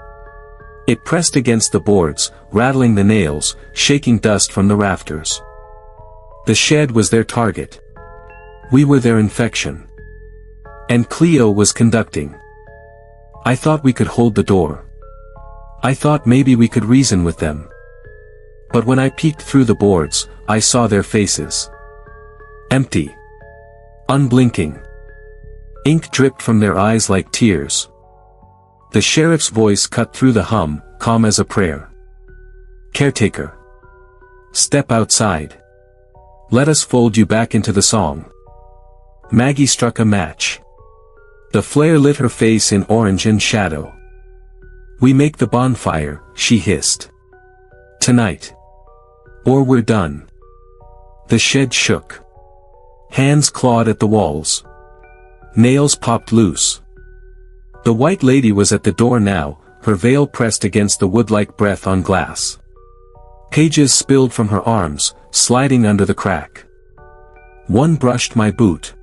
S1: It pressed against the boards, rattling the nails, shaking dust from the rafters. The shed was their target. We were their infection. And Cleo was conducting. I thought we could hold the door. I thought maybe we could reason with them. But when I peeked through the boards, I saw their faces. Empty. Unblinking. Ink dripped from their eyes like tears. The sheriff's voice cut through the hum, calm as a prayer. Caretaker. Step outside. Let us fold you back into the song. Maggie struck a match. The flare lit her face in orange and shadow. "We make the bonfire," she hissed. "Tonight. Or we're done." The shed shook. Hands clawed at the walls. Nails popped loose. The white lady was at the door now, her veil pressed against the wood-like breath on glass. Pages spilled from her arms, sliding under the crack. One brushed my boot.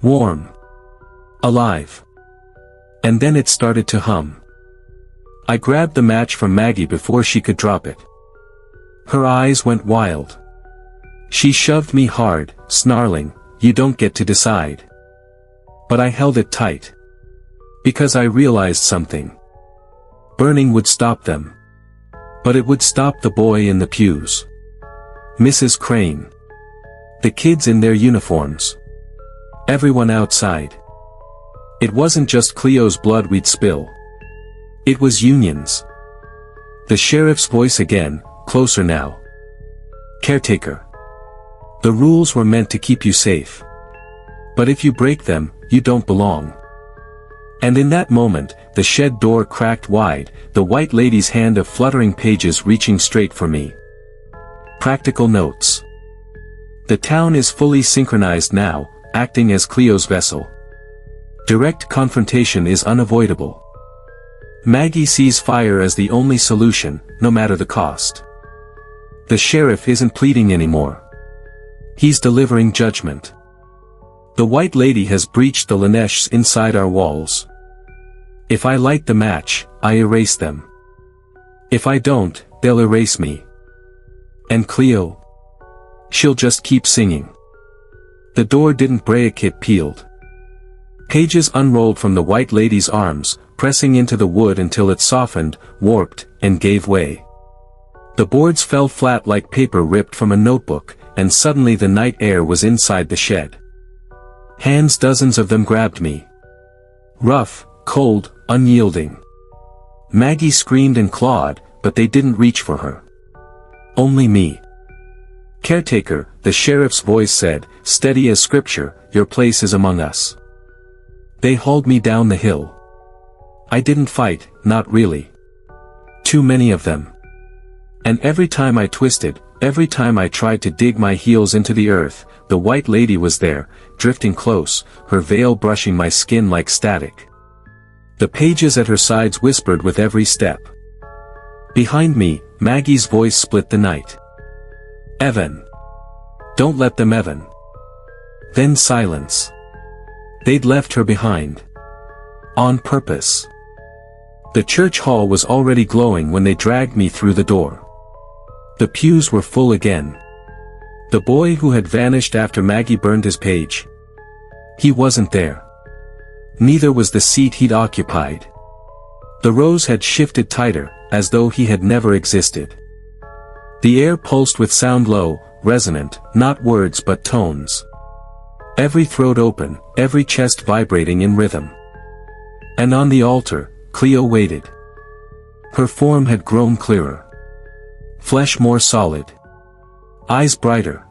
S1: Warm. Alive. And then it started to hum. I grabbed the match from Maggie before she could drop it. Her eyes went wild. She shoved me hard, snarling, "You don't get to decide." But I held it tight. Because I realized something. Burning would stop them. But it would stop the boy in the pews. Mrs. Crane. The kids in their uniforms. Everyone outside. It wasn't just Cleo's blood we'd spill. It was Union's. The sheriff's voice again, closer now. "Caretaker. The rules were meant to keep you safe. But if you break them, you don't belong." And in that moment, the shed door cracked wide, the white lady's hand of fluttering pages reaching straight for me. Practical notes. The town is fully synchronized now, acting as Cleo's vessel. Direct confrontation is unavoidable. Maggie sees fire as the only solution, no matter the cost. The sheriff isn't pleading anymore. He's delivering judgment. The white lady has breached the Laneshs inside our walls. If I light the match, I erase them. If I don't, they'll erase me. And Cleo? She'll just keep singing. The door didn't break, it peeled. Pages unrolled from the white lady's arms, pressing into the wood until it softened, warped, and gave way. The boards fell flat like paper ripped from a notebook, and suddenly the night air was inside the shed. Hands, dozens of them, grabbed me. Rough, cold, unyielding. Maggie screamed and clawed, but they didn't reach for her. Only me. "Caretaker," the sheriff's voice said, steady as scripture, "your place is among us." They hauled me down the hill. I didn't fight, not really. Too many of them. And every time I twisted, every time I tried to dig my heels into the earth, the white lady was there, drifting close, her veil brushing my skin like static. The pages at her sides whispered with every step. Behind me, Maggie's voice split the night. "Evan. Don't let them, Evan." Then silence. They'd left her behind. On purpose. The church hall was already glowing when they dragged me through the door. The pews were full again. The boy who had vanished after Maggie burned his page. He wasn't there. Neither was the seat he'd occupied. The rows had shifted tighter, as though he had never existed. The air pulsed with sound, low, resonant, not words but tones. Every throat open, every chest vibrating in rhythm. And on the altar, Cleo waited. Her form had grown clearer. Flesh more solid. Eyes brighter.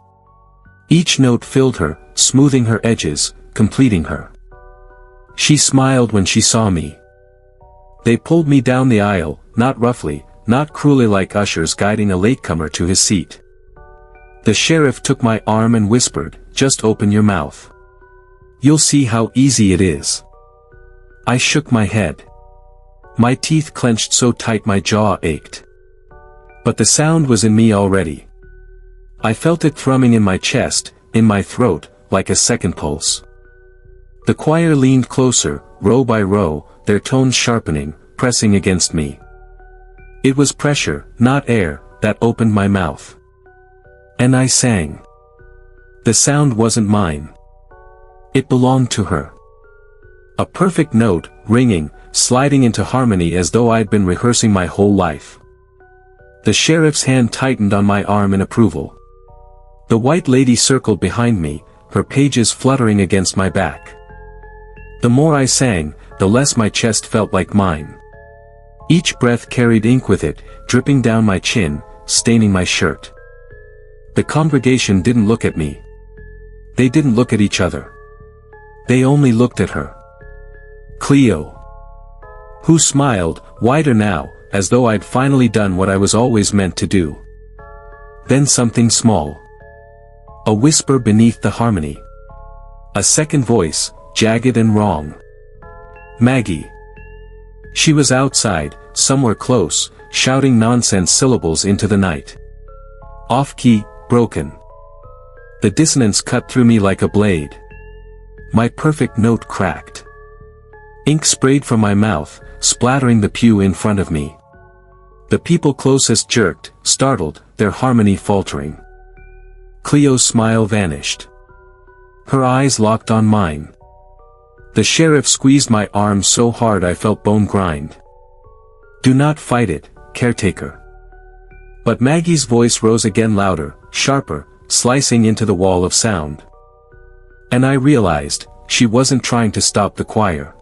S1: Each note filled her, smoothing her edges, completing her. She smiled when she saw me. They pulled me down the aisle, not roughly, not cruelly like ushers guiding a latecomer to his seat. The sheriff took my arm and whispered, "Just open your mouth. You'll see how easy it is." I shook my head. My teeth clenched so tight my jaw ached. But the sound was in me already. I felt it thrumming in my chest, in my throat, like a second pulse. The choir leaned closer, row by row, their tones sharpening, pressing against me. It was pressure, not air, that opened my mouth. And I sang. The sound wasn't mine. It belonged to her. A perfect note, ringing, sliding into harmony as though I'd been rehearsing my whole life. The sheriff's hand tightened on my arm in approval. The white lady circled behind me, her pages fluttering against my back. The more I sang, the less my chest felt like mine. Each breath carried ink with it, dripping down my chin, staining my shirt. The congregation didn't look at me. They didn't look at each other. They only looked at her. Cleo. Who smiled, wider now, as though I'd finally done what I was always meant to do. Then something small. A whisper beneath the harmony. A second voice, jagged and wrong. Maggie. She was outside, somewhere close, shouting nonsense syllables into the night. Off-key, broken. The dissonance cut through me like a blade. My perfect note cracked. Ink sprayed from my mouth, splattering the pew in front of me. The people closest jerked, startled, their harmony faltering. Cleo's smile vanished. Her eyes locked on mine. The sheriff squeezed my arm so hard I felt bone grind. Do not fight it, caretaker. But Maggie's voice rose again louder, sharper, slicing into the wall of sound. And I realized, she wasn't trying to stop the choir.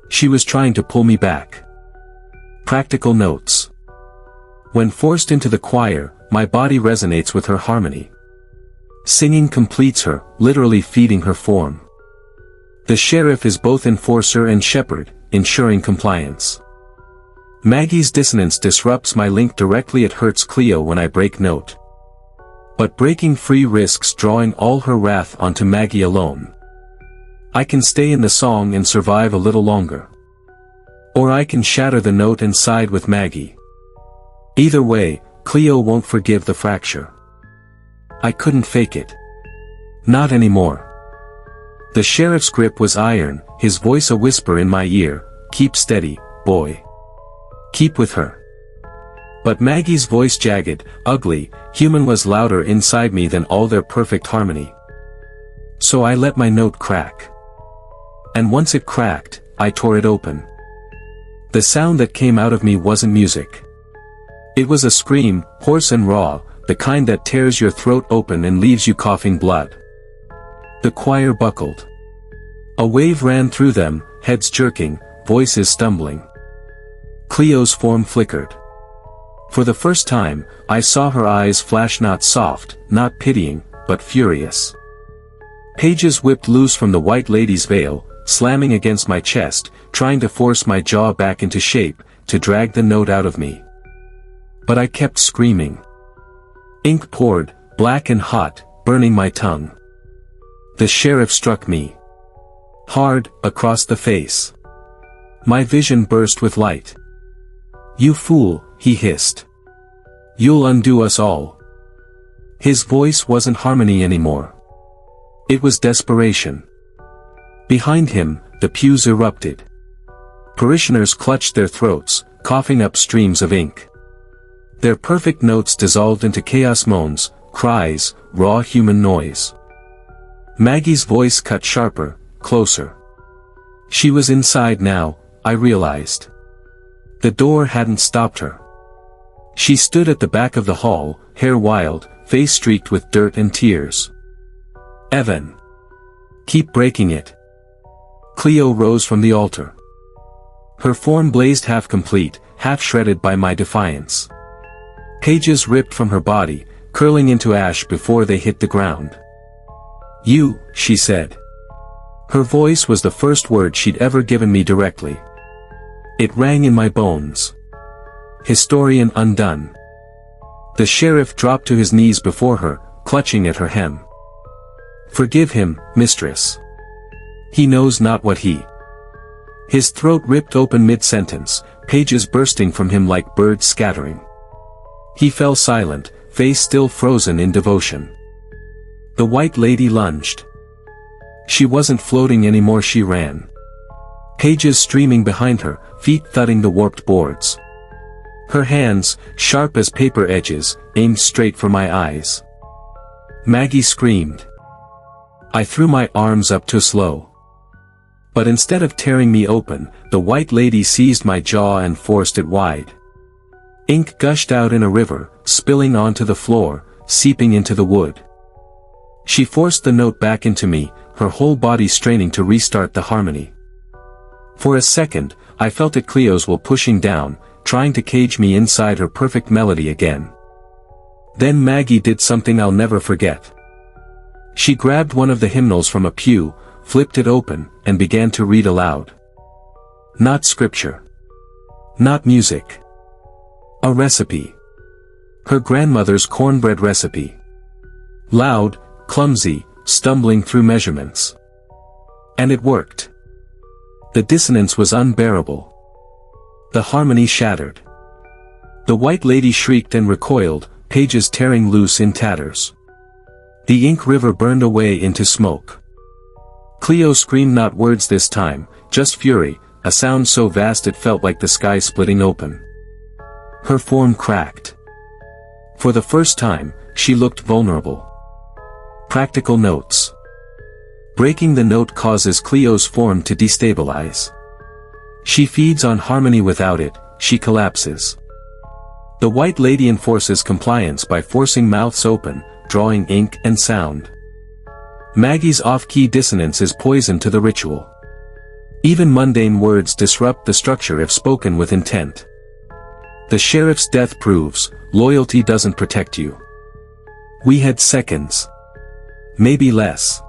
S1: She was trying to pull me back. Practical notes. When forced into the choir, my body resonates with her harmony. Singing completes her, literally feeding her form. The sheriff is both enforcer and shepherd, ensuring compliance. Maggie's dissonance disrupts my link directly. It hurts Cleo when I break note. But breaking free risks drawing all her wrath onto Maggie alone. I can stay in the song and survive a little longer. Or I can shatter the note and side with Maggie. Either way, Cleo won't forgive the fracture. I couldn't fake it. Not anymore. The sheriff's grip was iron, his voice a whisper in my ear, keep steady, boy. Keep with her. But Maggie's voice jagged, ugly, human was louder inside me than all their perfect harmony. So I let my note crack. And once it cracked, I tore it open. The sound that came out of me wasn't music. It was a scream, hoarse and raw, the kind that tears your throat open and leaves you coughing blood. The choir buckled. A wave ran through them, heads jerking, voices stumbling. Cleo's form flickered. For the first time, I saw her eyes flash, not soft, not pitying, but furious. Pages whipped loose from the white lady's veil, slamming against my chest, trying to force my jaw back into shape, to drag the note out of me. But I kept screaming. Ink poured, black and hot, burning my tongue. The sheriff struck me. Hard, across the face. My vision burst with light. You fool, he hissed. You'll undo us all. His voice wasn't harmony anymore. It was desperation. Behind him, the pews erupted. Parishioners clutched their throats, coughing up streams of ink. Their perfect notes dissolved into chaos, moans, cries, raw human noise. Maggie's voice cut sharper, closer. She was inside now, I realized. The door hadn't stopped her. She stood at the back of the hall, hair wild, face streaked with dirt and tears. Evan. Keep breaking it. Cleo rose from the altar. Her form blazed half complete, half shredded by my defiance. Pages ripped from her body, curling into ash before they hit the ground. You, she said. Her voice was the first word she'd ever given me directly. It rang in my bones. Historian undone. The sheriff dropped to his knees before her, clutching at her hem. Forgive him, mistress. He knows not what he. His throat ripped open mid-sentence, pages bursting from him like birds scattering. He fell silent, face still frozen in devotion. The white lady lunged. She wasn't floating anymore, she ran. Pages streaming behind her, feet thudding the warped boards. Her hands, sharp as paper edges, aimed straight for my eyes. Maggie screamed. I threw my arms up too slow. But instead of tearing me open, the white lady seized my jaw and forced it wide. Ink gushed out in a river, spilling onto the floor, seeping into the wood. She forced the note back into me, her whole body straining to restart the harmony. For a second, I felt it, Cleo's will pushing down, trying to cage me inside her perfect melody again. Then Maggie did something I'll never forget. She grabbed one of the hymnals from a pew, flipped it open, and began to read aloud. Not scripture. Not music. A recipe. Her grandmother's cornbread recipe. Loud, clumsy, stumbling through measurements. And it worked. The dissonance was unbearable. The harmony shattered. The white lady shrieked and recoiled, pages tearing loose in tatters. The ink river burned away into smoke. Cleo screamed not words this time, just fury, a sound so vast it felt like the sky splitting open. Her form cracked. For the first time, she looked vulnerable. Practical notes. Breaking the note causes Cleo's form to destabilize. She feeds on harmony without it, she collapses. The white lady enforces compliance by forcing mouths open, drawing ink and sound. Maggie's off-key dissonance is poison to the ritual. Even mundane words disrupt the structure if spoken with intent. The sheriff's death proves, loyalty doesn't protect you. We had seconds. Maybe less.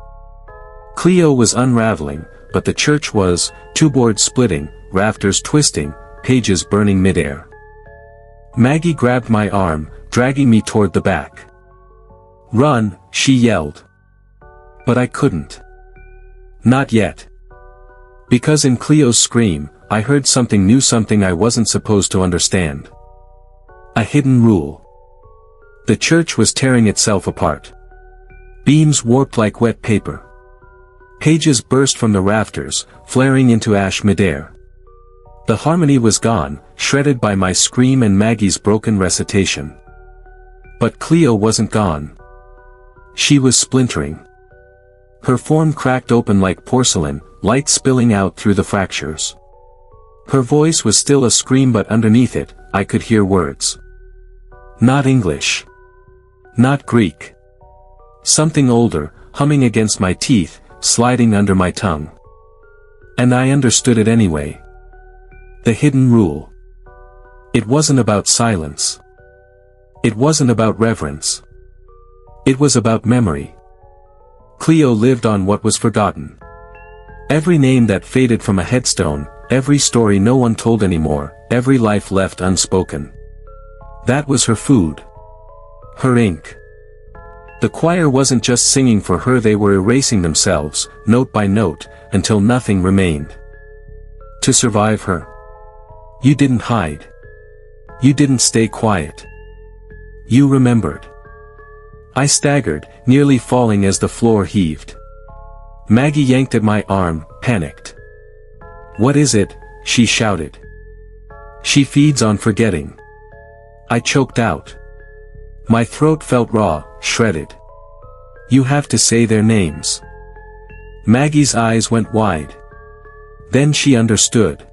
S1: Cleo was unraveling, but the church was, two boards splitting, rafters twisting, pages burning midair. Maggie grabbed my arm, dragging me toward the back. Run, she yelled. But I couldn't. Not yet. Because in Cleo's scream, I heard something new, something I wasn't supposed to understand. A hidden rule. The church was tearing itself apart. Beams warped like wet paper. Pages burst from the rafters, flaring into ash midair. The harmony was gone, shredded by my scream and Maggie's broken recitation. But Cleo wasn't gone. She was splintering. Her form cracked open like porcelain, light spilling out through the fractures. Her voice was still a scream, but underneath it, I could hear words. Not English. Not Greek. Something older, humming against my teeth, sliding under my tongue. And I understood it anyway. The hidden rule. It wasn't about silence. It wasn't about reverence. It was about memory. Cleo lived on what was forgotten. Every name that faded from a headstone, every story no one told anymore, every life left unspoken. That was her food. Her ink. The choir wasn't just singing for her, they were erasing themselves, note by note, until nothing remained. To survive her. You didn't hide. You didn't stay quiet. You remembered. I staggered, nearly falling as the floor heaved. Maggie yanked at my arm, panicked. What is it? She shouted. She feeds on forgetting. I choked out. My throat felt raw, shredded. You have to say their names. Maggie's eyes went wide. Then she understood.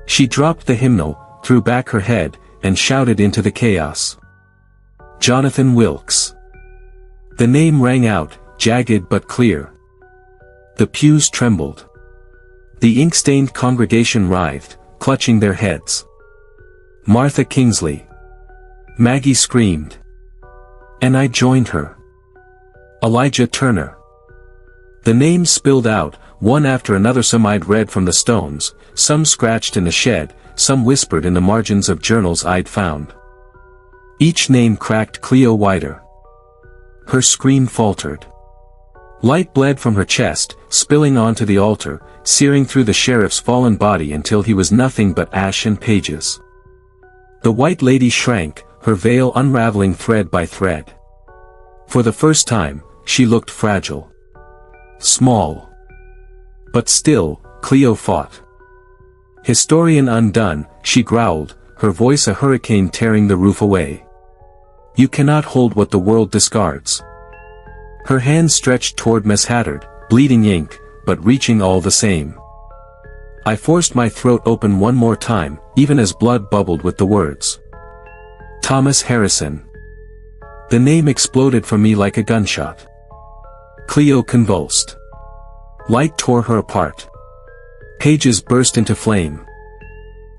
S1: She dropped the hymnal, threw back her head, and shouted into the chaos. Jonathan Wilkes. The name rang out, jagged but clear. The pews trembled. The ink-stained congregation writhed, clutching their heads. Martha Kingsley. Maggie screamed. And I joined her. Elijah Turner. The names spilled out, one after another. Some I'd read from the stones, some scratched in the shed, some whispered in the margins of journals I'd found. Each name cracked Cleo wider. Her scream faltered. Light bled from her chest, spilling onto the altar, searing through the sheriff's fallen body until he was nothing but ash and pages. The white lady shrank, her veil unraveling thread by thread. For the first time, she looked fragile. Small. But still, Cleo fought. Historian undone, she growled, her voice a hurricane tearing the roof away. You cannot hold what the world discards. Her hand stretched toward Miss Hattard, bleeding ink, but reaching all the same. I forced my throat open one more time, even as blood bubbled with the words. Thomas Harrison. The name exploded from me like a gunshot. Cleo convulsed. Light tore her apart. Pages burst into flame.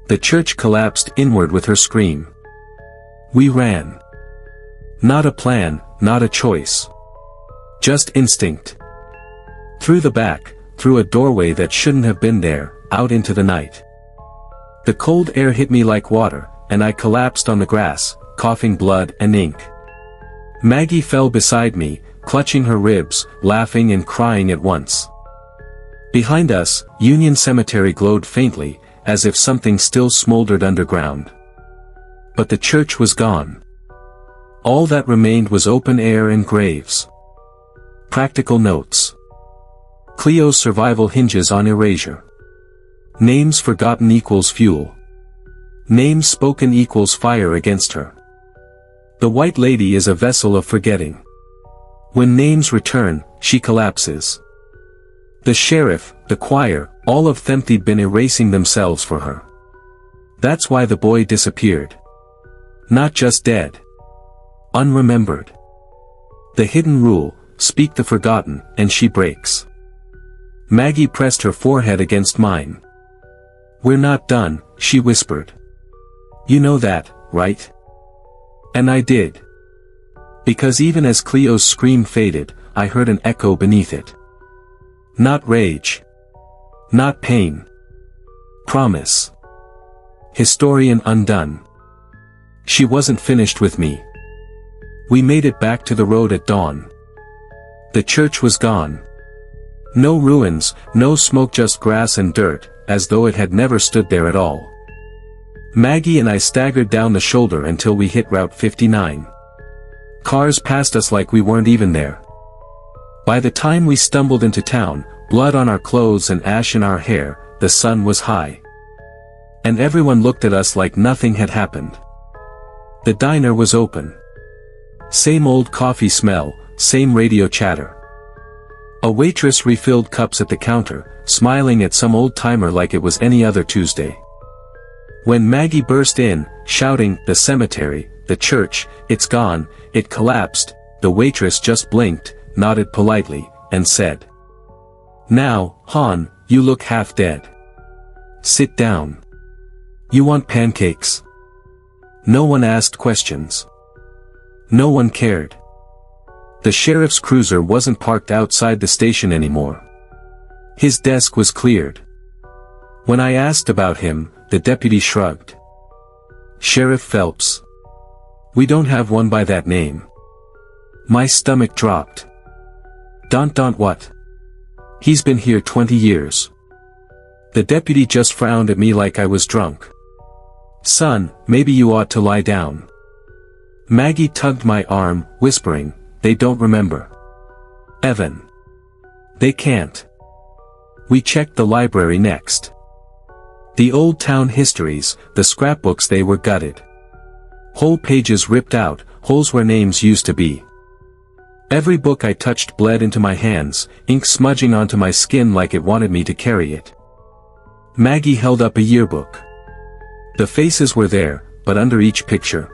S1: The church collapsed inward with her scream. We ran. Not a plan, not a choice. Just instinct. Through the back, through a doorway that shouldn't have been there, out into the night. The cold air hit me like water, and I collapsed on the grass, coughing blood and ink. Maggie fell beside me, clutching her ribs, laughing and crying at once. Behind us, Union Cemetery glowed faintly, as if something still smoldered underground. But the church was gone. All that remained was open air and graves. Practical notes. Cleo's survival hinges on erasure. Names forgotten equals fuel. Names spoken equals fire against her. The White Lady is a vessel of forgetting. When names return, she collapses. The sheriff, the choir, all of them'd been erasing themselves for her. That's why the boy disappeared. Not just dead. Unremembered. The hidden rule, speak the forgotten, and she breaks. Maggie pressed her forehead against mine. We're not done, she whispered. You know that, right? And I did. Because even as Cleo's scream faded, I heard an echo beneath it. Not rage. Not pain. Promise. Historian undone. She wasn't finished with me. We made it back to the road at dawn. The church was gone. No ruins, no smoke, just grass and dirt, as though it had never stood there at all. Maggie and I staggered down the shoulder until we hit Route 59. Cars passed us like we weren't even there. By the time we stumbled into town, blood on our clothes and ash in our hair, the sun was high. And everyone looked at us like nothing had happened. The diner was open. Same old coffee smell, same radio chatter. A waitress refilled cups at the counter, smiling at some old-timer like it was any other Tuesday. When Maggie burst in, shouting, "The cemetery, the church, it's gone," it collapsed. The waitress just blinked, nodded politely, and said, "Now, hon, you look half dead. Sit down. You want pancakes?" No one asked questions. No one cared. The sheriff's cruiser wasn't parked outside the station anymore. His desk was cleared. When I asked about him, the deputy shrugged. "Sheriff Phelps. We don't have one by that name." My stomach dropped. What? He's been here 20 years. The deputy just frowned at me like I was drunk. "Son, maybe you ought to lie down." Maggie tugged my arm, whispering, "They don't remember. Evan. They can't." We checked the library next. The old town histories, the scrapbooks, they were gutted. Whole pages ripped out, holes where names used to be. Every book I touched bled into my hands, ink smudging onto my skin like it wanted me to carry it. Maggie held up a yearbook. The faces were there, but under each picture,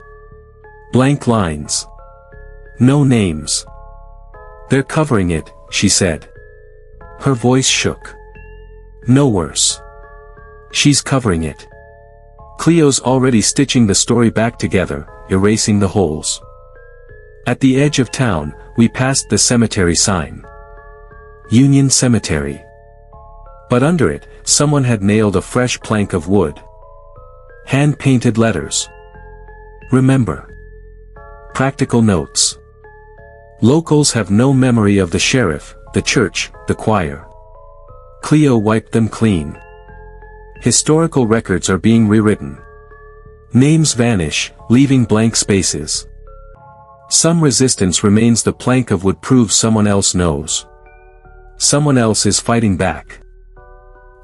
S1: blank lines. No names. "They're covering it," she said. Her voice shook. "No worse. She's covering it. Cleo's already stitching the story back together, erasing the holes." At the edge of town, we passed the cemetery sign. Union Cemetery. But under it, someone had nailed a fresh plank of wood. Hand-painted letters. Remember. Practical notes. Locals have no memory of the sheriff, the church, the choir. Cleo wiped them clean. Historical records are being rewritten. Names vanish, leaving blank spaces. Some resistance remains. The plank of wood proves someone else knows. Someone else is fighting back.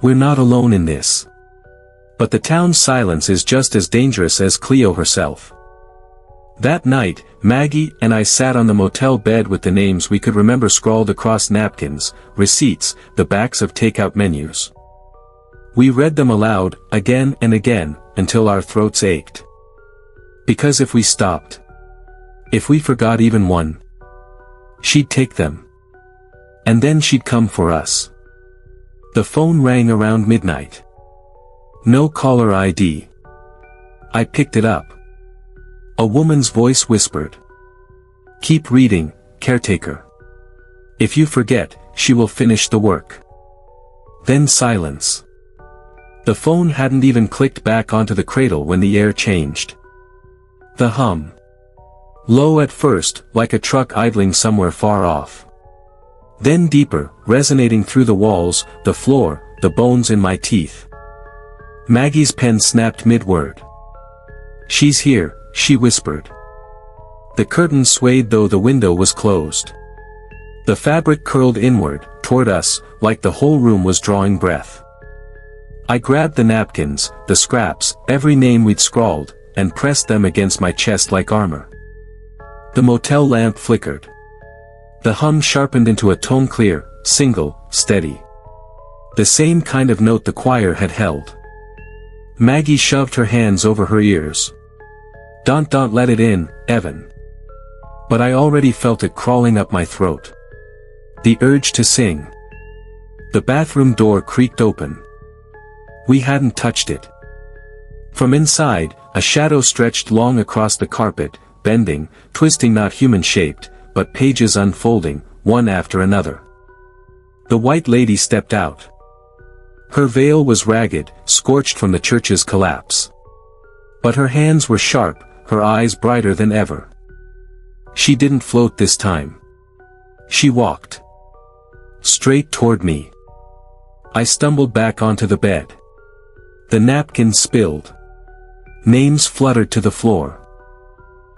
S1: We're not alone in this. But the town's silence is just as dangerous as Cleo herself. That night, Maggie and I sat on the motel bed with the names we could remember scrawled across napkins, receipts, the backs of takeout menus. We read them aloud, again and again, until our throats ached. Because if we stopped, if we forgot even one, she'd take them. And then she'd come for us. The phone rang around midnight. No caller ID. I picked it up. A woman's voice whispered, "Keep reading, caretaker. If you forget, she will finish the work. Then silence. The phone hadn't even clicked back onto the cradle when the air changed. The hum. Low at first, like a truck idling somewhere far off. Then deeper, resonating through the walls, the floor, the bones in my teeth. Maggie's pen snapped mid-word. "She's here," she whispered. The curtain swayed though the window was closed. The fabric curled inward, toward us, like the whole room was drawing breath. I grabbed the napkins, the scraps, every name we'd scrawled, and pressed them against my chest like armor. The motel lamp flickered. The hum sharpened into a tone clear, single, steady. The same kind of note the choir had held. Maggie shoved her hands over her ears. Don't let it in, Evan." But I already felt it crawling up my throat. The urge to sing. The bathroom door creaked open. We hadn't touched it. From inside, a shadow stretched long across the carpet, bending, twisting, not human-shaped, but pages unfolding, one after another. The white lady stepped out. Her veil was ragged, scorched from the church's collapse. But her hands were sharp, her eyes brighter than ever. She didn't float this time. She walked straight toward me. I stumbled back onto the bed. The napkins spilled. Names fluttered to the floor.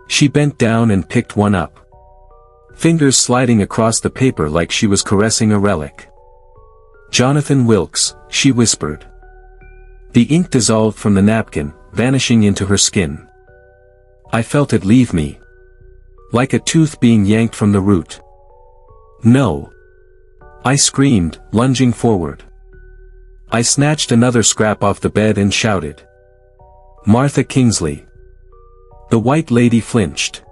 S1: She bent down and picked one up. Fingers sliding across the paper like she was caressing a relic. "Jonathan Wilkes," she whispered. The ink dissolved from the napkin, vanishing into her skin. I felt it leave me. Like a tooth being yanked from the root. "No!" I screamed, lunging forward. I snatched another scrap off the bed and shouted. "Martha Kingsley." The white lady flinched.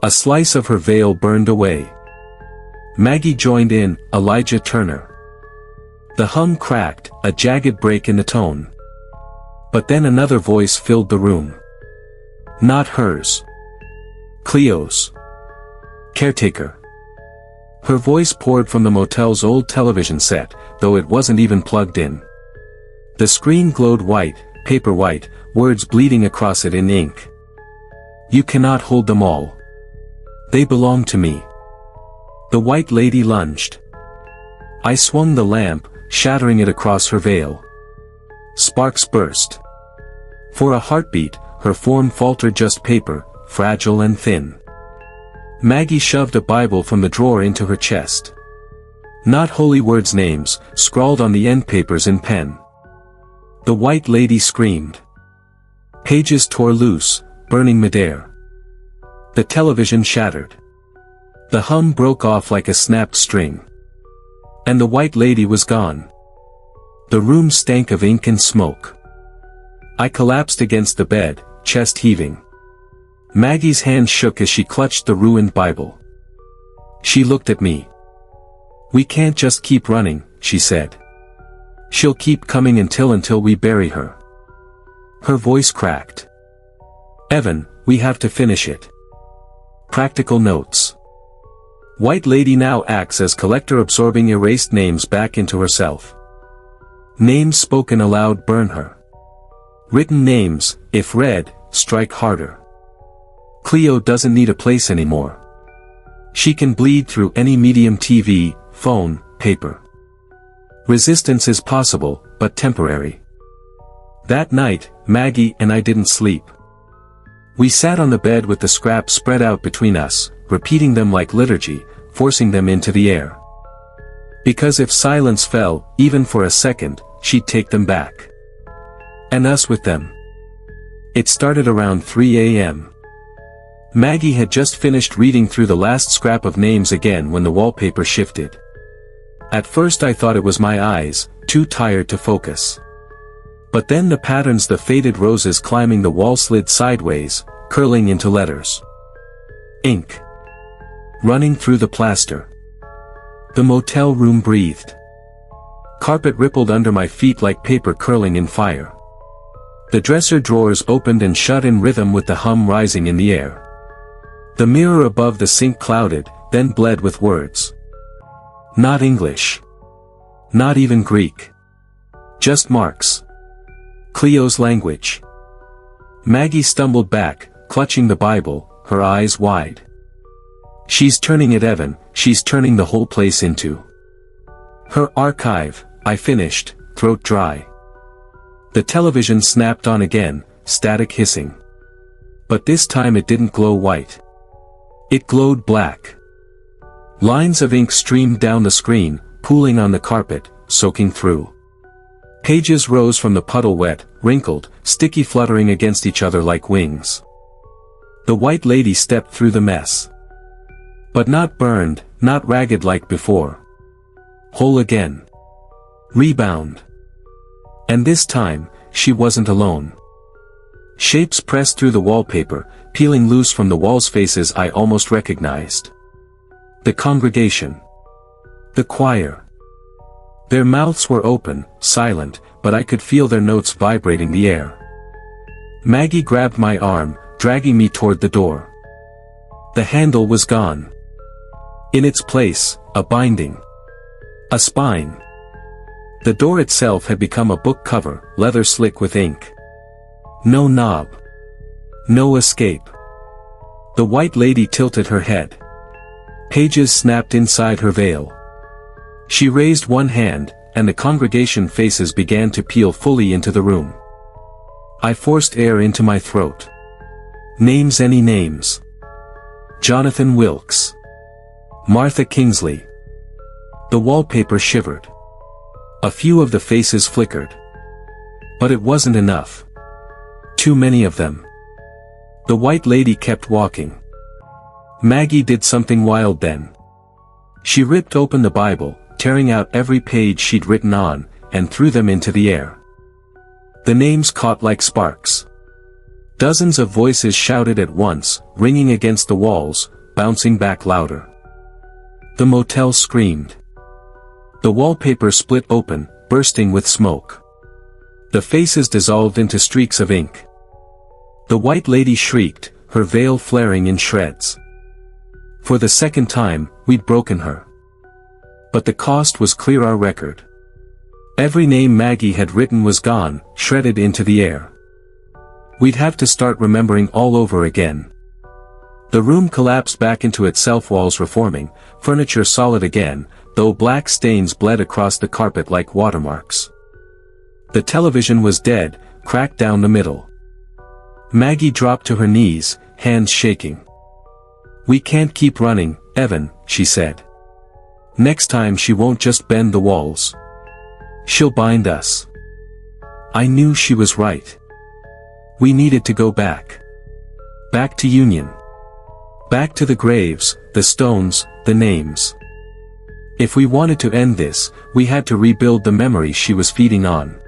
S1: A slice of her veil burned away. Maggie joined in, Elijah Turner. The hum cracked, a jagged break in the tone. But then another voice filled the room. Not hers. Cleo's. Caretaker. Her voice poured from the motel's old television set, though it wasn't even plugged in. The screen glowed white, paper white, words bleeding across it in ink. "You cannot hold them all. They belong to me." The white lady lunged. I swung the lamp, shattering it across her veil. Sparks burst. For a heartbeat, her form faltered, just paper, fragile and thin. Maggie shoved a Bible from the drawer into her chest. Not holy words, names, scrawled on the end papers in pen. The white lady screamed. Pages tore loose, burning midair. The television shattered. The hum broke off like a snapped string. And the white lady was gone. The room stank of ink and smoke. I collapsed against the bed, chest heaving. Maggie's hand shook as she clutched the ruined Bible. She looked at me. "We can't just keep running," she said. "She'll keep coming until we bury her." Her voice cracked. "Evan, we have to finish it." Practical notes. White lady now acts as collector, absorbing erased names back into herself. Names spoken aloud burn her. Written names, if read, strike harder. Cleo doesn't need a place anymore. She can bleed through any medium: TV, phone, paper. Resistance is possible, but temporary. That night, Maggie and I didn't sleep. We sat on the bed with the scraps spread out between us, repeating them like liturgy, forcing them into the air. Because if silence fell, even for a second, she'd take them back. And us with them. It started around 3 a.m. Maggie had just finished reading through the last scrap of names again when the wallpaper shifted. At first I thought it was my eyes, too tired to focus. But then the patterns, the faded roses climbing the wall, slid sideways, curling into letters. Ink. Running through the plaster. The motel room breathed. Carpet rippled under my feet like paper curling in fire. The dresser drawers opened and shut in rhythm with the hum rising in the air. The mirror above the sink clouded, then bled with words. Not English. Not even Greek. Just marks. Cleo's language. Maggie stumbled back, clutching the Bible, her eyes wide. She's turning it, Evan, she's turning the whole place into her archive, I finished, throat dry. The television snapped on again, static hissing. But this time it didn't glow white. It glowed black. Lines of ink streamed down the screen, pooling on the carpet, soaking through. Pages rose from the puddle, wet, wrinkled, sticky, fluttering against each other like wings. The White Lady stepped through the mess. But not burned, not ragged like before. Whole again. Rebound. And this time, she wasn't alone. Shapes pressed through the wallpaper, peeling loose from the walls, faces I almost recognized. The congregation. The choir. Their mouths were open, silent, but I could feel their notes vibrating the air. Maggie grabbed my arm, dragging me toward the door. The handle was gone. In its place, a binding. A spine. The door itself had become a book cover, leather slick with ink. No knob. No escape. The White Lady tilted her head. Pages snapped inside her veil. She raised one hand, and the congregation faces began to peel fully into the room. I forced air into my throat. Names, any names. Jonathan Wilkes. Martha Kingsley. The wallpaper shivered. A few of the faces flickered. But it wasn't enough. Too many of them. The White Lady kept walking. Maggie did something wild then. She ripped open the Bible, tearing out every page she'd written on, and threw them into the air. The names caught like sparks. Dozens of voices shouted at once, ringing against the walls, bouncing back louder. The motel screamed. The wallpaper split open, bursting with smoke. The faces dissolved into streaks of ink. The White Lady shrieked, her veil flaring in shreds. For the second time, we'd broken her. But the cost was clear, our record. Every name Maggie had written was gone, shredded into the air. We'd have to start remembering all over again. The room collapsed back into itself, walls reforming, furniture solid again, though black stains bled across the carpet like watermarks. The television was dead, cracked down the middle. Maggie dropped to her knees, hands shaking. "We can't keep running, Evan," she said. "Next time she won't just bend the walls. She'll bind us." I knew she was right. We needed to go back. Back to Union. Back to the graves, the stones, the names. If we wanted to end this, we had to rebuild the memories she was feeding on.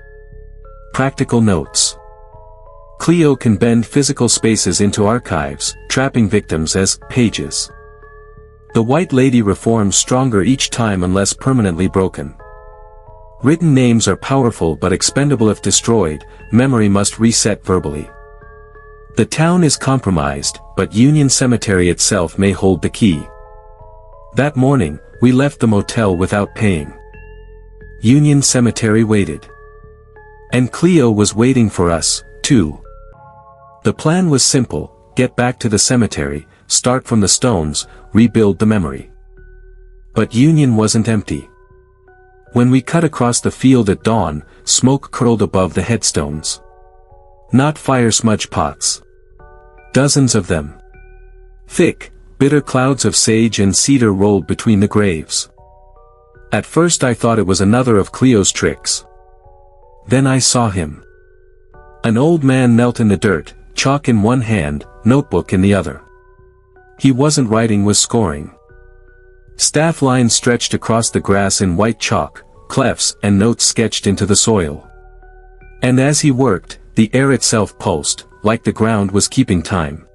S1: Practical notes. Cleo can bend physical spaces into archives, trapping victims as pages. The White Lady reforms stronger each time unless permanently broken. Written names are powerful but expendable if destroyed, memory must reset verbally. The town is compromised, but Union Cemetery itself may hold the key. That morning, we left the motel without paying. Union Cemetery waited. And Cleo was waiting for us, too. The plan was simple: get back to the cemetery, start from the stones, rebuild the memory. But Union wasn't empty. When we cut across the field at dawn, smoke curled above the headstones. Not fire smudge pots. Dozens of them. Thick, bitter clouds of sage and cedar rolled between the graves. At first I thought it was another of Cleo's tricks. Then I saw him. An old man knelt in the dirt, chalk in one hand, notebook in the other. He wasn't writing, was scoring. Staff lines stretched across the grass in white chalk, clefs and notes sketched into the soil. And as he worked, the air itself pulsed, like the ground was keeping time.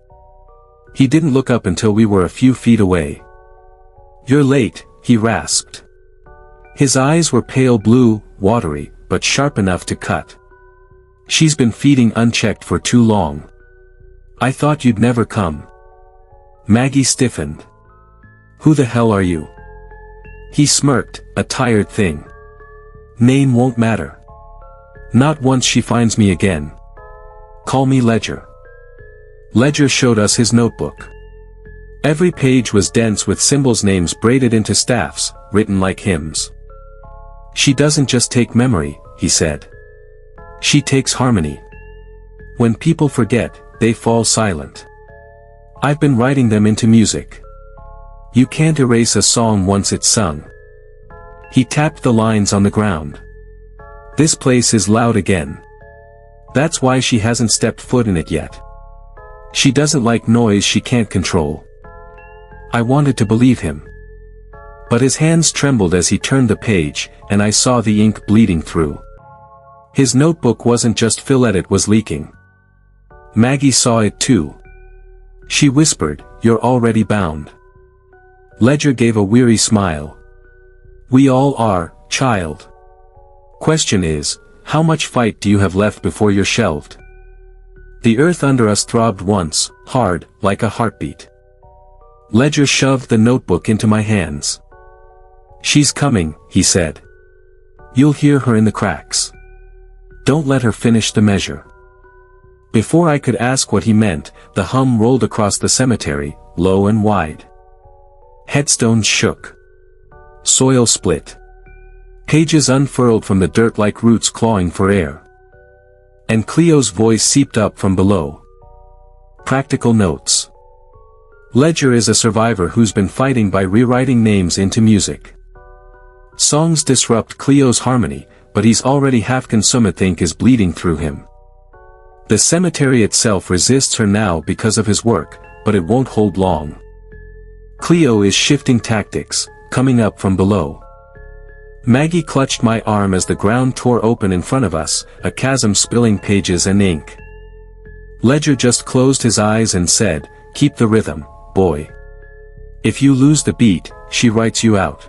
S1: He didn't look up until we were a few feet away. "You're late," he rasped. His eyes were pale blue, watery, but sharp enough to cut. "She's been feeding unchecked for too long. I thought you'd never come." Maggie stiffened. "Who the hell are you?" He smirked, a tired thing. Name won't matter. Not once she finds me again. Call me Ledger. Ledger showed us his notebook. Every page was dense with symbols, names braided into staffs, written like hymns. She doesn't just take memory, he said. She takes harmony. When people forget, they fall silent. I've been writing them into music. You can't erase a song once it's sung. He tapped the lines on the ground. This place is loud again. That's why she hasn't stepped foot in it yet. She doesn't like noise she can't control. I wanted to believe him. But his hands trembled as he turned the page, and I saw the ink bleeding through. His notebook wasn't just filled, it was leaking. Maggie saw it too. She whispered, "You're already bound." Ledger gave a weary smile. We all are, child. Question is, how much fight do you have left before you're shelved? The earth under us throbbed once, hard, like a heartbeat. Ledger shoved the notebook into my hands. She's coming, he said. You'll hear her in the cracks. Don't let her finish the measure. Before I could ask what he meant, the hum rolled across the cemetery, low and wide. Headstones shook. Soil split. Pages unfurled from the dirt like roots clawing for air. And Cleo's voice seeped up from below. Practical notes. Ledger is a survivor who's been fighting by rewriting names into music. Songs disrupt Cleo's harmony, but he's already half consumed. Think is bleeding through him. The cemetery itself resists her now because of his work, but it won't hold long. Cleo is shifting tactics, coming up from below. Maggie clutched my arm as the ground tore open in front of us, a chasm spilling pages and ink. Ledger just closed his eyes and said, "Keep the rhythm, boy. If you lose the beat, she writes you out."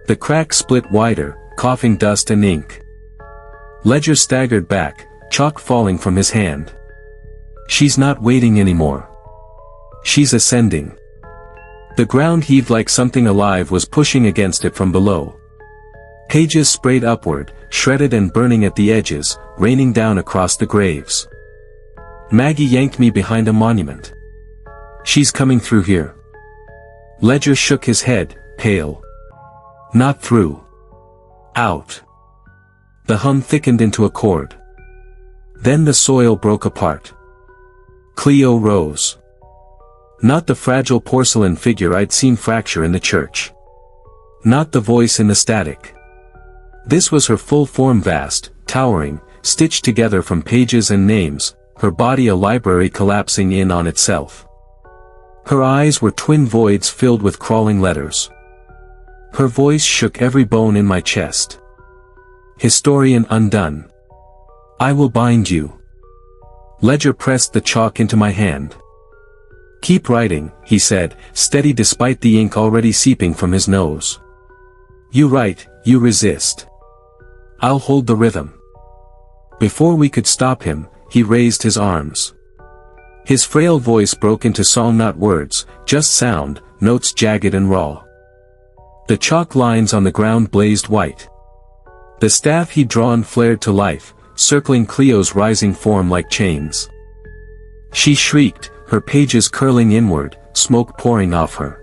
S1: The crack split wider, coughing dust and ink. Ledger staggered back, chalk falling from his hand. She's not waiting anymore. She's ascending. The ground heaved like something alive was pushing against it from below. Pages sprayed upward, shredded and burning at the edges, raining down across the graves. Maggie yanked me behind a monument. She's coming through here. Ledger shook his head, pale. Not through. Out. The hum thickened into a chord. Then the soil broke apart. Cleo rose. Not the fragile porcelain figure I'd seen fracture in the church. Not the voice in the static. This was her full form, vast, towering, stitched together from pages and names, her body a library collapsing in on itself. Her eyes were twin voids filled with crawling letters. Her voice shook every bone in my chest. Historian undone. I will bind you. Ledger pressed the chalk into my hand. Keep writing, he said, steady despite the ink already seeping from his nose. You write, you resist. I'll hold the rhythm. Before we could stop him, he raised his arms. His frail voice broke into song, not words, just sound, notes jagged and raw. The chalk lines on the ground blazed white. The staff he'd drawn flared to life, circling Cleo's rising form like chains. She shrieked, her pages curling inward, smoke pouring off her.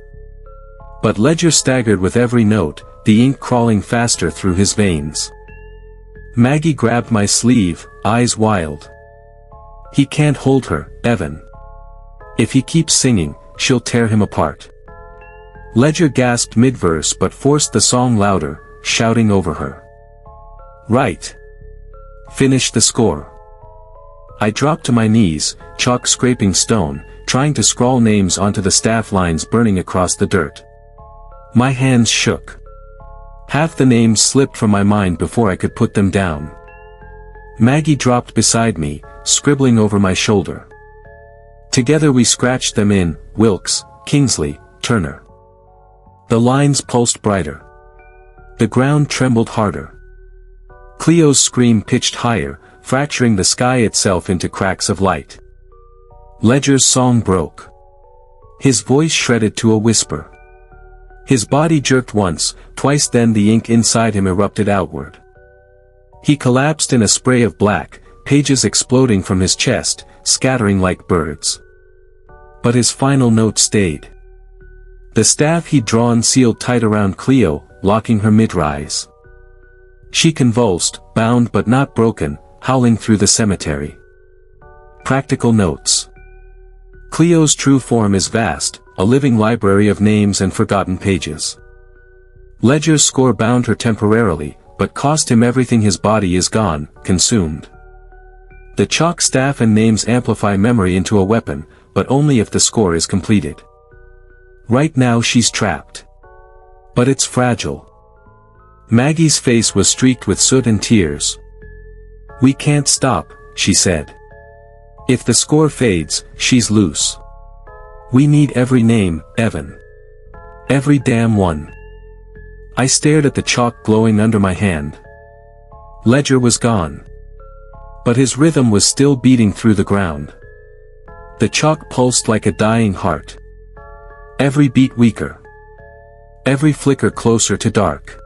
S1: But Ledger staggered with every note, the ink crawling faster through his veins. Maggie grabbed my sleeve, eyes wild. He can't hold her, Evan. If he keeps singing, she'll tear him apart. Ledger gasped mid-verse but forced the song louder, shouting over her. Right. Finish the score. I dropped to my knees, chalk scraping stone, trying to scrawl names onto the staff lines burning across the dirt. My hands shook. Half the names slipped from my mind before I could put them down. Maggie dropped beside me, scribbling over my shoulder. Together we scratched them in, Wilkes, Kingsley, Turner. The lines pulsed brighter. The ground trembled harder. Cleo's scream pitched higher, fracturing the sky itself into cracks of light. Ledger's song broke. His voice shredded to a whisper. His body jerked once, twice, then the ink inside him erupted outward. He collapsed in a spray of black, pages exploding from his chest, scattering like birds. But his final note stayed. The staff he'd drawn sealed tight around Cleo, locking her mid-rise. She convulsed, bound but not broken, howling through the cemetery. Practical notes. Cleo's true form is vast, a living library of names and forgotten pages. Ledger's score bound her temporarily, but cost him everything. His body is gone, consumed. The chalk staff and names amplify memory into a weapon, but only if the score is completed. Right now she's trapped. But it's fragile. Maggie's face was streaked with soot and tears. "We can't stop," she said. "If the score fades, she's loose. We need every name, Evan. Every damn one." I stared at the chalk glowing under my hand. Ledger was gone. But his rhythm was still beating through the ground. The chalk pulsed like a dying heart. Every beat weaker. Every flicker closer to dark.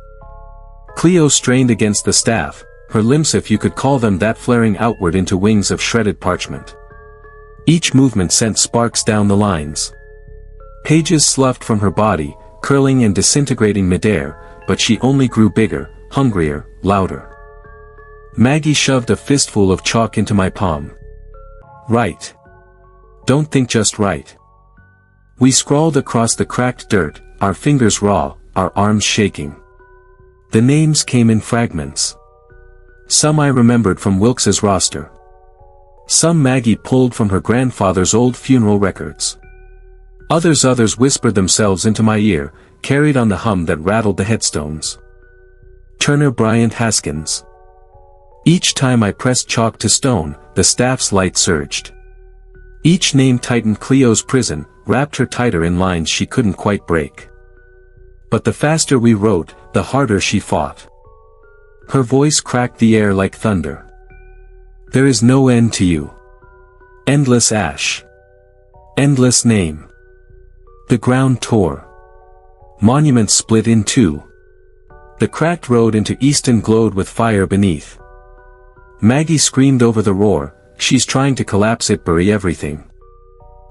S1: Cleo strained against the staff, her limbs, if you could call them that, flaring outward into wings of shredded parchment. Each movement sent sparks down the lines. Pages sloughed from her body, curling and disintegrating midair, but she only grew bigger, hungrier, louder. Maggie shoved a fistful of chalk into my palm. "Right. Don't think, just write." We scrawled across the cracked dirt, our fingers raw, our arms shaking. The names came in fragments. Some I remembered from Wilkes's roster. Some Maggie pulled from her grandfather's old funeral records. Others whispered themselves into my ear, carried on the hum that rattled the headstones. Turner Bryant Haskins. Each time I pressed chalk to stone, the staff's light surged. Each name tightened Cleo's prison, wrapped her tighter in lines she couldn't quite break. But the faster we wrote, the harder she fought. Her voice cracked the air like thunder. "There is no end to you. Endless ash. Endless name." The ground tore. Monuments split in two. The cracked road into Easton glowed with fire beneath. Maggie screamed over the roar, "She's trying to collapse it, bury everything.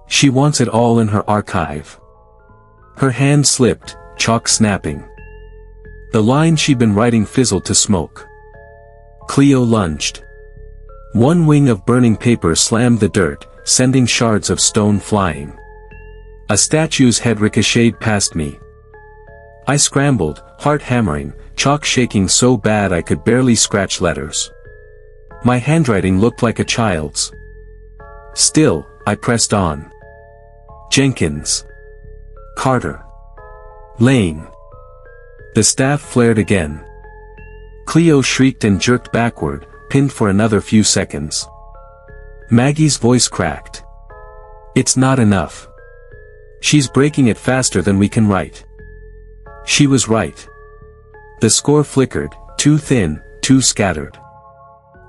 S1: She wants it all in her archive." Her hand slipped, chalk snapping. The line she'd been writing fizzled to smoke. Cleo lunged. One wing of burning paper slammed the dirt, sending shards of stone flying. A statue's head ricocheted past me. I scrambled, heart hammering, chalk shaking so bad I could barely scratch letters. My handwriting looked like a child's. Still, I pressed on. Jenkins. Carter. Lane. The staff flared again. Cleo shrieked and jerked backward, pinned for another few seconds. Maggie's voice cracked. "It's not enough. She's breaking it faster than we can write." She was right. The score flickered, too thin, too scattered.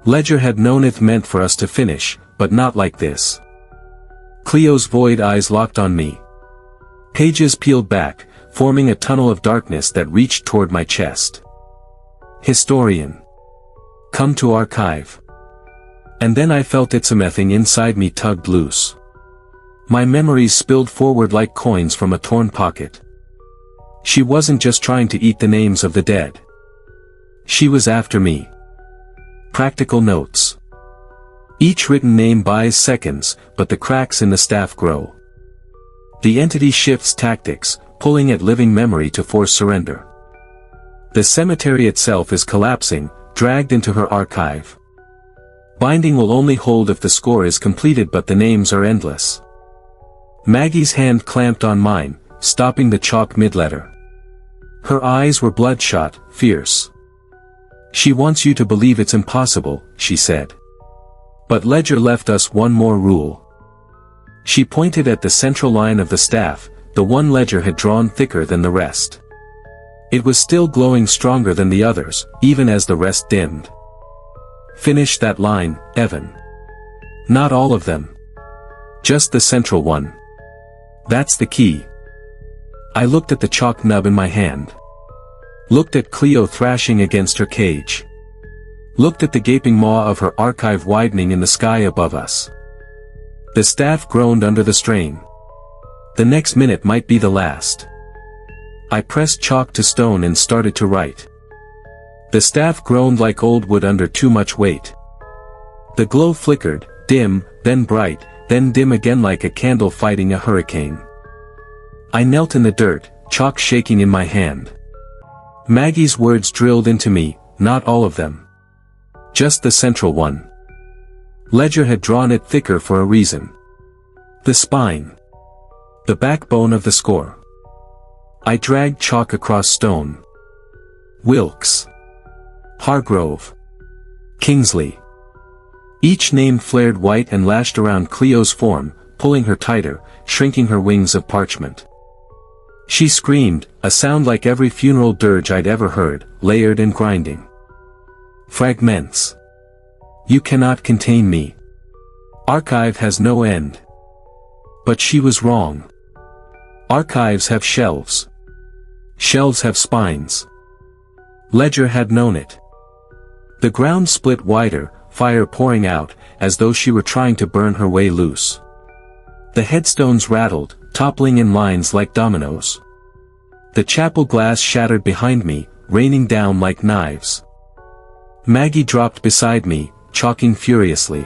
S1: Ledger had known it meant for us to finish, but not like this. Cleo's void eyes locked on me. Pages peeled back, forming a tunnel of darkness that reached toward my chest. Historian. Come to archive. And then I felt something inside me tugged loose. My memories spilled forward like coins from a torn pocket. She wasn't just trying to eat the names of the dead. She was after me. Practical notes. Each written name buys seconds, but the cracks in the staff grow. The entity shifts tactics, pulling at living memory to force surrender. The cemetery itself is collapsing, dragged into her archive. Binding will only hold if the score is completed, but the names are endless. Maggie's hand clamped on mine, stopping the chalk mid-letter. Her eyes were bloodshot, fierce. "She wants you to believe it's impossible," she said. "But Ledger left us one more rule." She pointed at the central line of the staff, the one Ledger had drawn thicker than the rest. It was still glowing stronger than the others, even as the rest dimmed. "Finish that line, Evan. Not all of them. Just the central one. That's the key." I looked at the chalk nub in my hand. Looked at Cleo thrashing against her cage. Looked at the gaping maw of her archive widening in the sky above us. The staff groaned under the strain. The next minute might be the last. I pressed chalk to stone and started to write. The staff groaned like old wood under too much weight. The glow flickered, dim, then bright, then dim again like a candle fighting a hurricane. I knelt in the dirt, chalk shaking in my hand. Maggie's words drilled into me, not all of them. Just the central one. Ledger had drawn it thicker for a reason. The spine. The backbone of the score. I dragged chalk across stone. Wilkes. Hargrove. Kingsley. Each name flared white and lashed around Cleo's form, pulling her tighter, shrinking her wings of parchment. She screamed, a sound like every funeral dirge I'd ever heard, layered and grinding. Fragments. You cannot contain me. Archive has no end. But she was wrong. Archives have shelves. Shelves have spines. Ledger had known it. The ground split wider, fire pouring out, as though she were trying to burn her way loose. The headstones rattled, toppling in lines like dominoes. The chapel glass shattered behind me, raining down like knives. Maggie dropped beside me, chalking furiously.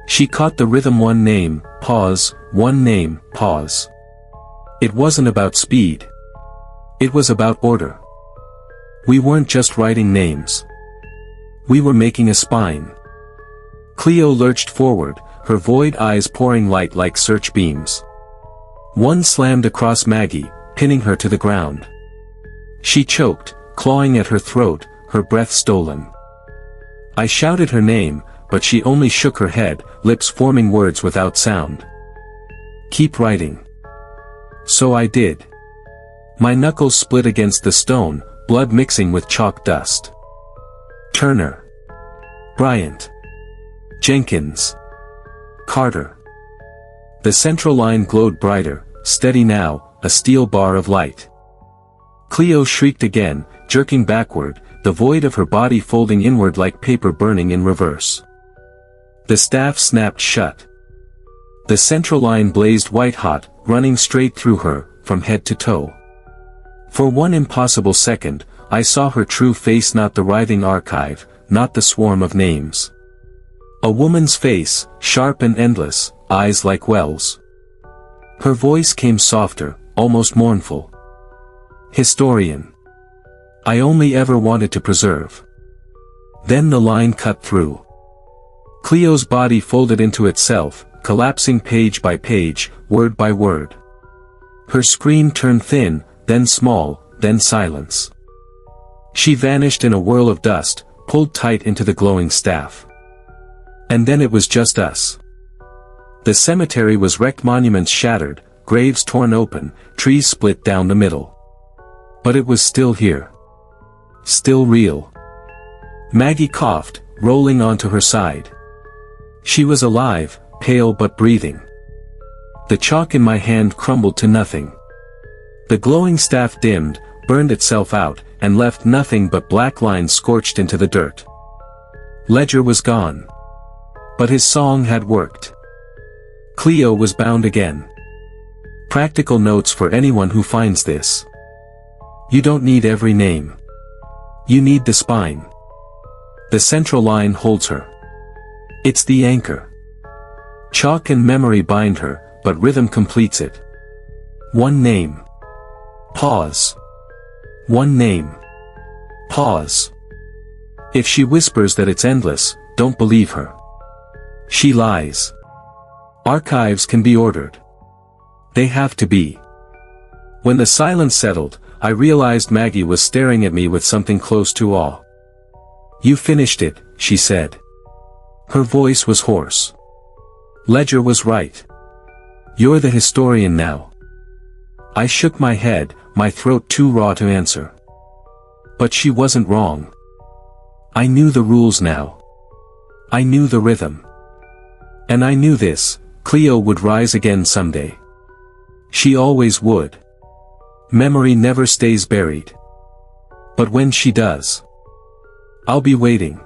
S1: She caught the rhythm. One name, pause, one name, pause. It wasn't about speed. It was about order. We weren't just writing names. We were making a spine. Cleo lurched forward, her void eyes pouring light like search beams. One slammed across Maggie, pinning her to the ground. She choked, clawing at her throat, her breath stolen. I shouted her name, but she only shook her head, lips forming words without sound. Keep writing. So I did. My knuckles split against the stone, blood mixing with chalk dust. Turner. Bryant. Jenkins. Carter. The central line glowed brighter, steady now, a steel bar of light. Cleo shrieked again, jerking backward, the void of her body folding inward like paper burning in reverse. The staff snapped shut. The central line blazed white-hot, running straight through her, from head to toe. For one impossible second, I saw her true face, not the writhing archive, not the swarm of names. A woman's face, sharp and endless, eyes like wells. Her voice came softer, almost mournful. Historian. I only ever wanted to preserve. Then the line cut through. Cleo's body folded into itself, collapsing page by page, word by word. Her scream turned thin, then small, then silence. She vanished in a whirl of dust, pulled tight into the glowing staff. And then it was just us. The cemetery was wrecked, monuments shattered, graves torn open, trees split down the middle. But it was still here. Still real. Maggie coughed, rolling onto her side. She was alive, pale but breathing. The chalk in my hand crumbled to nothing. The glowing staff dimmed, burned itself out, and left nothing but black lines scorched into the dirt. Ledger was gone. But his song had worked. Cleo was bound again. Practical notes for anyone who finds this. You don't need every name. You need the spine. The central line holds her. It's the anchor. Chalk and memory bind her, but rhythm completes it. One name. Pause. One name. Pause. If she whispers that it's endless, don't believe her. She lies. Archives can be ordered. They have to be. When the silence settled, I realized Maggie was staring at me with something close to awe. You finished it, she said. Her voice was hoarse. Ledger was right. You're the historian now. I shook my head, my throat too raw to answer. But she wasn't wrong. I knew the rules now. I knew the rhythm. And I knew this, Cleo would rise again someday. She always would. Memory never stays buried. But when she does, I'll be waiting.